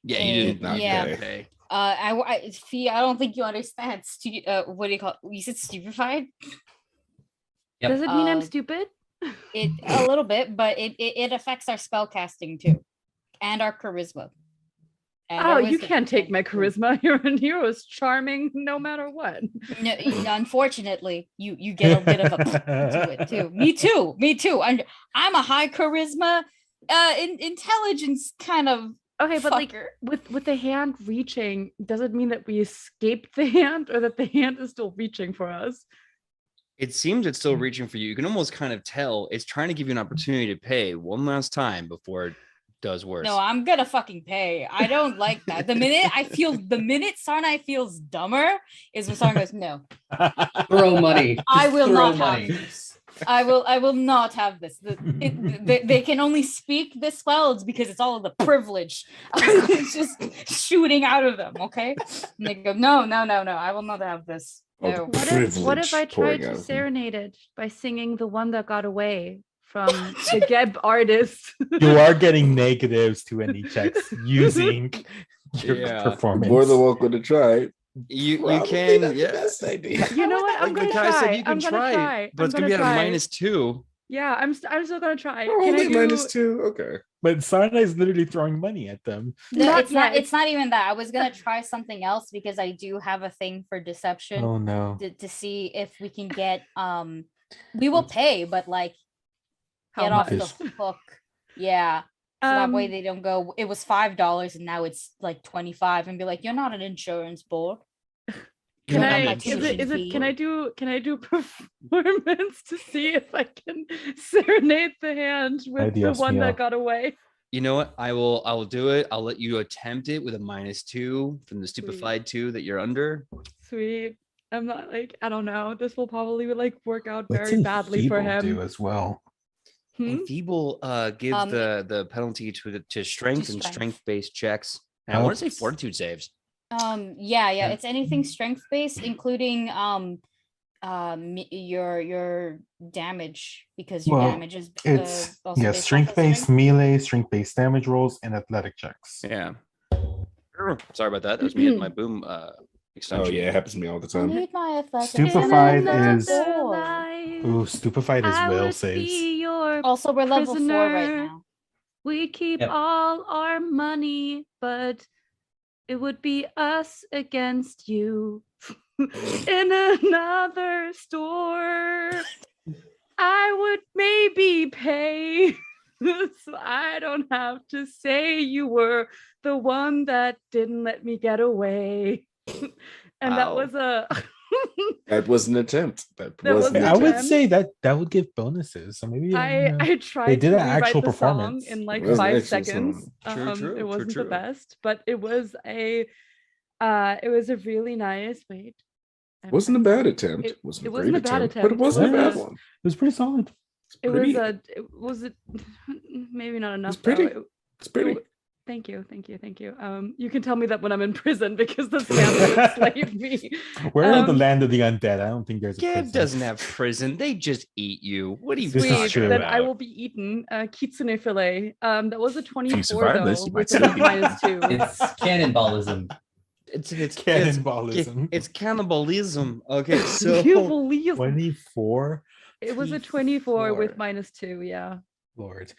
Yeah, you didn't.
Not
Yeah.
pay.
Pay.
Fee, I don't think you understand. What do you call it? You said stupefied?
Yep.
Does it mean I'm
Uh,
stupid?
It a little bit, but it affects our spell casting too, and our charisma. And
Oh,
our
you
wisdom.
can't take my charisma. You're a hero is charming no matter what.
No, unfortunately, you get a bit of a to it too. Me too. I'm a high charisma, intelligence kind of.
Okay, but like
fucker.
with the hand reaching, does it mean that we escaped the hand or that the hand is still reaching for us?
It seems it's still reaching for you. You can almost kind of tell it's trying to give you an opportunity to pay one last time before it does worse.
No, I'm gonna fucking pay. I don't like that. The minute Sarnai feels dumber is when Sarnai goes, no,
Throw money.
I
Just
will
throw
not
money.
have this. I will not have this. They can only speak this well. It's because it's all of the privilege. It's just shooting out of them. Okay, and they go, no. I will not have this.
Oh,
No.
What if I
privilege pouring
tried
out
to
of them.
serenade it by singing The One That Got Away from the Geb artist?
You are getting negatives to any checks using your
Yeah.
performance.
More than welcome to try.
You
Probably
can,
not the
yeah.
best idea.
You know what? I'm
Like the
gonna
guy said,
try.
you can
I'm gonna try.
but it's
I'm
gonna be
gonna
at a
try.
-2.
Yeah, I'm still gonna try.
Oh,
Can I
only
do
-2. Okay.
But Sarna is literally throwing money at them.
No,
Not
it's not.
yet.
It's not even that. I was gonna try something else because I do have a thing for deception
Oh no.
to see if we can get. We will pay, but like
How
get off
much?
the hook. Yeah. So that way
Um,
they don't go. It was $5 and now it's like 25, and be like, you're not an insurance board.
You
Can
know how
I?
many
Is
tuition
it?
fee.
Can I do? Can I do performance to see if I can serenade the hand with the
Dios
one
mío.
that got away?
You know what? I will do it. I'll let you attempt it with a -2 from the stupefied 2 that you're under.
Sweet. I'm not like I don't know. This will probably like work out
What's
very badly for
Enfeeble
him.
do as well?
Hmm?
Enfeeble gives
Um,
the penalty to strength and
strength.
strength-based checks. And I want to say
Ouch.
fortitude saves.
Yeah. It's anything strength based, including your damage, because your
Well,
damage is
It's
also
yes,
based off of
strength-based
strength.
melee, strength-based damage rolls, and athletic checks.
Yeah. Sorry about that. That was me at my boom
Oh
extension.
yeah, it happens to me all the
I
time.
need my athletic.
Stupefied
check.
is-
Alive,
Ooh, stupefied is
I
will
would
saves.
be your
Also, we're level 4 right
prisoner.
now.
We keep
Yep.
all our money, but it would be us against you in another store. I would maybe pay so I don't have to say you were the one that didn't let me get away. And that
Wow.
was a
That was an attempt. That
That
was
was
an
an
I would
attempt.
say that would give bonuses. So maybe
I tried
did
to
an
rewrite
actual
the song
performance.
in like
It was an
5
actual
seconds.
song.
True,
It wasn't
true.
the best, but it was a really nice. Wait,
It wasn't a bad attempt.
It-
It wasn't
it
a
wasn't
great
a bad
attempt, but it
attempt. It
wasn't a bad
was-
one.
it was pretty solid.
it
pretty-
was it maybe not enough. though.
pretty.
It-
It's pretty.
Thank you. You can tell me that when I'm in prison because the scam enslaved me.
We're in the
Um,
land of the undead. I don't think there's a
Gab
prison.
doesn't have prison. They just eat you. What are you
This is
talking
true.
Then
about?
I will be eaten. Kitsune fillet. That was a 24
survive
though,
this, you might
with a
still be
-2.
It's cannonballism.
It's
Cannibalism.
It's cannibalism. Okay, so
You believe
24.
it was a 24 with
24.
-2, yeah.
Lord.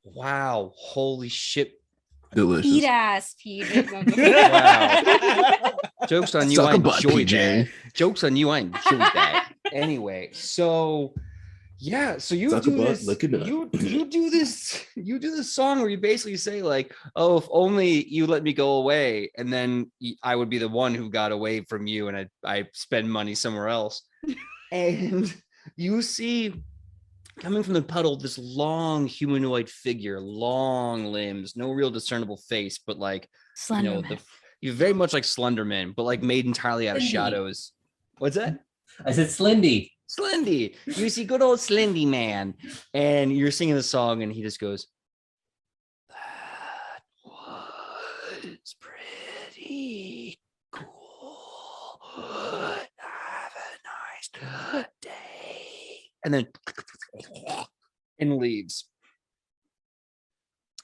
wow, holy shit.
Delicious.
Eat ass, PJ.
Wow. Jokes on you,
Suck
I
a butt,
enjoyed
PJ.
that. Jokes on you, I enjoyed that. Anyway, so yeah, so you
Suck a
do
butt,
this.
lick a nut.
You do this. You do this song where you basically say like, "Oh, if only you let me go away, and then I would be the one who got away from you, and I spend money somewhere else." And you see coming from the puddle this long humanoid figure, long limbs, no real discernible face, but like
Slenderman.
you're very much like Slenderman, but like made entirely out of
Slendy.
shadows. What's that?
I said Slendy.
Slendy. You see good old Slendy man. And you're singing the song and he just goes, that was pretty cool. and then and leaves.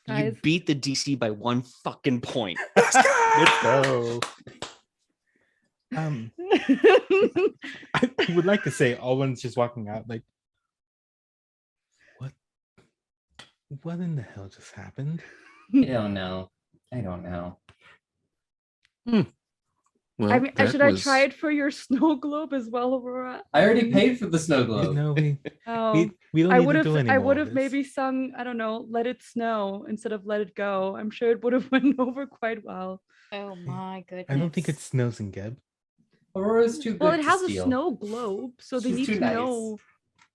You
Guys.
beat the DC by 1 fucking point.
Let's go. I would like to say Alwyn's just walking out like, what in the hell just happened?
I don't know. I don't know.
Well,
I mean,
that
should I
was-
try it for your snow globe as well, Aurora?
I already paid for the snow globe.
No, we
Oh,
don't
I
need
would
to
have.
do any
I
more
would
of
have
this.
maybe sung, I don't know, "Let It Snow" instead of "Let It Go." I'm sure it would have went over quite well.
Oh my goodness.
I don't think it snows in Geb.
Aurora's too good
Well, it
to
has a
steal.
snow globe, so they
She's
need
too
to
nice.
know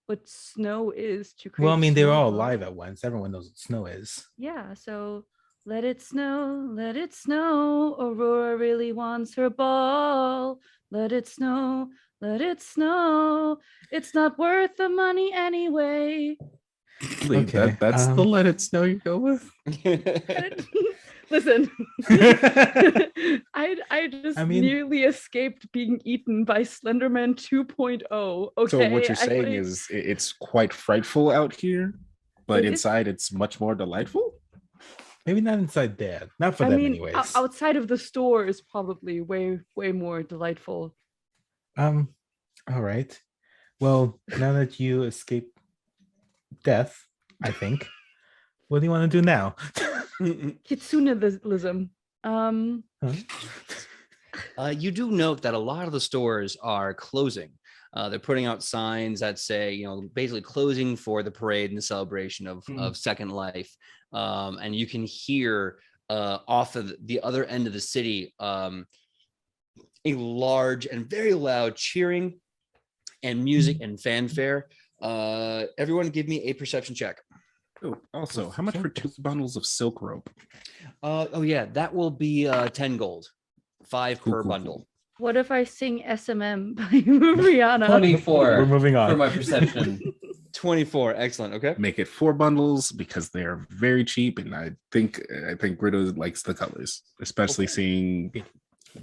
what snow is to create.
Well, I mean, they were
snow
all
globe.
alive at once. Everyone knows what snow is.
Yeah, so let it snow, let it snow. Aurora really wants her ball. Let it snow, let it snow. It's not worth the money anyway.
Really,
Okay,
that's the let it snow you go with.
Listen, I just
I mean-
nearly escaped being eaten by Slenderman 2.0. Okay,
So what you're
I
saying
like-
is it's quite frightful out here, but
It is-
inside it's much more delightful.
Maybe not inside there. Not for
I
them,
mean,
anyways.
outside of the store is probably way more delightful.
All right. Well, now that you escaped death, I think. What do you want to do now?
Kitsuneism.
You do note that a lot of the stores are closing. They're putting out signs that say, basically closing for the parade and the celebration of Second Life. And you can hear off of the other end of the city a large and very loud cheering and music and fanfare. Everyone give me a perception check.
Oh, also, how much for 2 bundles of silk rope?
Oh yeah, that will be 10 gold. 5
Cool,
per
cool,
bundle.
What if I sing SMM by Rihanna?
24
We're moving on.
for my perception.
24, excellent. Okay.
Make it 4 bundles because they're very cheap, and I think Greta likes the colors, especially
Okay.
seeing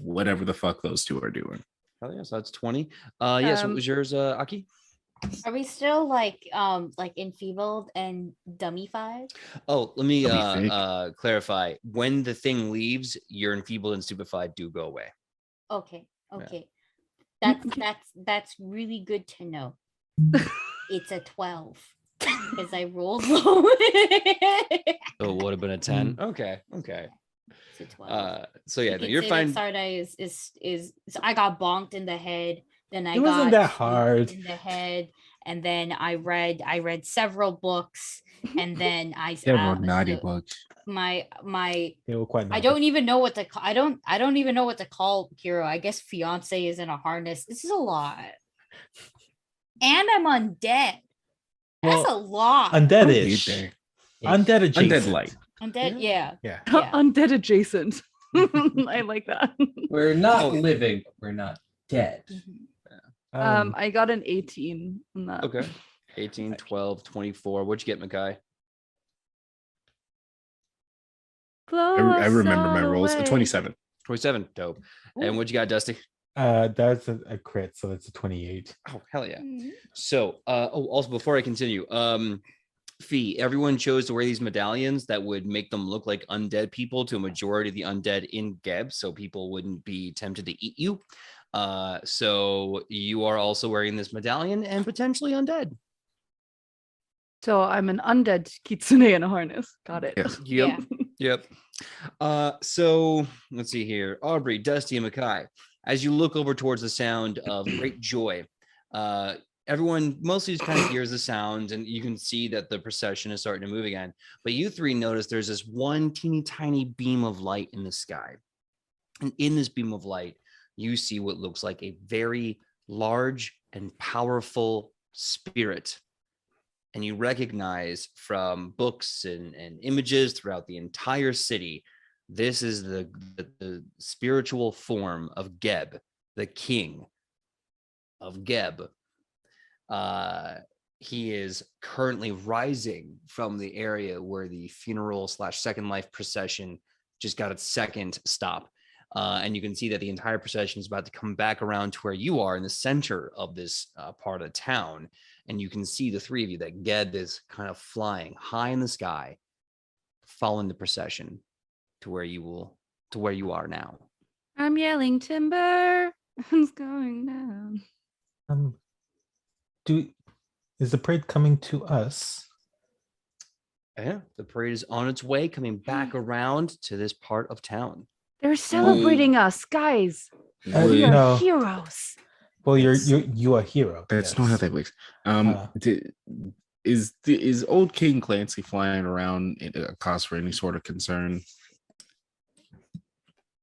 whatever the fuck those two are doing.
Hell yeah, so that's 20. Yes, what
Um,
was yours, Aki?
Are we still like enfeebled and dummified?
Oh, let me
That'd be fake.
clarify. When the thing leaves, your enfeebled and stupefied do go away.
Okay,
Yeah.
okay. That's really good to know. It's a 12 because I rolled low.
So it would have been a 10. Okay.
It's a 12.
So yeah,
You
no,
could
you're
say
fine.
that Sarda is so I got bonked in the head. Then I
It wasn't
got
that hard.
in the head, and then I read several books, and then I
Several naughty
so
books.
my
They were quite
I
naughty.
don't even know what to call. I don't even know what to call Kiro. I guess fiance is in a harness. This is a lot, and I'm undead. That's a lot.
Undead-ish.
Undead
Undead adjacent.
light.
Undead, yeah.
Yeah.
Yeah.
Undead adjacent. I like that.
We're not living. We're not dead.
Mhm.
I got an 18 on that.
Okay. 18, 12, 24. What'd you get, Makai?
I remember my rolls. 27.
27. Dope. And what'd you got, Dusty?
That's a crit, so that's a 28.
Oh, hell yeah.
Mhm.
So, also before I continue, Fee, everyone chose to wear these medallions that would make them look like undead people to a majority of the undead in Geb, so people wouldn't be tempted to eat you. So you are also wearing this medallion and potentially undead.
So I'm an undead kitsune in a harness. Got it.
Yes.
Yep. Yep. So let's see here. Aubrey, Dusty, and Makai, as you look over towards the sound of great joy, everyone mostly just kind of hears the sound, and you can see that the procession is starting to move again. But you three notice there's this one teeny tiny beam of light in the sky. And in this beam of light, you see what looks like a very large and powerful spirit. And you recognize from books and images throughout the entire city, this is the spiritual form of Geb, the king of Geb. He is currently rising from the area where the funeral / Second Life procession just got its second stop. And you can see that the entire procession is about to come back around to where you are in the center of this part of town. and you can see the three of you that Geb is kind of flying high in the sky, following the procession to where you are now.
I'm yelling timber. It's going down.
Is the parade coming to us?
Yeah, the parade is on its way, coming back around to this part of town.
They're celebrating us, guys. We are
No.
heroes.
Well,
It's-
you are a hero.
That's not how that works. Is old King Clancy flying around in a cause for any sort of concern?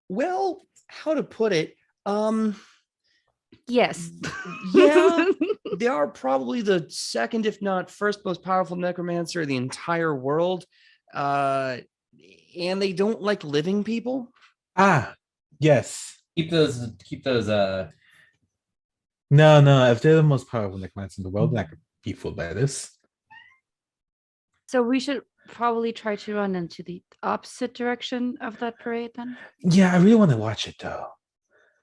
Well, how to put it?
Yes.
Yeah, they are probably the second, if not first, most powerful necromancer in the entire world. And they don't like living people.
Yes.
Keep those.
No. If they're the most powerful necromancers in the world, they're not gonna be fooled by this.
So we should probably try to run into the opposite direction of that parade then.
Yeah, I really want to watch it though.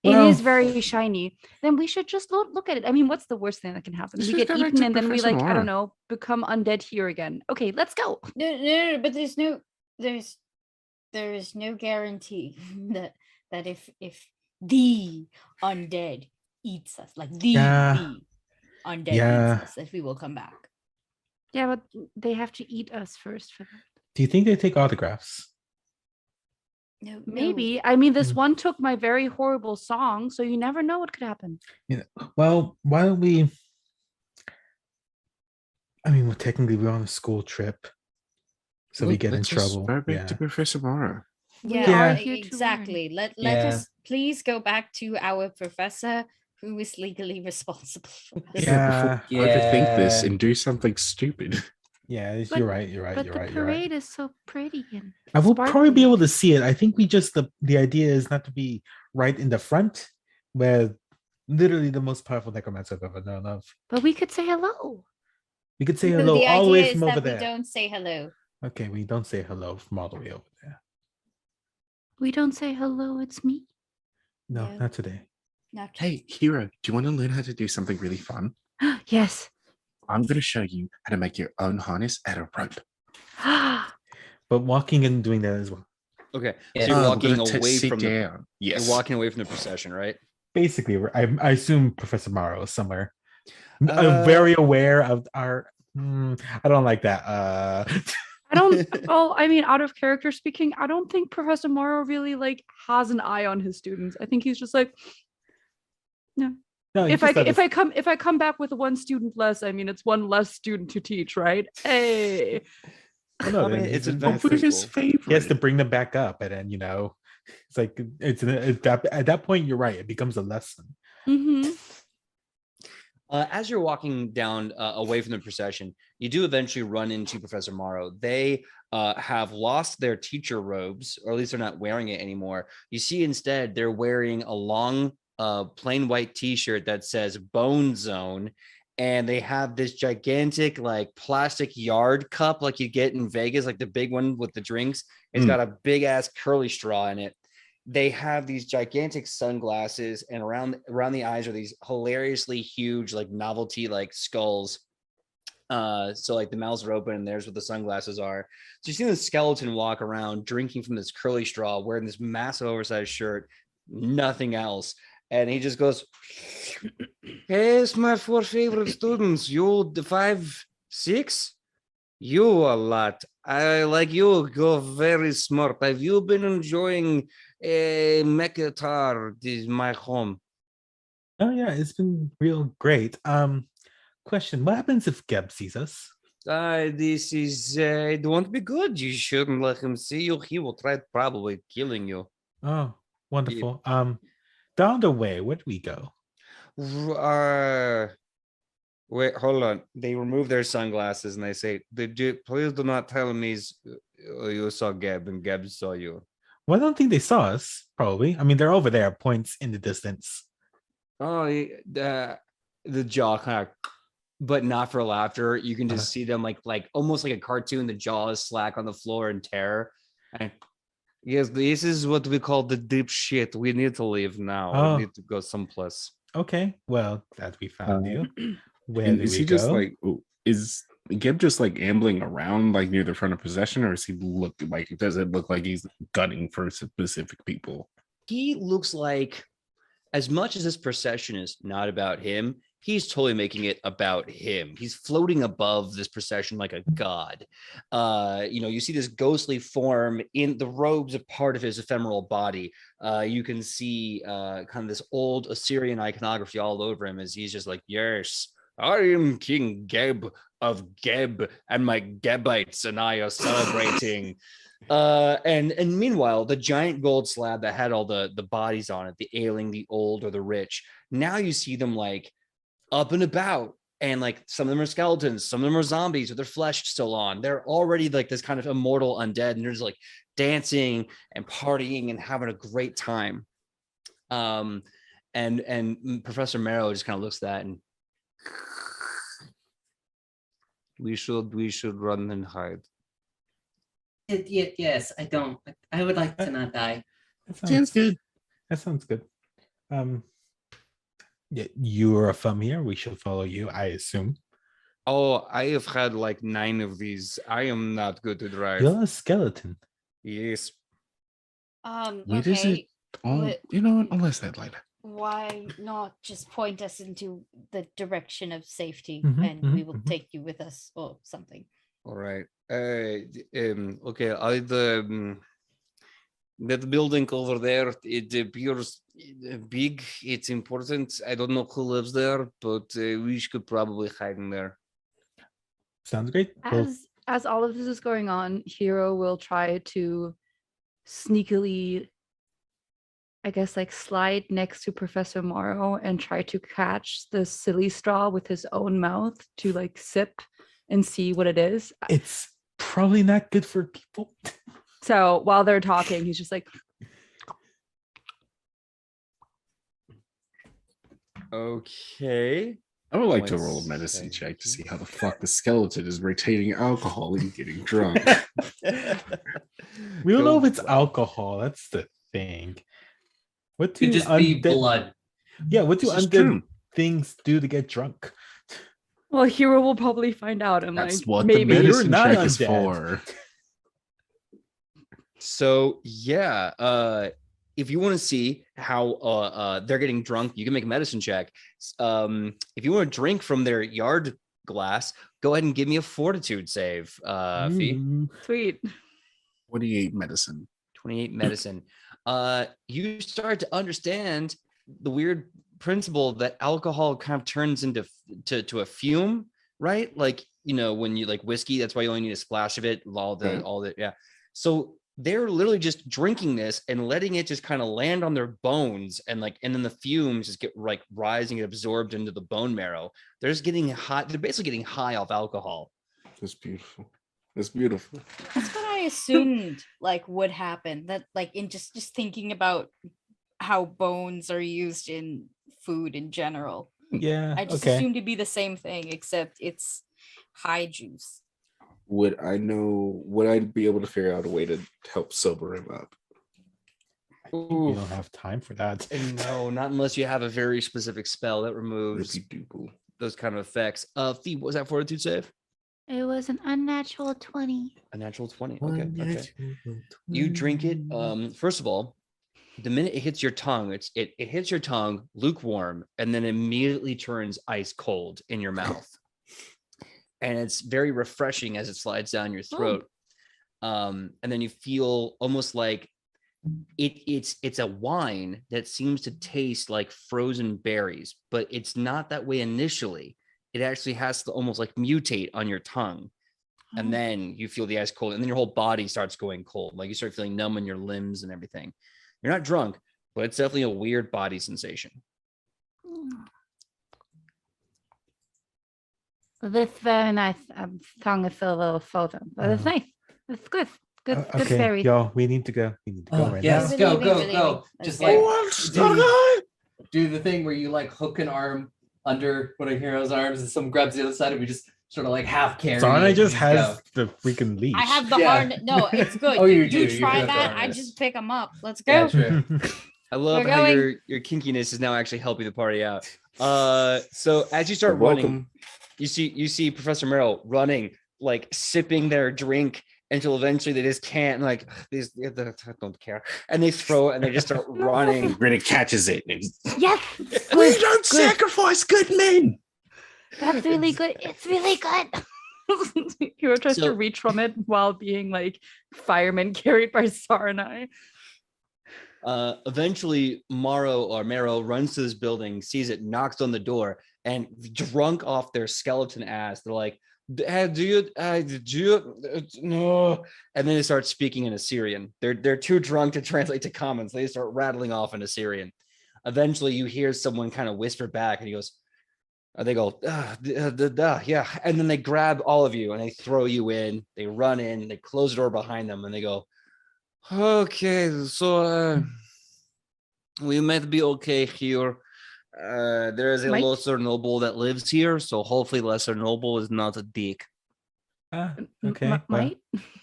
It
Well,
is very shiny. Then we should just look at it. I mean, what's the worst thing that can happen?
Let's
We
just
get
go back
eaten
to
and then we
Professor
I
Mara.
don't know, become undead here again. Okay, let's go.
No, but there's no guarantee that if the undead eats us, like the undead
Yeah.
eats us, that we will come back.
Yeah, but they have to eat us first for that.
do you think they take autographs?
No,
Maybe. I mean, this
Mm.
one took my very horrible song, so you never know what could happen.
Well, why don't we? I mean, well, technically we're on a school trip, so we get in
Let's just
trouble.
go back
Yeah.
to Professor Mara.
We
Yeah.
are here to learn.
exactly. Let
Yeah.
us please go back to our professor who is legally responsible for this.
Yeah.
Before we overthink this
Yeah.
and do something stupid.
Yeah,
But-
you're right. You're right.
But
You're
the
right. You're right.
parade is so pretty and
I will probably be
sparkly.
able to see it. I think we just the idea is not to be right in the front, where literally the most powerful necromancer I've ever known of.
But we could say hello.
We could say
No,
hello
the
all the
idea
way
is
from
that
over
we
there.
don't say hello.
Okay, we don't say hello from all the way over there.
We don't say hello, it's me.
No,
No.
not today.
Not
Hey, Hero, do you want to learn how to do something really fun?
Yes.
I'm going to show you how to make your own harness out of rope.
But walking and doing that as well.
Okay,
Yeah.
so you're
I'm
walking
gonna
away
sit
from the.
down. Yes.
You're walking away from the procession, right?
Basically, I assume Professor Morrow is somewhere.
Uh,
I'm very aware of our. I don't like that.
I don't well, I mean, out of character speaking, I don't think Professor Morrow really like has an eye on his students. I think he's just like,
no,
if I come back with one student less, I mean it's one less student to teach, right? Hey.
no,
I mean,
then
it's
he's-
advanced
Hopefully his
school.
favorite.
he has to bring them back up, and then it's like at that point you're right. It becomes a lesson.
Mm-hmm.
As you're walking down away from the procession, you do eventually run into Professor Morrow. They have lost their teacher robes, or at least they're not wearing it anymore. You see, instead, they're wearing a long, plain white T-shirt that says Bone Zone, and they have this gigantic, like, plastic yard cup, like you get in Vegas, like the big one with the drinks. It's got a big ass curly straw in it. They have these gigantic sunglasses, and around the eyes are these hilariously huge, like novelty, like skulls. So like the mouths are open, and there's what the sunglasses are. So you see the skeleton walk around, drinking from this curly straw, wearing this massive oversized shirt, nothing else, and he just goes, "Yes, my four favorite students. You the 5, 6. You a lot. I like you. Go very smart. Have you been enjoying Mekatar? This is my home.
Oh yeah, it's been real great. Question: what happens if Geb sees us?
This is it won't be good. You shouldn't let him see you. He will try probably killing you.
Oh, wonderful. Down the way, where do we go?
Wait, hold on. They remove their sunglasses and they say, please do not tell me you saw Geb and Geb saw you."
Well, I don't think they saw us. Probably. I mean, they're over there, points in the distance.
Oh, the jaw kind of, but not for laughter. You can just see them like almost like a cartoon. The jaw is slack on the floor in terror. And yes, this is what we call the deep shit. We need to leave now.
Oh.
We need to go someplace.
Okay. Well, glad we found you. Where
And
do
is
we
he just
go?
like is Gib just like ambling around like near the front of procession, or is he look like does it look like he's gunning for specific people?
He looks like, as much as this procession is not about him, he's totally making it about him. He's floating above this procession like a god. You see this ghostly form in the robes, a part of his ephemeral body. You can see kind of this old Assyrian iconography all over him as he's just like, yes, I am King Geb of Geb, and my Gebites and I are celebrating. And meanwhile, the giant gold slab that had all the bodies on it, the ailing, the old, or the rich, now you see them like up and about, and like some of them are skeletons, some of them are zombies with their flesh still on. They're already like this kind of immortal undead, and they're just like dancing and partying and having a great time. And Professor Marrow just kind of looks at that and we should run and hide.
Yes, I would like to not die.
Sounds good.
That sounds good. Yeah, you are from here. We should follow you, I assume.
Oh, I have had like 9 of these. I am not good to drive.
You're a skeleton.
Yes.
Where is it?
Okay.
Oh,
What-
you know what? I'll list that later.
Why not just point us into the direction of safety,
Mhm,
and we
mhm,
will
mhm.
take you with us or something?
All right. Okay. That building over there, it appears big. It's important. I don't know who lives there, but we should probably hide in there.
Sounds great. Well,
As all of this is going on, Hero will try to sneakily, I guess, like slide next to Professor Morrow and try to catch the silly straw with his own mouth to like sip and see what it is.
it's probably not good for people.
So while they're talking, he's just like,
Okay.
I would like to
Let's
roll a medicine
see.
check to see how the fuck the skeleton is retaining alcohol and getting drunk.
We don't know if it's
Go.
alcohol. That's the thing. What do
Could just be
undead-
blood.
Yeah, what do
This is
undead
true.
things do to get drunk?
well, Hero will probably find out and
That's
like
what the
maybe
you're
medicine
not
check is
undead.
for.
So yeah, if you want to see how they're getting drunk, you can make a medicine check. If you want to drink from their yard glass, go ahead and give me a fortitude save, Fee.
Mm.
sweet.
28 medicine.
28 medicine. You start to understand the weird principle that alcohol kind of turns into to a fume, right? Like, when you like whiskey, that's why you only need a splash of it,
Right.
all the yeah. So they're literally just drinking this and letting it just kind of land on their bones, and then the fumes just get like rising and absorbed into the bone marrow. They're just getting high. They're basically getting high off alcohol.
That's beautiful. That's beautiful.
That's what I assumed like would happen. That like in just thinking about how bones are used in food in general.
Yeah.
I just
okay.
assumed it'd be the same thing, except it's high juice.
Would I be able to figure out a way to help sober him up?
You don't have time for that.
And no, not unless you have a very specific spell that removes
Rippy-doople.
those kind of effects. Fee, what was that fortitude save?
It was an unnatural 20.
A natural 20. Okay. You drink it. First of all, the minute it hits your tongue, it hits your tongue lukewarm and then immediately turns ice cold in your mouth. And it's very refreshing as it slides down your throat. And then you feel almost like it's a wine that seems to taste like frozen berries, but it's not that way initially. It actually has to almost like mutate on your tongue. And then you feel the ice cold, and then your whole body starts going cold. Like you start feeling numb in your limbs and everything. You're not drunk, but it's definitely a weird body sensation.
That's very nice. Tongue is a little frozen, but it's nice. It's good. Good
Okay,
berry.
y'all, we need to go. We need to go right
yes,
now.
go,
Relieving,
go,
relieving.
go. Just
Okay.
like do the thing where you like hook an arm under one of Hero's arms and someone grabs the other side and we just sort of like half carry.
Sarna
it
just
and
has the freaking leash.
I have the
Yeah.
hard. No, it's good.
Oh, you do.
You
You
try
do have the
that. I
harness.
just pick them up. Let's
Yeah,
go.
true.
I love
We're
how
going.
your kinkiness is now actually helping the party out. So as you start running,
Welcome.
you see Professor Merrill running, like sipping their drink until eventually they just can't, like these don't care, and they throw it and they just start running.
Grinny catches it.
Yes.
We don't sacrifice good men.
That's really good. It's really good.
Hero tries
So-
to reach from it while being like fireman carried by Saranai.
Eventually Marrow runs to this building, sees it, knocks on the door, and drunk off their skeleton ass, they're like, do you no, and then they start speaking in Assyrian. They're too drunk to translate to common, so they start rattling off in Assyrian. Eventually you hear someone kind of whisper back, and he goes, they go, yeah, and then they grab all of you and they throw you in. They run in, they close the door behind them, and they go, okay, so we might be okay here. There is a
Mike?
lesser noble that lives here, so hopefully lesser noble is not a dick.
Okay. Well,
Might?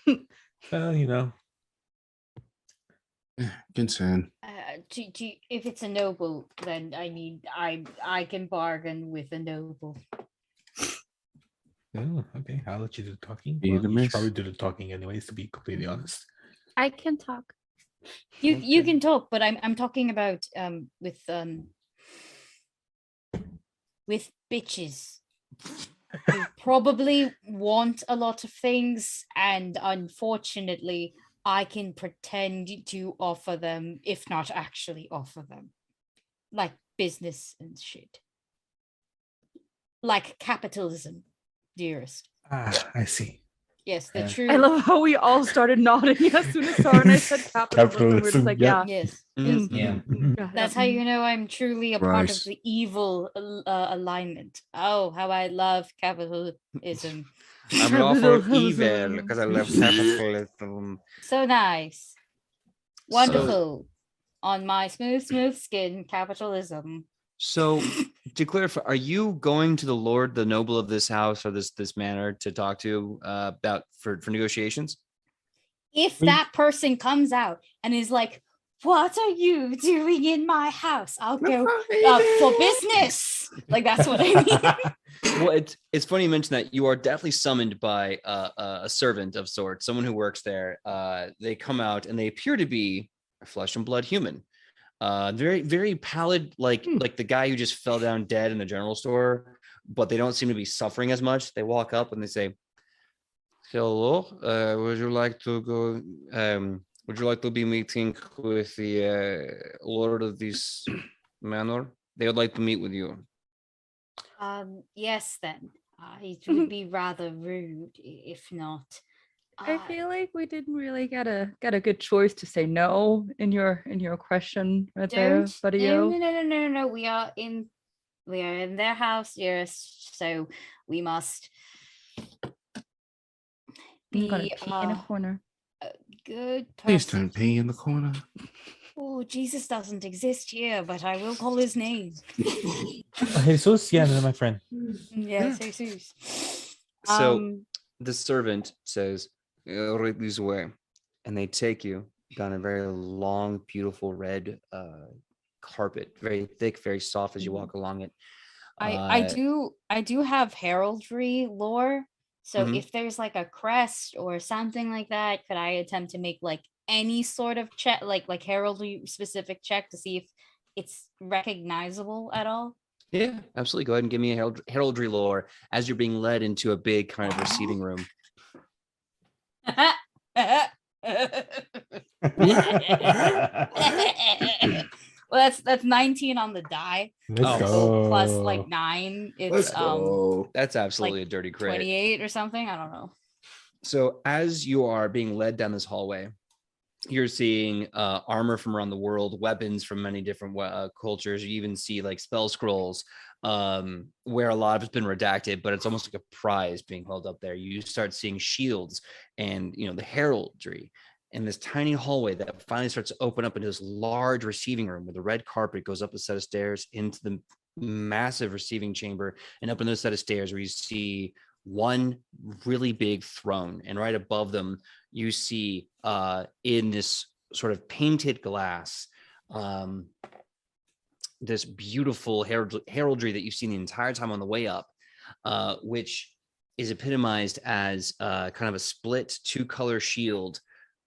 you know.
Concern.
If it's a noble, then I can bargain with a noble.
Oh, okay. I'll let you do the talking.
Be
Well,
the
you should
miss.
probably do the talking anyways, to be completely honest.
I can talk.
You can talk, but I'm talking about with bitches who probably want a lot of things, and unfortunately I can pretend to offer them, if not actually offer them, like business and shit, like capitalism, dearest.
I see.
Yes, the
Yeah.
true.
I love how we all started nodding as soon as Saranai said capitalism. We're just
Capitalism,
like,
yeah.
yeah.
Yes,
Mhm.
Yeah.
that's how you know I'm truly a part of
Right.
the evil alignment. Oh, how I love capitalism.
I'm all for evil
Capitalism.
because I love capitalism.
So nice. Wonderful. On my smooth skin, capitalism.
So to clarify, are you going to the Lord, the noble of this house or this manor, to talk to about for negotiations?
If
We-
that person comes out and is like, what are you doing in my house? I'll go for business. Like, that's what I mean.
Well, it's funny you mention that. You are definitely summoned by a servant of sorts, someone who works there. They come out and they appear to be a flesh and blood human. Very, very pallid, like the guy who just fell down dead in the general store, but they don't seem to be suffering as much. They walk up and they say, hello, would you like to go, would you like to be meeting with the lord of this manor? They would like to meet with you.
Yes, then. It would be rather rude if not.
I feel like we didn't really get a good choice to say no in your question right there,
Don't.
buddy.
No. We are in their house, yes. So we must
I'm gonna
be
pee in a corner.
a good
Please
person.
don't pee in the corner.
Oh, Jesus doesn't exist here, but I will call his name.
Oh, Jesus, yeah, no, my friend.
Yes, Jesus.
So the servant says, right this way. And they take you down a very long, beautiful red carpet, very thick, very soft as you walk along it.
I do have heraldry lore. So
Mhm.
if there's like a crest or something like that, could I attempt to make like any sort of check, like heraldry specific check to see if it's recognizable at all?
Yeah, absolutely. Go ahead and give me a heraldry lore as you're being led into a big kind of receiving room.
Well, that's 19 on the die.
Let's
Oh.
go.
Plus like 9,
Let's
it's
go.
That's absolutely a dirty crit.
28 or something. I don't know.
So as you are being led down this hallway, you're seeing armor from around the world, weapons from many different cultures. You even see like spell scrolls where a lot of it's been redacted, but it's almost like a prize being held up there. You start seeing shields and, you know, the heraldry in this tiny hallway that finally starts to open up into this large receiving room where the red carpet goes up a set of stairs into the massive receiving chamber and up another set of stairs where you see one really big throne, and right above them you see in this sort of painted glass this beautiful heraldry that you've seen the entire time on the way up, which is epitomized as kind of a split 2-color shield,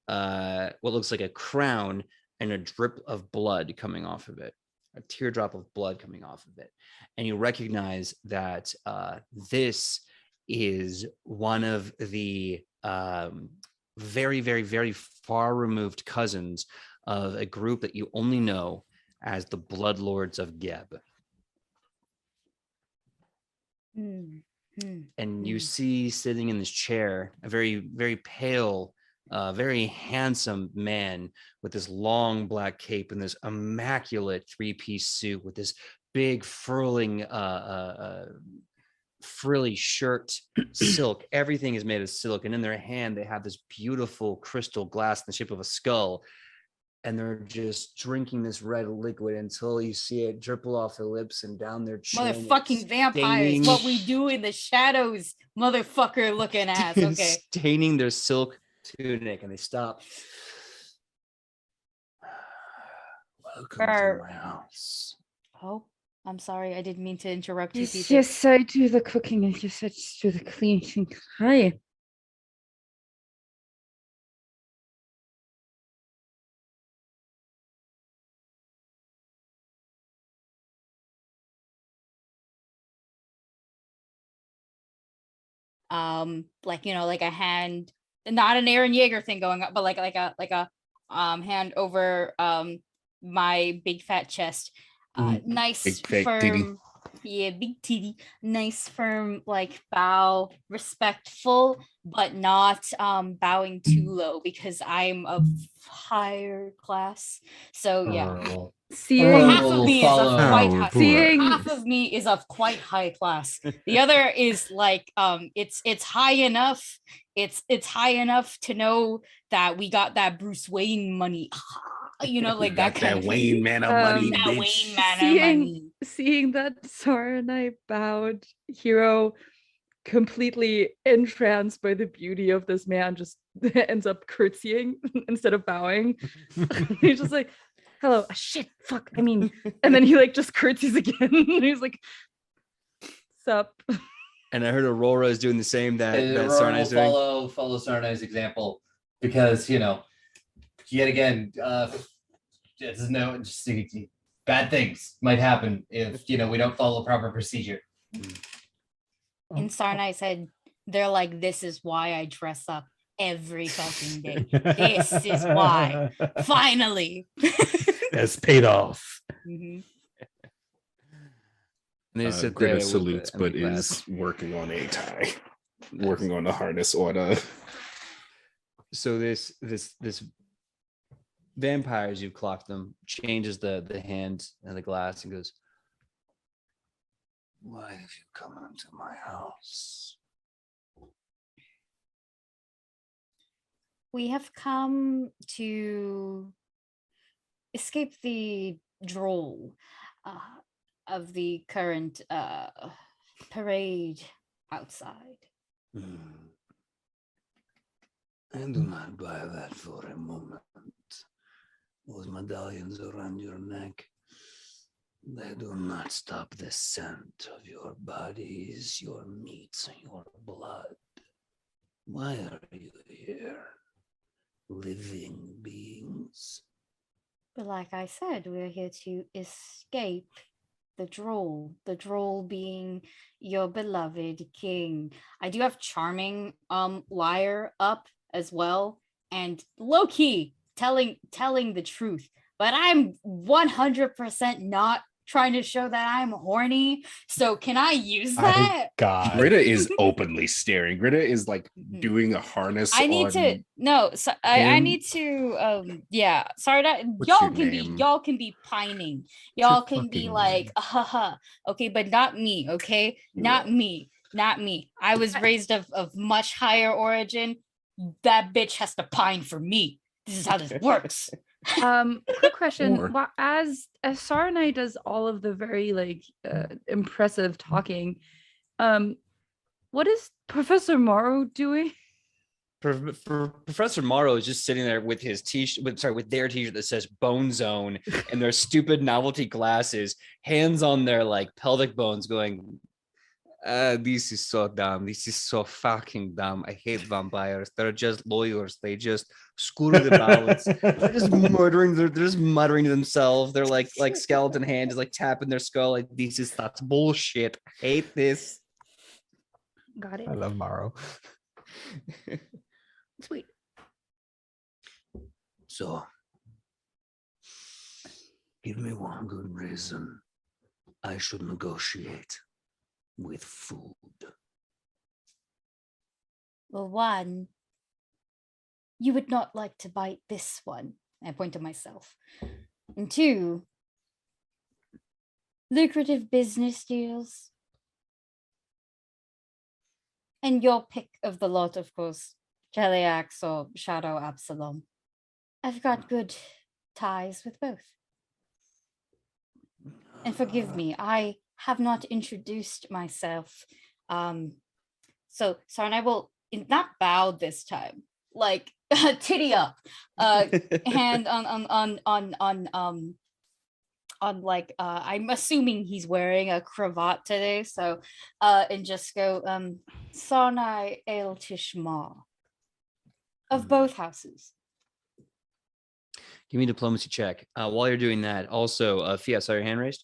what looks like a crown and a drip of blood coming off of it, a teardrop of blood coming off of it. And you recognize that this is one of the very, very, very far removed cousins of a group that you only know as the Bloodlords of Geb. And you see sitting in this chair a very, very pale, very handsome man with this long black cape and this immaculate 3-piece suit with this big furling frilly shirt, silk. Everything is made of silk, and in their hand they have this beautiful crystal glass in the shape of a skull, and they're just drinking this red liquid until you see it dribble off their lips and down their chin.
Motherfucking vampires, what we do in the shadows, motherfucker looking ass. Okay.
Staining their silk tunic, and they stop. Welcome to my house.
Oh, I'm sorry. I didn't mean to interrupt you.
Yes, yes, I do the cooking and yes, I just do the cleaning. Hi.
Like, you know, like a hand, not an Aaron Yeager thing going up, but like a hand over my big fat chest. Nice
Big fat
firm
titty.
Yeah, big titty, nice firm, like bow, respectful, but not bowing too low because I'm of higher class. So yeah,
Seeing
half of me is of quite high.
Seeing
Half of me is of quite high class. The other is like it's high enough. It's high enough to know that we got that Bruce Wayne money. You know, like that kind
that
of
Wayne man of money,
that
bitch.
Wayne man of money.
seeing that Sora and I bowed, Hero, completely entranced by the beauty of this man, just ends up curtsying instead of bowing. He's just like, hello, shit, fuck, I mean, and then he like just curtsies again. He's like, sup.
And I heard Aurora is doing the same that
Aurora
Sarnai's
will
doing.
follow Sarnai's example because, you know, yet again, there's no just bad things might happen if, you know, we don't follow proper procedure.
In Sarnai said, they're like, this is why I dress up every fucking day. This is why. Finally.
That's paid off.
Mhm.
And they sit there
Greta
with
salutes,
the
but
empty glass.
is working on a tie, working on the harness order.
So this vampire, as you've clocked them, changes the hand and the glass and goes, "Why have you come into my house?"
We have come to escape the droll of the current parade outside.
I do not buy that for a moment. Those medallions around your neck, they do not stop the scent of your bodies, your meats, your blood. Why are you here? Living beings.
But like I said, we're here to escape the droll being your beloved king. I do have charming liar up as well, and low-key telling the truth, but I'm 100% not trying to show that I'm horny. So can I use that?
God.
Greta is openly staring. Greta is like doing a harness.
I need to I need to yeah, sorry that y'all can be pining. Y'all can be like okay, but not me, okay? Not me. I was raised of much higher origin. That bitch has to pine for me. This is how this works.
Quick question.
Or-
As Sarnai does all of the very like impressive talking, what is Professor Morrow doing?
Professor Morrow is just sitting there with his t-shirt, with their t-shirt that says Bone Zone and their stupid novelty glasses, hands on their like pelvic bones, going, this is so dumb. This is so fucking dumb. I hate vampires. They're just lawyers. They just screw the balance. They're just murdering. They're just muttering to themselves. They're like skeleton hand is like tapping their skull. Like that's bullshit. I hate this.
Got it.
I love Morrow.
Sweet.
So, give me one good reason I should negotiate with food.
Well, one, you would not like to bite this one. I point to myself. And two, lucrative business deals. And your pick of the lot, of course, Cheliax or Shadow Absalom. I've got good ties with both. And forgive me, I have not introduced myself. So Sarnai will not bow this time, like titty up, hand on like I'm assuming he's wearing a cravat today, so and just go Sarnai El Tishma of both houses.
Give me a diplomacy check. While you're doing that, also, Fia, saw your hand raised?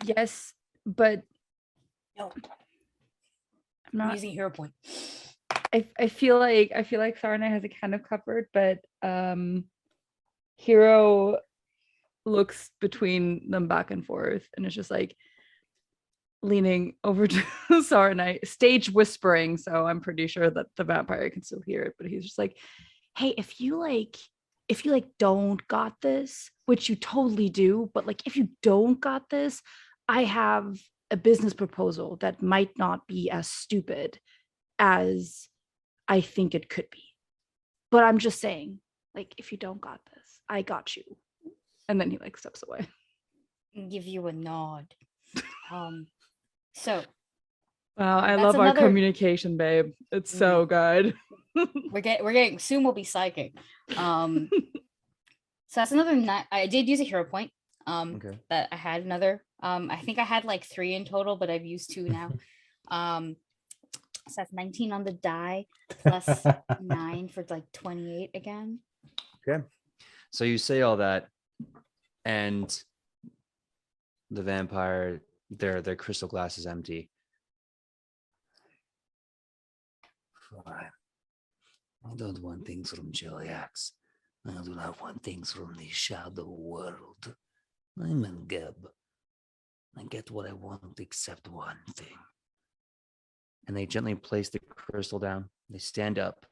Yes, but
No,
I'm
I'm
not.
using hero point.
I feel like Sarnai has it kind of covered, but Hero looks between them back and forth and it's just like leaning over to Sarnai, stage whispering, so I'm pretty sure that the vampire can still hear it, but he's just like, hey, if you don't got this, which you totally do, but like if you don't got this, I have a business proposal that might not be as stupid as I think it could be. But I'm just saying, like, if you don't got this, I got you. And then he like steps away.
Give you a nod. So
Wow, I
That's
love our
another-
communication, babe. It's so good.
we're getting soon we'll be psychic. So that's another I did use a hero point.
Okay.
That I had another. I think I had like 3 in total, but I've used 2 now. So that's 19 on the die plus 9 for like 28 again.
Okay. So you say all that, and the vampire, their crystal glass is empty. Fine. I don't want things from Cheliax. I do not want things from the shadow world. I'm in Geb. I get what I want except one thing. And they gently place the crystal down. They stand up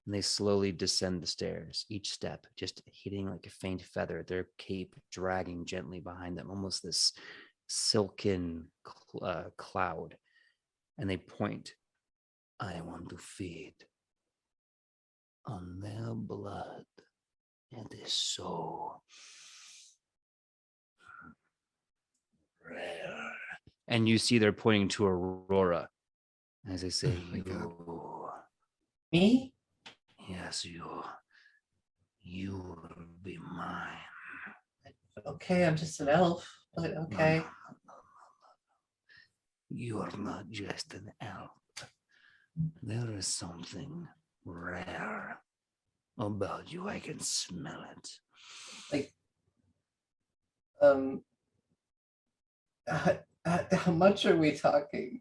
and they slowly descend the stairs, each step just hitting like a faint feather, their cape dragging gently behind them, almost this silken cloud. And they point. I want to feed on their blood. It is so rare. And you see they're pointing to Aurora as they say, you.
Me?
Yes, you will be mine.
Okay, I'm just an elf, but okay.
No. You are not just an elf. There is something rare about you. I can smell it.
Like, how much are we talking?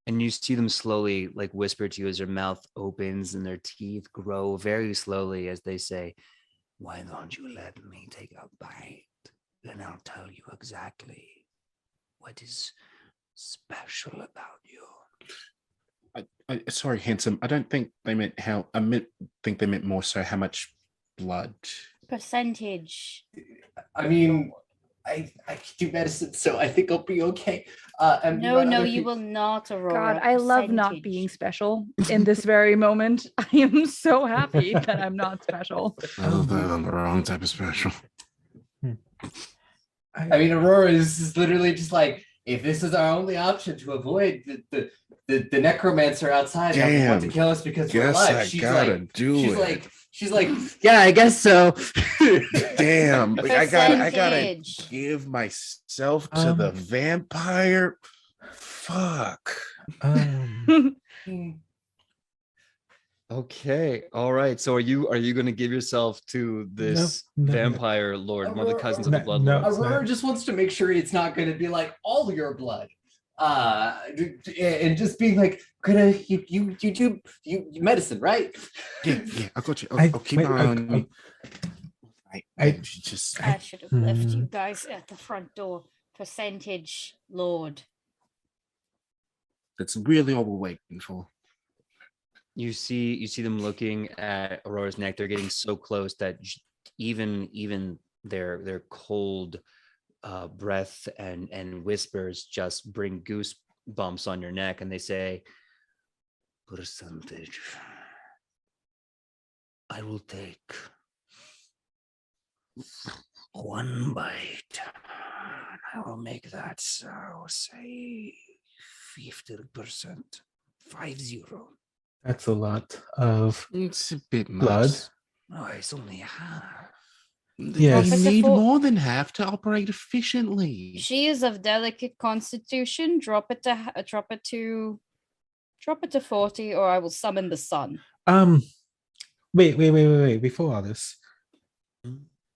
And you see them slowly like whisper to you as their mouth opens and their teeth grow very slowly as they say, why don't you let me take a bite? And I'll tell you exactly what is special about you.
Sorry, handsome. I don't think they meant think they meant more so how much blood.
Percentage.
I mean, I can do medicine, so I think I'll be okay. And
No,
what
no,
other
you
people-
will not, Aurora.
God, I love not
Percentage.
being special in this very moment. I am so happy that I'm not special.
I'm the wrong type of special.
I mean, Aurora is literally just like, if this is our only option to avoid the the necromancer outside doesn't want to
Damn.
kill us because we're
Guess
alive.
I gotta do it.
She's like, yeah, I guess so.
Damn, like, I gotta
Percentage.
give myself to the vampire. Fuck.
Okay. All right. So are you going to give yourself to this
no.
vampire lord, one of the cousins of the
No,
blood
no.
lords?
Aurora just wants to make sure it's not going to be like all your blood. And just being like, you do medicine, right?
Yeah, I got you.
I-
I'll keep
wait,
my eye on you.
I-
Just
I should have left you
Hmm.
guys at the front door. Percentage Lord.
that's really all we're waiting for.
You see them looking at Aurora's neck. They're getting so close that even their cold breath and whispers just bring goosebumps on your neck, and they say, "Percentage. I will take one bite. I will make that, so say 50%, 50.
That's a lot of
It's a bit
blood.
much.
No, it's only half.
Yes.
You
But
need
before-
more than half to operate efficiently.
She is of delicate constitution. Drop it to 40, or I will summon the sun.
Wait. Before all this,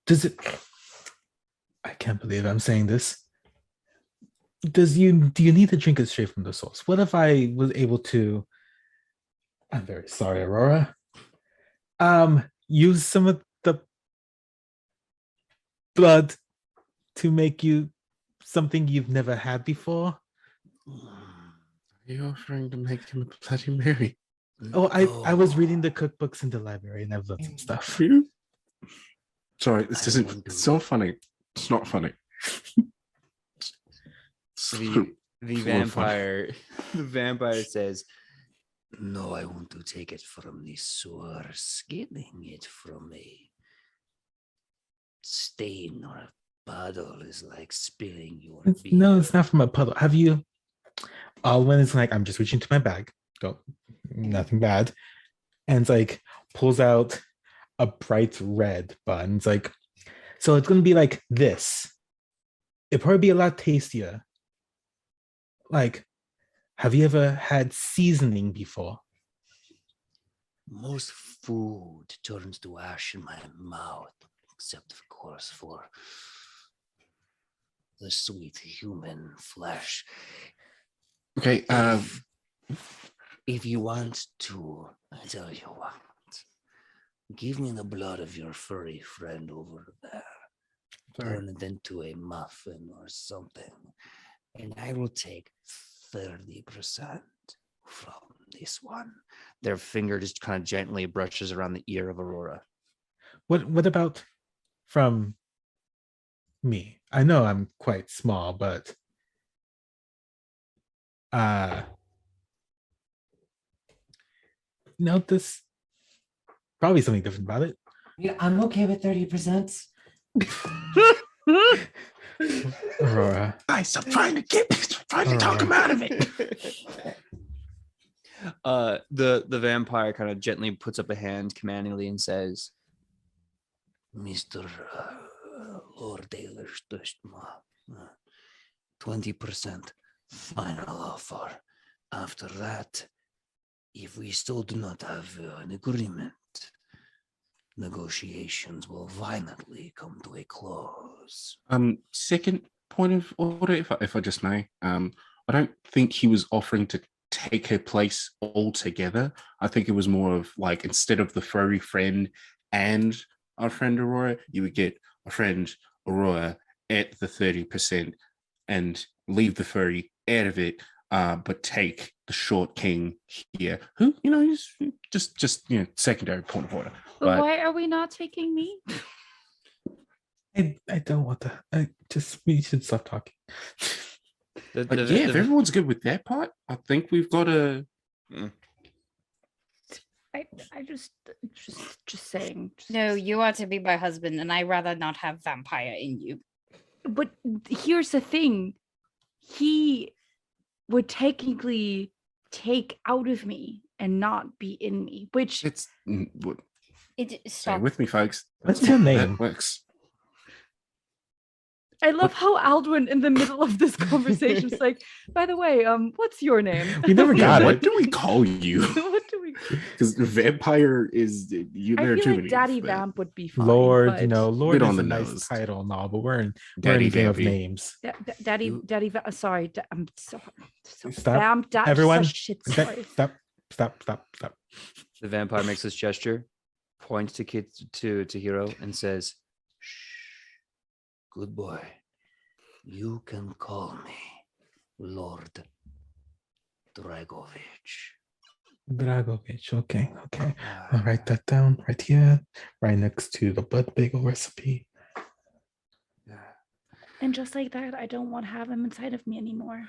does it? I can't believe I'm saying this. Do you need to drink it straight from the source? What if I was able to? I'm very sorry, Aurora. Use some of the blood to make you something you've never had before.
Are you offering to make him a Bloody Mary?
Oh, I was reading the cookbooks in the library and I've learned some stuff.
Sorry, this
I
isn't.
won't do
It's so funny. It's not funny.
The
It's a lot of fun.
the vampire says, "No, I want to take it from the source. Getting it from a stain or a puddle is like spilling your beer."
No, it's not from a puddle. Have you? When it's like I'm just reaching to my bag. Go, nothing bad, and it's like pulls out a bright red bun. It's like, so it's gonna be like this. It'd probably be a lot tastier. Like, have you ever had seasoning before?
Most food turns to ash in my mouth, except of course for the sweet human flesh.
Okay.
If you want to, I tell you what, give me the blood of your furry friend over there. Turn it into a muffin or something, and I will take 30% from this one. Their finger just kind of gently brushes around the ear of Aurora.
What about from me? I know I'm quite small, but this probably something different about it.
Yeah, I'm okay with 30%.
Aurora.
Guys, I'm trying to talk him out of it.
The vampire kind of gently puts up a hand commandingly and says, "Mr. Lord Taylor, 20% final offer. After that, if we still do not have an agreement, negotiations will violently come to a close."
Second point of order, if I just may. I don't think he was offering to take her place altogether. I think it was more of like, instead of the furry friend and our friend Aurora, you would get a friend Aurora at the 30% and leave the furry out of it, but take the short king here, who, he's just secondary point of order.
But why are we not taking me?
I don't want to. We should stop talking.
But yeah, if everyone's good with that part, I think we've got a.
I just saying.
No, you are to be my husband, and I rather not have vampire in you.
But here's the thing. He would technically take out of me and not be in me, which
It's
It
stay
stop.
with me, folks.
What's your name?
That works.
I love how Aldwin in the middle of this conversation is like, by the way, what's your name?
We never
Yeah,
got
what
it.
do we call you?
What do we?
Because vampire is you.
I
There are
feel
too
like
many.
Daddy
but
Vamp would be fine.
Lord,
but
Lord
Bit
is
on
a
the
nice
nose.
title and all, but we're in
Daddy
the game of
Vampy.
names.
Daddy,
You-
sorry, I'm so
Stop,
Vamp.
everyone.
Shit,
Okay,
sorry.
Stop.
The vampire makes this gesture, points to Hero, and says, "Shh, good boy. You can call me Lord Dragovich."
Dragovich. Okay. I'll write that down right here, right next to the blood bagel recipe.
And just like that, I don't want to have him inside of me anymore.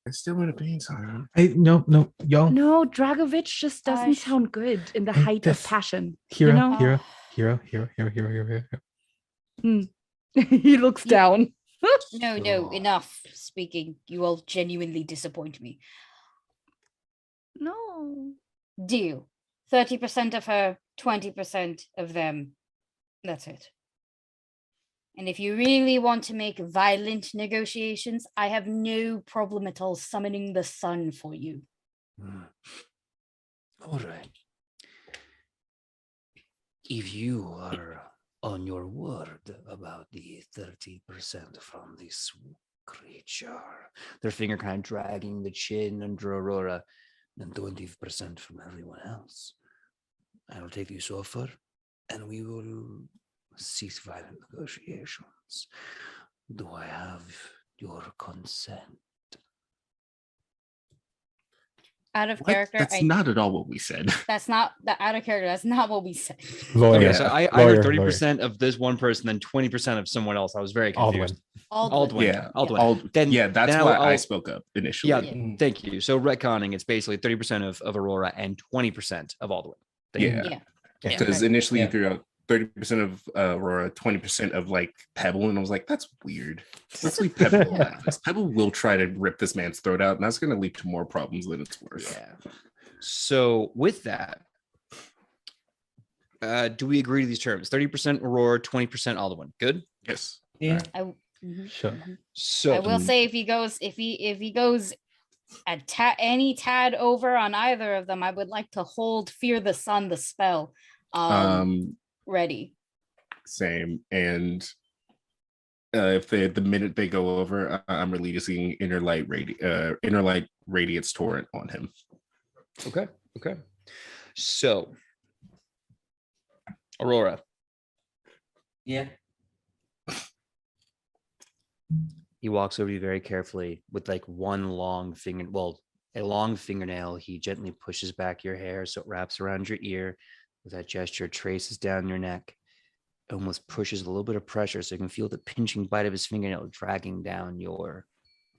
I still want to be inside.
Hey, no, y'all.
No, Dragovich just doesn't
Gosh.
sound good in the
Hey,
height of
this-
passion.
Hero,
know?
hero.
He looks down.
No,
Oh.
enough speaking. You will genuinely disappoint me.
No.
Deal. 30% of her, 20% of them. That's it. And if you really want to make violent negotiations, I have no problem at all summoning the sun for you.
All right. If you are on your word about the 30% from this creature, their finger kind of dragging the chin under Aurora, and 20% from everyone else, I will take this offer and we will cease violent negotiations. Do I have your consent?
Out of
What?
character,
That's not at all what we said.
that's not the out of character. That's not what we said.
Lawyer.
Okay, so I
lawyer,
heard 30% of this one person, then 20% of someone else. I was very confused.
Aldwin.
Aldwin.
Yeah,
Aldwin. Then-
that's
then
why
I'll-
I spoke up initially.
Yeah,
Mm.
thank you. So retconning, it's basically 30% of Aurora and 20% of Aldwin. Thank you.
Yeah.
Yeah.
Because initially
Yeah.
you threw out 30% of Aurora, 20% of like Pebble, and I was like, that's weird. Let's leave Pebble alone. Because Pebble will try to rip this man's throat out, and that's going to lead to more problems than it's worth.
Yeah. So with that, do we agree to these terms? 30% Aurora, 20% Aldwin. Good.
Yes.
Yeah.
Sure.
So
I will say if he goes any tad over on either of them, I would like to hold Fear the Sun, the spell, ready.
Same. And if the minute they go over, I'm releasing inner light radiance torrent on him.
Okay. So Aurora,
Yeah.
he walks over to you very carefully with like one long finger, a long fingernail. He gently pushes back your hair so it wraps around your ear. With that gesture, traces down your neck, almost pushes a little bit of pressure so you can feel the pinching bite of his fingernail dragging down your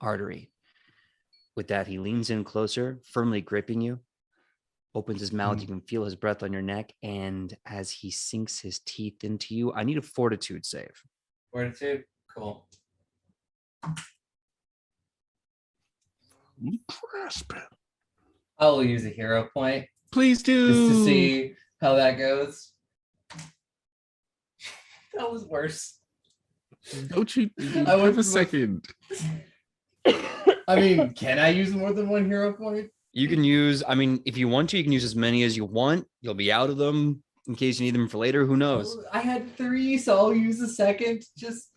artery. With that, he leans in closer, firmly gripping you, opens his mouth. You can feel his breath on your neck. And as he sinks his teeth into you, I need a fortitude save.
Fortitude. Cool. I'll use a hero point
Please do.
just to see how that goes. That was worse.
Don't you
I
have
went
a
from a-
second?
I mean, can I use more than one hero point?
You can use, I mean, if you want to, you can use as many as you want. You'll be out of them in case you need them for later. Who knows?
I had 3, so I'll use a second just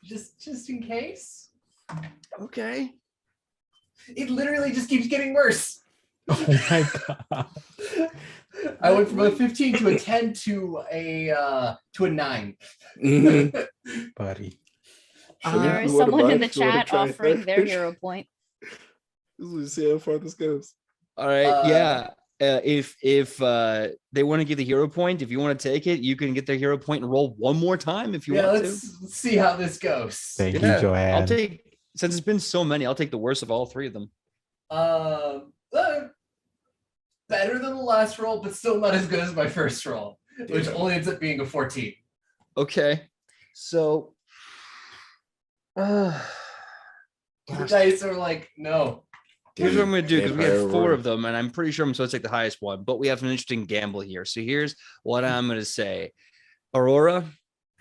in case.
Okay.
It literally just keeps getting worse.
Oh my god.
I went from a 15 to a 10 to a 9.
Buddy.
There is
You wanna
someone in
buy-
the
you wanna
chat
try
offering their
first?
hero point.
Let's see how far this goes.
All right.
Uh,
If they want to give the hero point, if you want to take it, you can get their hero point and roll one more time if you
Yeah,
want
let's see how this goes.
Thank
to.
you, Joanne.
I'll take, since it's been so many, I'll take the worst of all three of them.
Better than the last roll, but still not as good as my first roll, which only ends up being a 14.
Okay. So
The dice are like, no.
Here's what I'm going to do because we
Vampire
have 4
Aurora.
of them, and I'm pretty sure I'm supposed to take the highest one, but we have an interesting gamble here. So here's what I'm going to say. Aurora,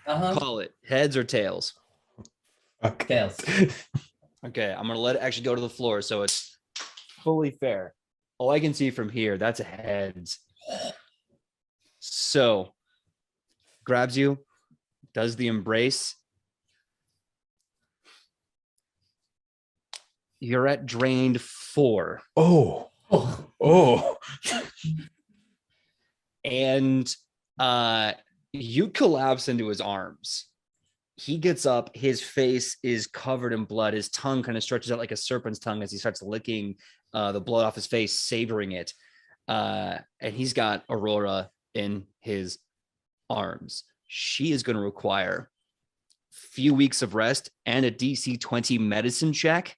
call it heads or tails.
Fuck.
Tails.
Okay, I'm going to let it actually go to the floor so it's fully fair. All I can see from here, that's a heads. So grabs you, does the embrace. You're at drained 4.
Oh, oh.
And you collapse into his arms. He gets up, his face is covered in blood, his tongue kind of stretches out like a serpent's tongue as he starts licking the blood off his face, savoring it. And he's got Aurora in his arms. She is going to require a few weeks of rest and a DC 20 medicine check.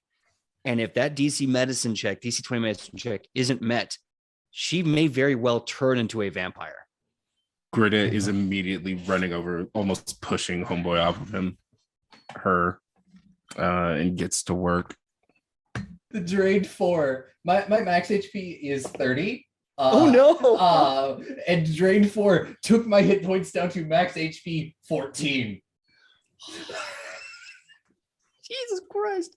And if that DC 20 medicine check isn't met, she may very well turn into a vampire.
Greta is immediately running over, almost pushing homeboy off of and gets to work.
The drained 4. My max HP is 30.
Oh no!
And drained 4 took my hit points down to max HP 14.
Jesus Christ.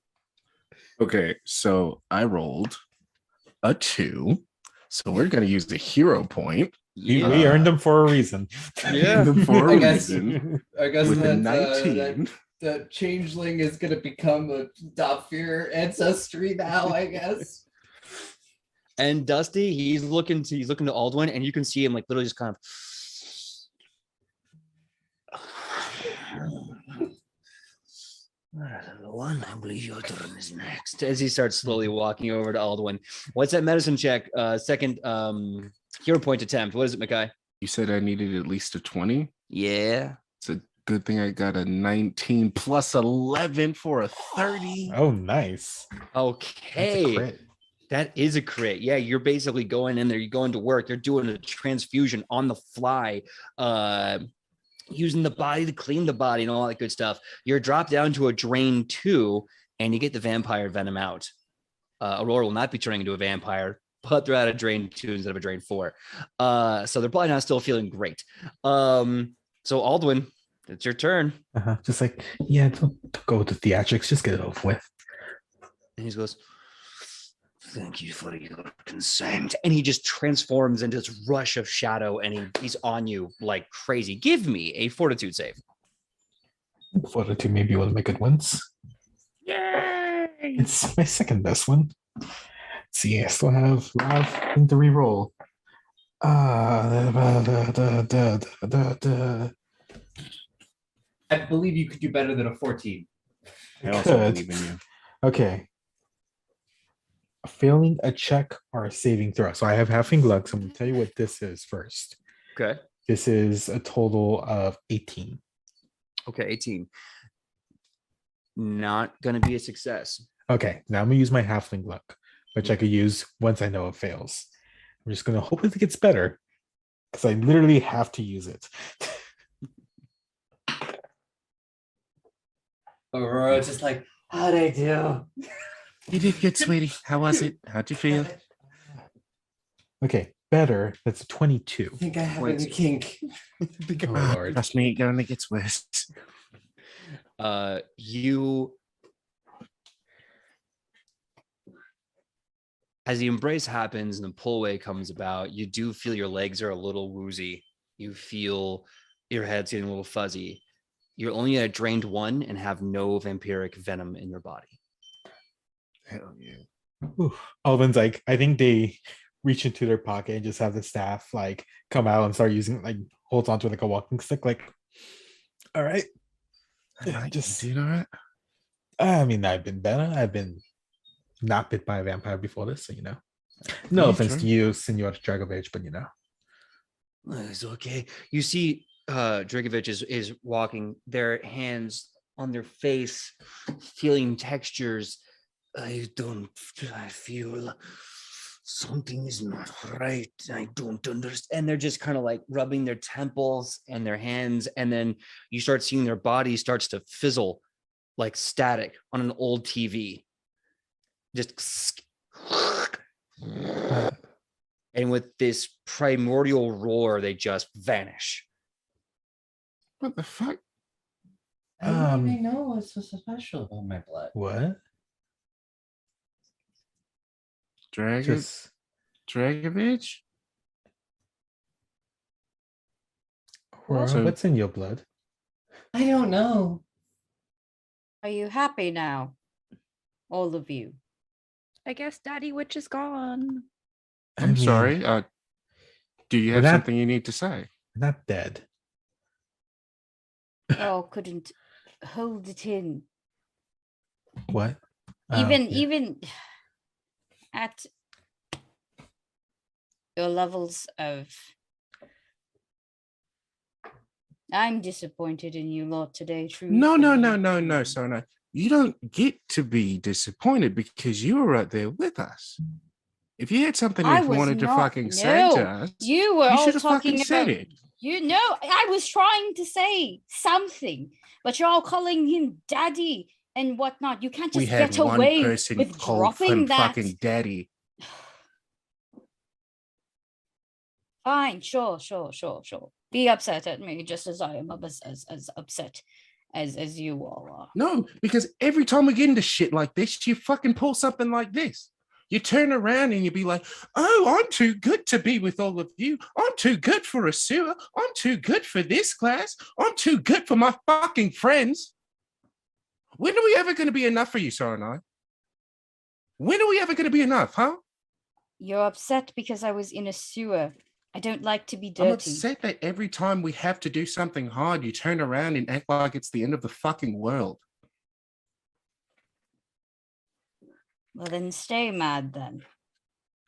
Okay, so I rolled a 2. So we're going to use the hero point.
We earned them for a reason.
Yeah.
For
I
a
guess-
reason.
I guess
With a
that,
19.
the changeling is going to become a Dopfir ancestry now, I guess.
And Dusty, he's looking to Aldwin, and you can see him like literally just kind of. One, I believe your turn is next. As he starts slowly walking over to Aldwin. What's that medicine check? Second hero point attempt. What is it, Mackay?
You said I needed at least a 20.
Yeah.
It's a good thing I got a 19 plus 11 for a 30.
Oh, nice. That's a
Okay.
crit.
That is a crit. Yeah, you're basically going in there. You're going to work. They're doing a transfusion on the fly, using the body to clean the body and all that good stuff. You're dropped down to a drain 2, and you get the vampire venom out. Aurora will not be turning into a vampire, but they're at a drain 2 instead of a drain 4. So they're probably not still feeling great. So Aldwin, it's your turn.
Just like, yeah, don't go with the theatrics. Just get it over with.
And he goes, thank you for your consent. And he just transforms into this rush of shadow, and he's on you like crazy. Give me a fortitude save.
Fortitude may be one of my good ones.
Yay!
It's my second best one. Let's see, I still have a lot of things to reroll.
I believe you could do better than a 14.
I also
Good.
believe in you.
Okay. Failing a check or a saving throw. So I have halfling luck. So I'm going to tell you what this is first.
Okay.
This is a total of 18.
Okay, 18. Not going to be a success.
Okay, now I'm going to use my halfling luck, which I could use once I know it fails. I'm just going to hope it gets better because I literally have to use it.
Aurora just like, how'd I do?
You did good, sweetie. How was it? How'd you feel?
Okay, better. That's a 22.
I think I have a kink.
Oh, Lord.
Trust me, it only gets worse.
You, as the embrace happens and the pull away comes about, you do feel your legs are a little woozy. You feel your head's getting a little fuzzy. You're only at drained 1 and have no vampiric venom in your body.
Hell yeah.
Alvin's like, I think they reach into their pocket and just have the staff like come out and start using like holds onto it like a walking stick. Like, all right. Yeah, just
doing all right.
I mean, I've been better. I've been not bit by a vampire before this, so you know. No
Yeah,
offense
sure.
to you, Senor Dragovich, but you know.
It's okay. You see Dragovich is walking, their hands on their face, feeling textures. I feel something is not right. I don't understand. And they're just kind of like rubbing their temples and their hands. And then you start seeing their body starts to fizzle like static on an old TV. Just
Uh,
And with this primordial roar, they just vanish.
What the fuck?
I didn't
Um,
even know what's so special about my blood.
what?
Dragovich?
Aurora,
So-
what's in your blood?
I don't know.
Are you happy now? All of you.
I guess Daddy Witch is gone.
I
I'm
mean,
sorry. Do you
we're
have
not-
something you need to say?
we're not dead.
Oh, couldn't hold it in.
What? Oh, yeah.
Even at your levels of, I'm disappointed in you lot today.
No,
truthfully.
Sona. You don't get to be disappointed because you were right there with us. If you had something
I
you
was
wanted to
not-
fucking say to
no,
us,
You were
you
all
should have
talking
fucking said
about.
it.
You know, I was trying to say something, but you're all calling him daddy and whatnot. You can't
We
just
had
get
one
away
person
with
called
dropping
him
that.
fucking daddy.
Fine, sure. Be upset at me just as I am as upset as you all are.
No, because every time we get into shit like this, you fucking pull something like this. You turn around and you be like, oh, I'm too good to be with all of you. I'm too good for a sewer. I'm too good for this class. I'm too good for my fucking friends. When are we ever going to be enough for you, Sarah and I? When are we ever going to be enough, huh?
You're upset because I was in a sewer. I don't like to be
I'm
dirty.
upset that every time we have to do something hard, you turn around and act like it's the end of the fucking world.
Well, then stay mad then.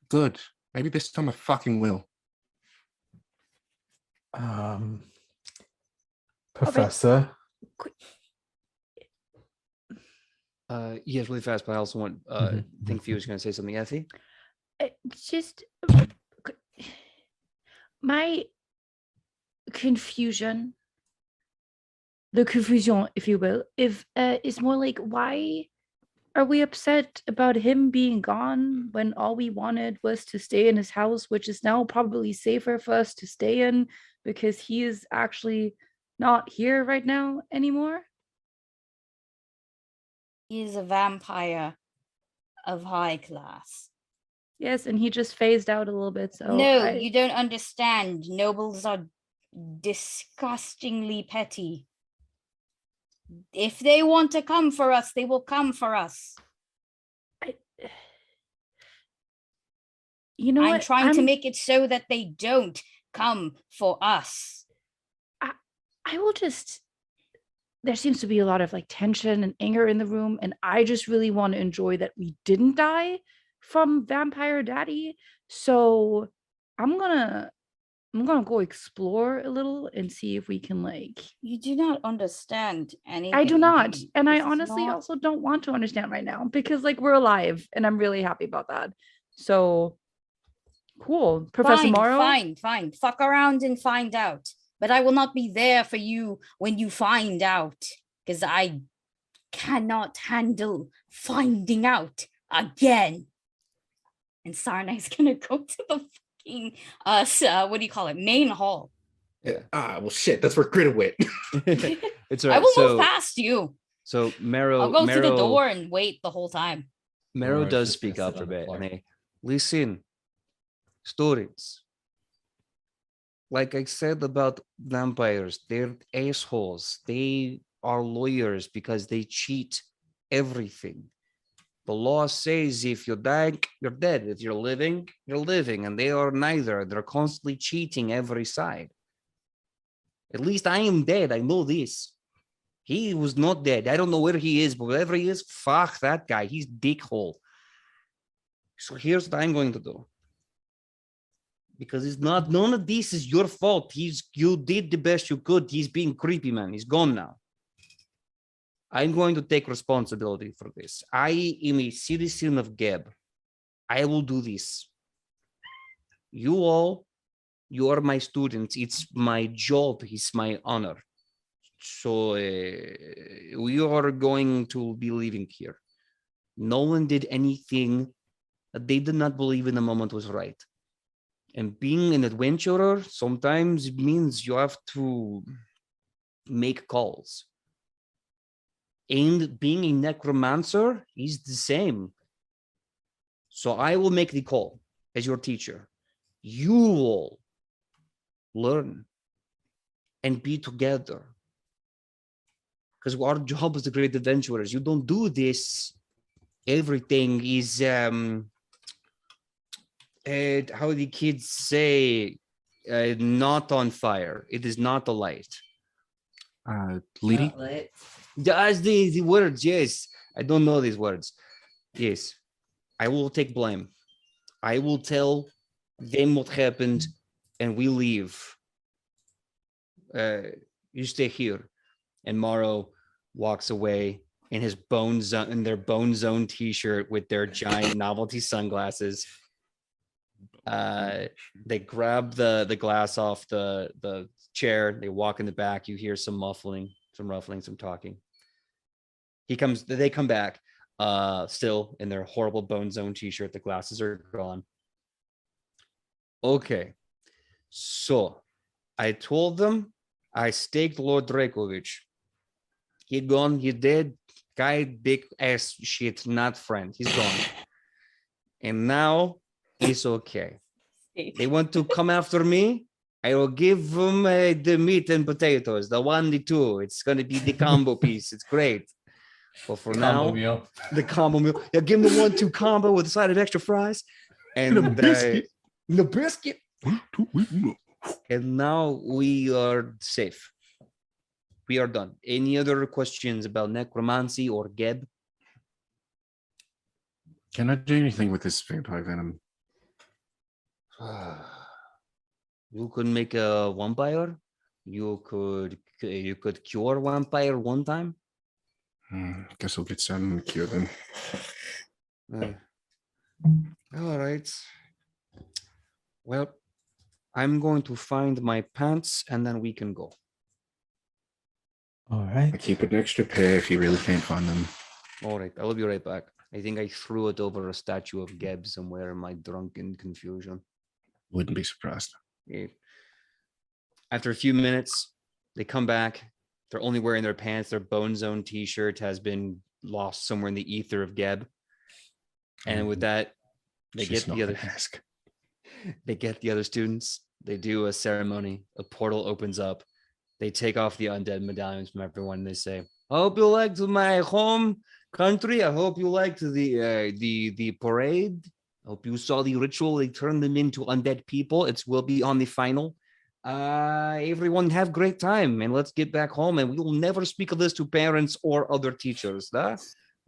Good. Maybe this time I fucking will.
Professor.
Yes, really fast, but I also want
Mhm,
think Fee was going to say something. Effie?
It's just my confusion, the confusion, if you will, if is more like, why are we upset about him being gone when all we wanted was to stay in his house, which is now probably safer for us to stay in because he is actually not here right now anymore?
He is a vampire of high class.
Yes, and he just phased out a little bit. So
No,
I-
you don't understand. Nobles are disgustingly petty. If they want to come for us, they will come for us.
you know
I'm
what?
trying to make it so that they don't come for us.
I will just, there seems to be a lot of like tension and anger in the room, and I just really want to enjoy that we didn't die from Vampire Daddy. So I'm gonna go explore a little and see if we can like,
You do not understand anything.
I do not.
Lee.
And I
This is
honestly
not-
also don't want to understand right now because like we're alive and I'm really happy about that. So cool. Professor
Fine,
Morrow.
fine. Fuck around and find out. But I will not be there for you when you find out. Because I cannot handle finding out again. And Sarnai's gonna go to the fucking what do you call it? Main hall.
Yeah. Ah, well, shit. That's where Greta went.
It's all
I
right.
will
So,
move past you.
so Marrow,
I'll go to the
Marrow-
door and wait the whole time.
Marrow
Aurora's
does
just gonna
speak up
sit
for a
on the
bit,
floor.
and they listen. Students, like I said about vampires, they're assholes. They are lawyers because they cheat everything. The law says if you're dying, you're dead. If you're living, you're living, and they are neither. They're constantly cheating every side. At least I am dead. I know this. He was not dead. I don't know where he is, but wherever he is, fuck that guy. He's dickhole. So here's what I'm going to do. Because it's not, none of this is your fault. You did the best you could. He's being creepy, man. He's gone now. I'm going to take responsibility for this. I am a citizen of Geb. I will do this. You all, you are my students. It's my job. It's my honor. So we are going to be leaving here. No one did anything that they did not believe in the moment was right. And being an adventurer sometimes means you have to make calls. And being a necromancer is the same. So I will make the call as your teacher. You will learn and be together. Because our job as the great adventurers, you don't do this. Everything is, how the kids say, not on fire. It is not a light.
Lady?
That's the words, yes. I don't know these words. Yes. I will take blame. I will tell them what happened and we leave. You stay here. And Morrow walks away in his their Bone Zone t-shirt with their giant novelty sunglasses. They grab the glass off the chair. They walk in the back. You hear some ruffling, some talking. They come back, still in their horrible Bone Zone t-shirt. The glasses are gone. Okay, so I told them I staked Lord Drakovich. He gone, he dead. Guy, big ass shit, not friend. He's gone. And now it's okay. They want to come after me. I will give them the meat and potatoes, the 1, the 2. It's going to be the combo piece. It's great. But for now, the combo meal. Yeah, give them the 1-2 combo with a side of extra fries. And
a biscuit.
The biscuit. And now we are safe. We are done. Any other questions about necromancy or Geb?
Can I do anything with this vampire venom?
You could make a vampire. You could cure vampire one time.
Guess I'll get some cure then.
All right. Well, I'm going to find my pants and then we can go.
All right.
I keep an extra pair if you really can't find them.
All right, I'll be right back. I think I threw it over a statue of Geb somewhere in my drunken confusion.
Wouldn't be surprised.
Yeah. After a few minutes, they come back. They're only wearing their pants. Their Bone Zone t-shirt has been lost somewhere in the ether of Geb. And with that, they get the other
ask.
They get the other students. They do a ceremony. A portal opens up. They take off the undead medallions from everyone. They say, "I hope you liked my home country. I hope you liked the parade. I hope you saw the ritual. They turned them into undead people. It will be on the final. Everyone have great time, and let's get back home. And we will never speak of this to parents or other teachers.
I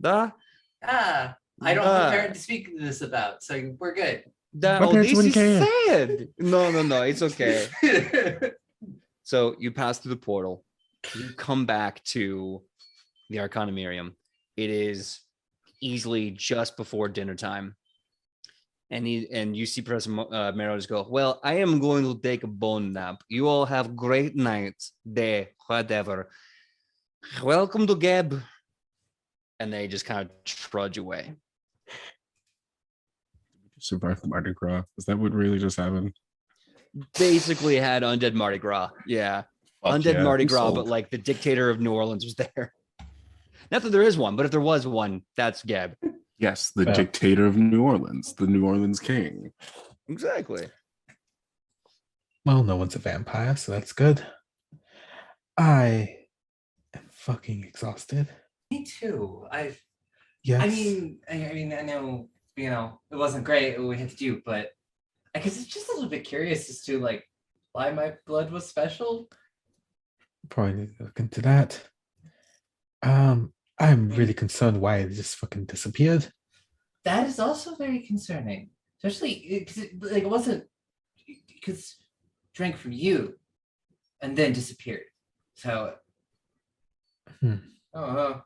don't have a parent to speak this about, so we're good.
This is sad. No, it's okay." So you pass through the portal. You come back to the Arcanumerium. It is easily just before dinner time. And you see Professor Merrill just go, "Well, I am going to take a bone nap. You all have great nights, day, whatever. Welcome to Geb." And they just kind of trudge away.
Survived Mardi Gras. Is that what really just happened?
Basically had Undead Mardi Gras. Yeah. Undead Mardi Gras, but like the dictator of New Orleans was there. Not that there is one, but if there was one, that's Geb.
Yes, the dictator of New Orleans, the New Orleans king.
Exactly.
Well, no one's a vampire, so that's good. I am fucking exhausted.
Me too.
Yes.
I mean, I know, it wasn't great what we had to do, but I guess it's just a little bit curious as to like why my blood was special.
Probably need to look into that. I'm really concerned why it just fucking disappeared.
That is also very concerning, especially because it wasn't because drank from you and then disappeared. So, oh,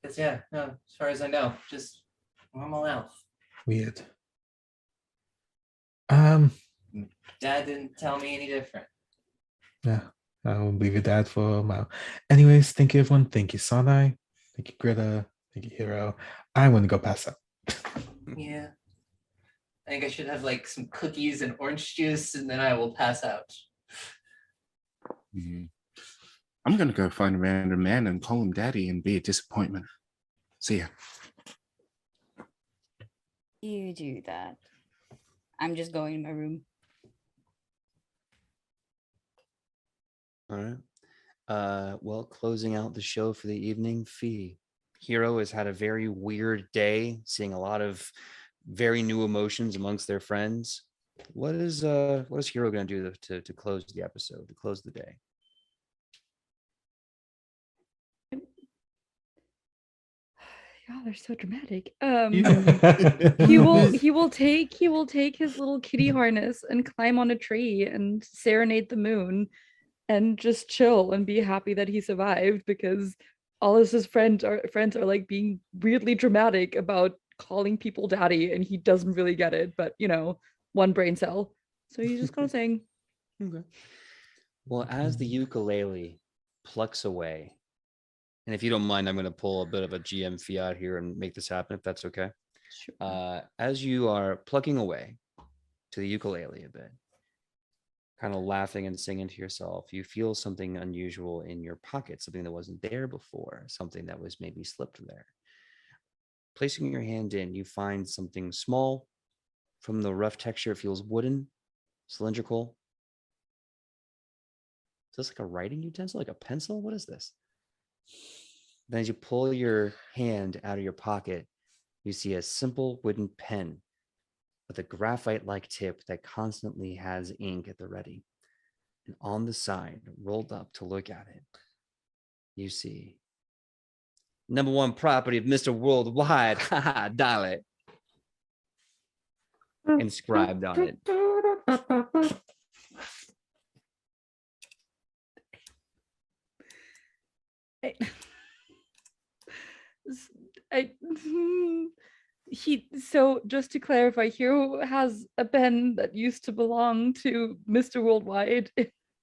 because as far as I know, just normal elf.
Weird.
Dad didn't tell me any different.
Yeah, I'll leave your dad for a while. Anyways, thank you everyone. Thank you, Sanai. Thank you, Greta. Thank you, Hero. I'm gonna go pass out.
Yeah. I think I should have like some cookies and orange juice, and then I will pass out.
Mhm. I'm gonna go find a random man and call him daddy and be a disappointment. See ya.
You do that. I'm just going to my room.
All right. Well, closing out the show for the evening, Fee. Hero has had a very weird day, seeing a lot of very new emotions amongst their friends. What is Hero gonna do to close the episode, to close the day?
God, they're so dramatic.
You-
He will take his little kitty harness and climb on a tree and serenade the moon and just chill and be happy that he survived, because all of his friends are like being weirdly dramatic about calling people daddy, and he doesn't really get it, but one brain cell. So he's just gonna sing.
Okay. Well, as the ukulele plucks away, and if you don't mind, I'm going to pull a bit of a GM fiat here and make this happen, if that's okay.
Sure.
As you are plucking away to the ukulele a bit, kind of laughing and singing to yourself, you feel something unusual in your pocket, something that wasn't there before, something that was maybe slipped there. Placing your hand in, you find something small. From the rough texture, it feels wooden, cylindrical. Is this like a writing utensil, like a pencil? What is this? Then as you pull your hand out of your pocket, you see a simple wooden pen with a graphite-like tip that constantly has ink at the ready. And on the side, rolled up to look at it, you see #1 property of Mr. Worldwide, haha, dial it, inscribed on it.
So just to clarify, Hero has a pen that used to belong to Mr. Worldwide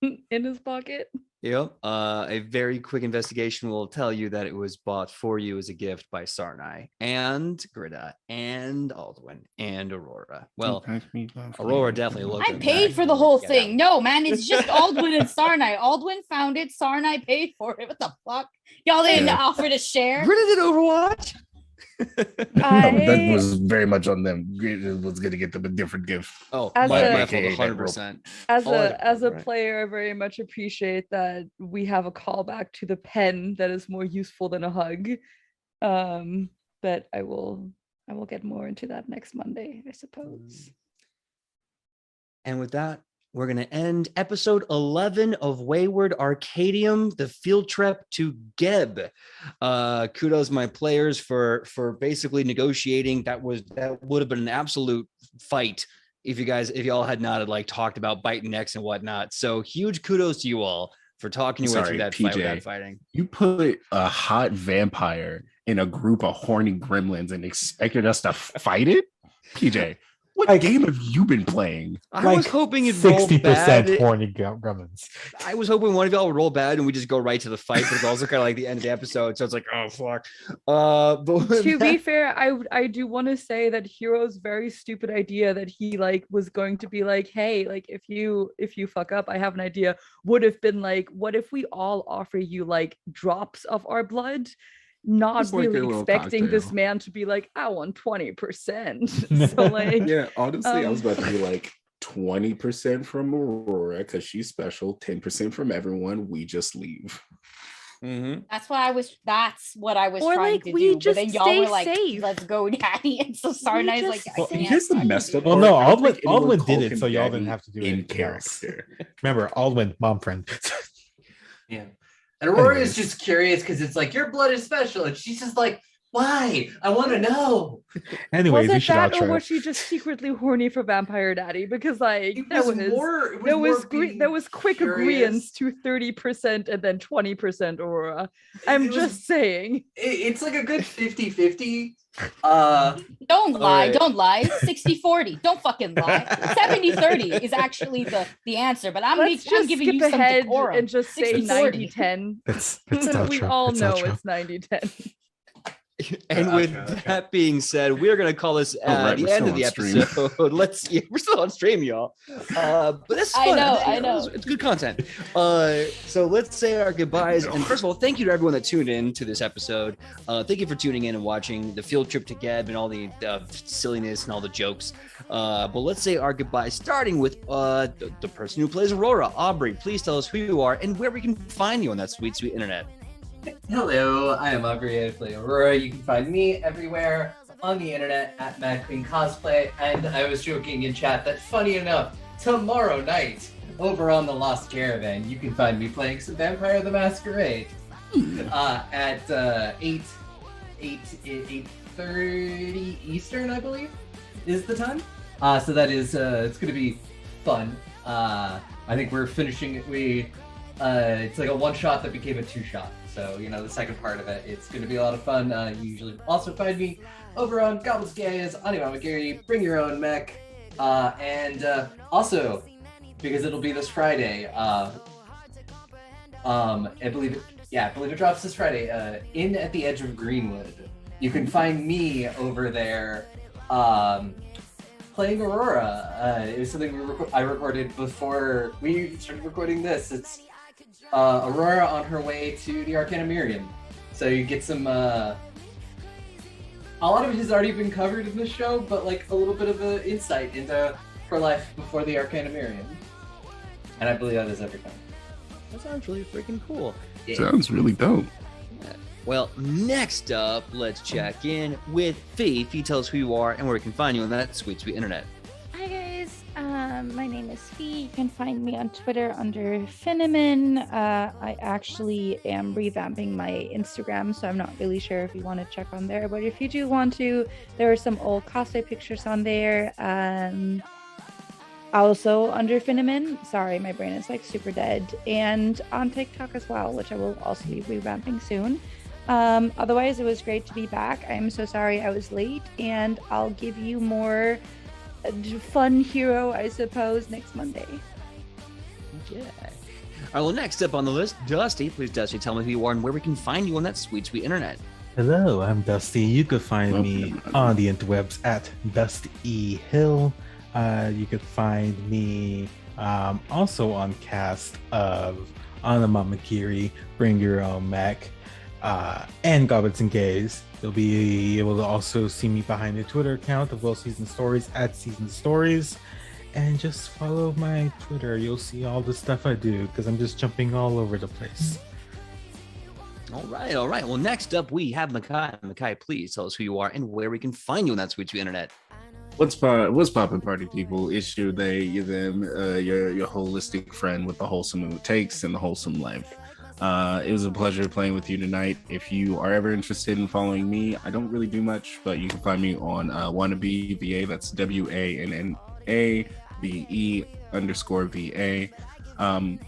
in his pocket.
Yep. A very quick investigation will tell you that it was bought for you as a gift by Sarnai and Grida and Aldwin and Aurora. Well, Aurora definitely looked.
I paid for the whole thing. No, man, it's just Aldwin and Sarnai. Aldwin found it. Sarnai paid for it. What the fuck? Y'all didn't offer to share.
Grida did Overwatch.
That was very much on them. It was going to get them a different gift.
Oh,
As
my
a-
fault, 100%.
As
All I
a
know, right.
player, I very much appreciate that we have a callback to the pen that is more useful than a hug. But I will get more into that next Monday, I suppose.
And with that, we're going to end episode 11 of Wayward Arcadium, the field trip to Geb. Kudos my players for basically negotiating. That would have been an absolute fight if y'all had not like talked about biting necks and whatnot. So huge kudos to you all for talking your way through that fight without fighting.
You put a hot vampire in a group of horny gremlins and expected us to fight it? PJ, what game have you been playing?
I was hoping you'd roll
60%
bad.
horny gremlins.
I was hoping one of y'all would roll bad and we just go right to the fight, but it's also kind of like the end of the episode. So it's like, oh fuck. But
To be fair, I do want to say that Hero's very stupid idea that he like was going to be like, hey, like if you fuck up, I have an idea, would have been like, what if we all offer you like drops of our blood? Not
It's like a
really
little
expecting this
cocktail.
man to be like, I want 20%. So like,
Yeah, honestly, I was
Um,
about to be like 20% from Aurora because she's special, 10% from everyone. We just leave.
Mhm.
That's what I was
Or,
trying
like,
to
we
do. But
just
then y'all
stay
were like,
safe.
let's go, daddy. And so Sarnai's like,
just
I
Well,
stay
can't.
here's the
safe.
messed up
Well,
part.
no,
I don't think
Aldwin
anyone
did
called
it,
him
so y'all didn't
daddy
have to do
in
anything else.
character.
Remember, Aldwin, mom friend.
Yeah. And Aurora
Anyways.
is just curious because it's like, your blood is special. And she's just like, why? I want to know.
Anyways,
was
we
it
should
that, or
outro.
was she just secretly horny for Vampire Daddy? Because like
It
that
was
was
more. It was
there
more
was
being
there was quick
curious.
agreeance to 30% and then 20% Aurora.
It
I'm
was-
just saying.
It's like a good 50-50.
Don't lie.
right.
Don't lie. 60-40. Don't fucking lie. 70-30 is actually the answer. But I'm
Let's just
giving
skip
you some
ahead
decorum.
and just say
60-40.
90-10.
It's
We
outro.
all
It's
know
outro.
it's 90-10.
And with
Okay.
that being said, we're gonna call this
right,
the
we're
end
still
of the
on stream.
episode. We're still on stream, y'all. But that's
I
fun.
know.
It's good content. So let's say our goodbyes. And first of all, thank you to everyone that tuned in to this episode. Thank you for tuning in and watching the field trip to Geb and all the silliness and all the jokes. But let's say our goodbyes, starting with the person who plays Aurora. Aubrey, please tell us who you are and where we can find you on that sweet, sweet internet.
Hello, I am Aubrey. I play Aurora. You can find me everywhere on the internet at Mad Queen Cosplay. And I was joking in chat that, funny enough, tomorrow night over on the Lost Caravan, you can find me playing some Vampire the Masquerade at 8:30 Eastern, I believe, is the time. So that is it's going to be fun. I think we're finishing it. It's like a one shot that became a two shot. So, the second part of it, it's going to be a lot of fun. You usually also find me over on Goblets Gaze, Animamagiri, Bring Your Own Mech, and also, because it'll be this Friday, I believe it drops this Friday, in At the Edge of Greenwood. You can find me over there playing Aurora. It was something I recorded before we started recording this. It's Aurora on her way to the Arcanum. So you get some a lot of it has already been covered in the show, but like a little bit of an insight into her life before the Arcanum. And I believe that is everything.
That sounds really freaking cool.
Sounds really dope.
Well, next up, let's check in with Fee. Fee, tell us who you are and where we can find you on that sweet, sweet internet.
Hi guys, my name is Fee. You can find me on Twitter under Finneman. I actually am revamping my Instagram, so I'm not really sure if you want to check on there. But if you do want to, there are some old cosplay pictures on there. Also under Finneman. Sorry, my brain is like super dead. And on TikTok as well, which I will also be revamping soon. Otherwise, it was great to be back. I'm so sorry I was late, and I'll give you more fun hero, I suppose, next Monday.
Yeah. All right, well, next up on the list, Dusty. Please, Dusty, tell me who you are and where we can find you on that sweet, sweet internet.
Hello, I'm Dusty. You could find me on the interwebs at Dusty Hill. You could find me also on cast of Animamagiri, Bring Your Own Mech, and Goblets and Gaze. You'll be able to also see me behind the Twitter account of Well Season Stories at Season Stories. And just follow my Twitter. You'll see all the stuff I do because I'm just jumping all over the place.
All right. Well, next up, we have Makai. Makai, please tell us who you are and where we can find you on that sweet, sweet internet.
What's poppin', party people? It's you, they, you, them, your holistic friend with the wholesome takes and the wholesome life. It was a pleasure playing with you tonight. If you are ever interested in following me, I don't really do much, but you can find me on Wannabe VA. That's WANNABE_VA.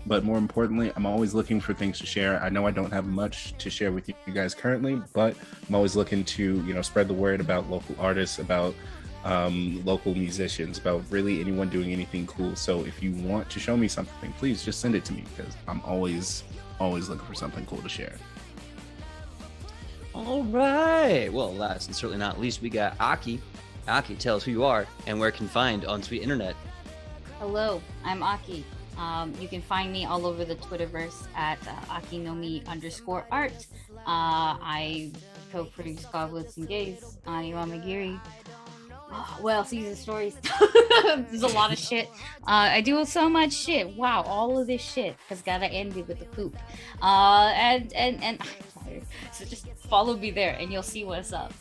But more importantly, I'm always looking for things to share. I know I don't have much to share with you guys currently, but I'm always looking to, spread the word about local artists, about local musicians, about really anyone doing anything cool. So if you want to show me something, please just send it to me because I'm always looking for something cool to share.
All right. Well, last and certainly not least, we got Aki. Aki, tell us who you are and where can find on sweet internet.
Hello, I'm Aki. You can find me all over the Twitterverse at akinomi_art. I co-produce Goblets and Gaze on Iwamagiri. Well, season stories. There's a lot of shit. I do so much shit. Wow, all of this shit has gotta end it with the poop. And so just follow me there, and you'll see what's up.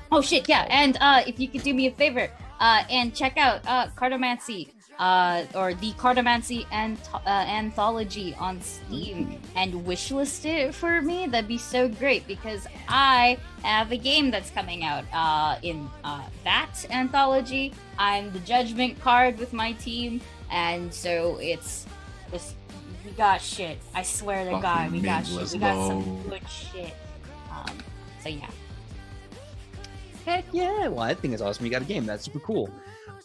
Oh shit, yeah. And if you could do me a favor, and check out Cartomancy. Or the Cartomancy anthology on Steam and wishlist it for me, that'd be so great because I have a game that's coming out in that anthology. I'm the judgment card with my team, and so it's just we got shit. I swear to God, we got shit. We got some good shit. So yeah.
Heck yeah. Well, I think it's awesome. You got a game. That's super cool.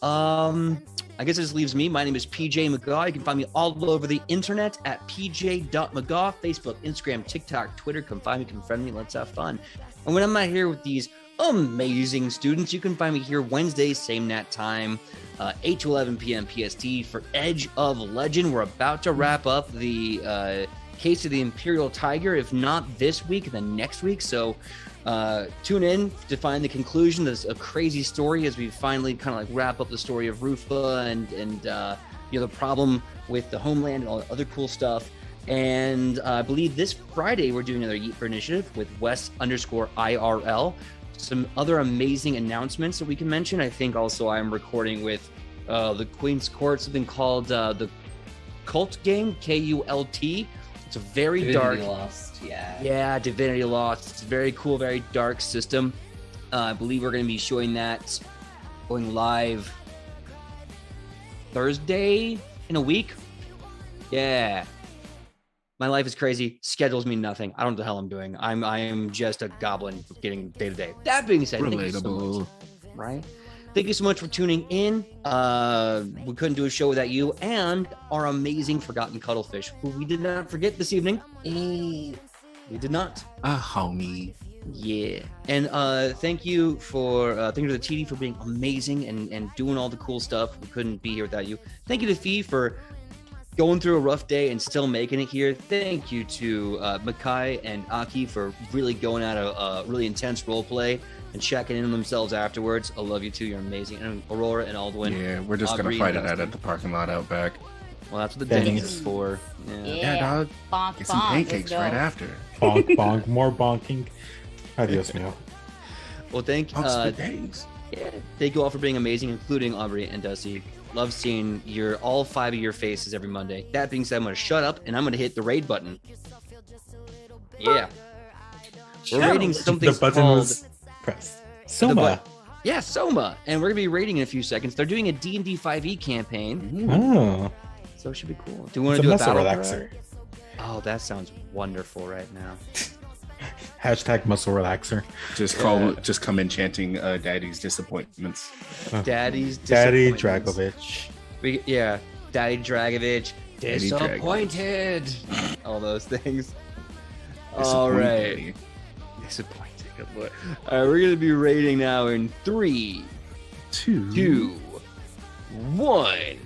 I guess this leaves me. My name is PJ McGaw. You can find me all over the internet at pj.mcgaw, Facebook, Instagram, TikTok, Twitter. Come find me, come friend me, let's have fun. And when I'm not here with these amazing students, you can find me here Wednesdays, same nat time, 8 to 11 p.m. PST for Edge of Legend. We're about to wrap up the Case of the Imperial Tiger, if not this week, then next week. So tune in to find the conclusion. There's a crazy story as we finally kind of like wrap up the story of Rufa and you know, the problem with the homeland and all the other cool stuff. And I believe this Friday we're doing another Yeet for Initiative with West_IRL. Some other amazing announcements that we can mention. I think also I'm recording with the Queen's Court, something called the Cult Game, KULT. It's a very
Divinity
dark.
Lost, yeah.
Yeah, Divinity Lost. It's a very cool, very dark system. I believe we're going to be showing that going live Thursday in a week. Yeah. My life is crazy. Schedules mean nothing. I don't know what the hell I'm doing. I am just a goblin getting day to day. That being said, thank you so
Relatable.
much, right? Thank you so much for tuning in. We couldn't do a show without you and our amazing Forgotten Cuttlefish, who we did not forget this evening. We did not.
Homie.
Yeah. And thank you to the TD for being amazing and doing all the cool stuff. We couldn't be here without you. Thank you to Fee for going through a rough day and still making it here. Thank you to Makai and Aki for really going at a really intense role play and checking in on themselves afterwards. I love you too. You're amazing. And Aurora and Aldwin.
Yeah, we're just
Aubrey
gonna fight
and
it out
Dustin.
at the parking lot out back.
Well, that's what the
Thanks.
Denny's is for. Yeah.
Yeah.
dog.
Bonk,
Get some
bonk, let's
pancakes
go.
right after.
Bonk, bonk, more bonking. Adios, mio.
Well, thank
Days.
yeah, thank you all for being amazing, including Aubrey and Dusty. Love seeing all 5 of your faces every Monday. That being said, I'm going to shut up and I'm going to hit the raid button. Yeah. We're rating something
The button
called...
was pressed. Soma.
Yeah, Soma. And we're going to be rating in a few seconds. They're doing a D&D 5e campaign,
Oh,
so it should be cool. Do you want
it's
to
a
do a
muscle
battle
relaxer.
cry? Oh, that sounds wonderful right now.
Hashtag muscle relaxer.
Just come in chanting Daddy's disappointments.
Daddy's
Daddy
disappointments.
Dragovich.
Yeah, Daddy Dragovich.
Daddy
Disappointed. All those things. All right.
Disappointed.
Disappointed. Good lord. All right, we're going to be rating now in 3, 2, 1.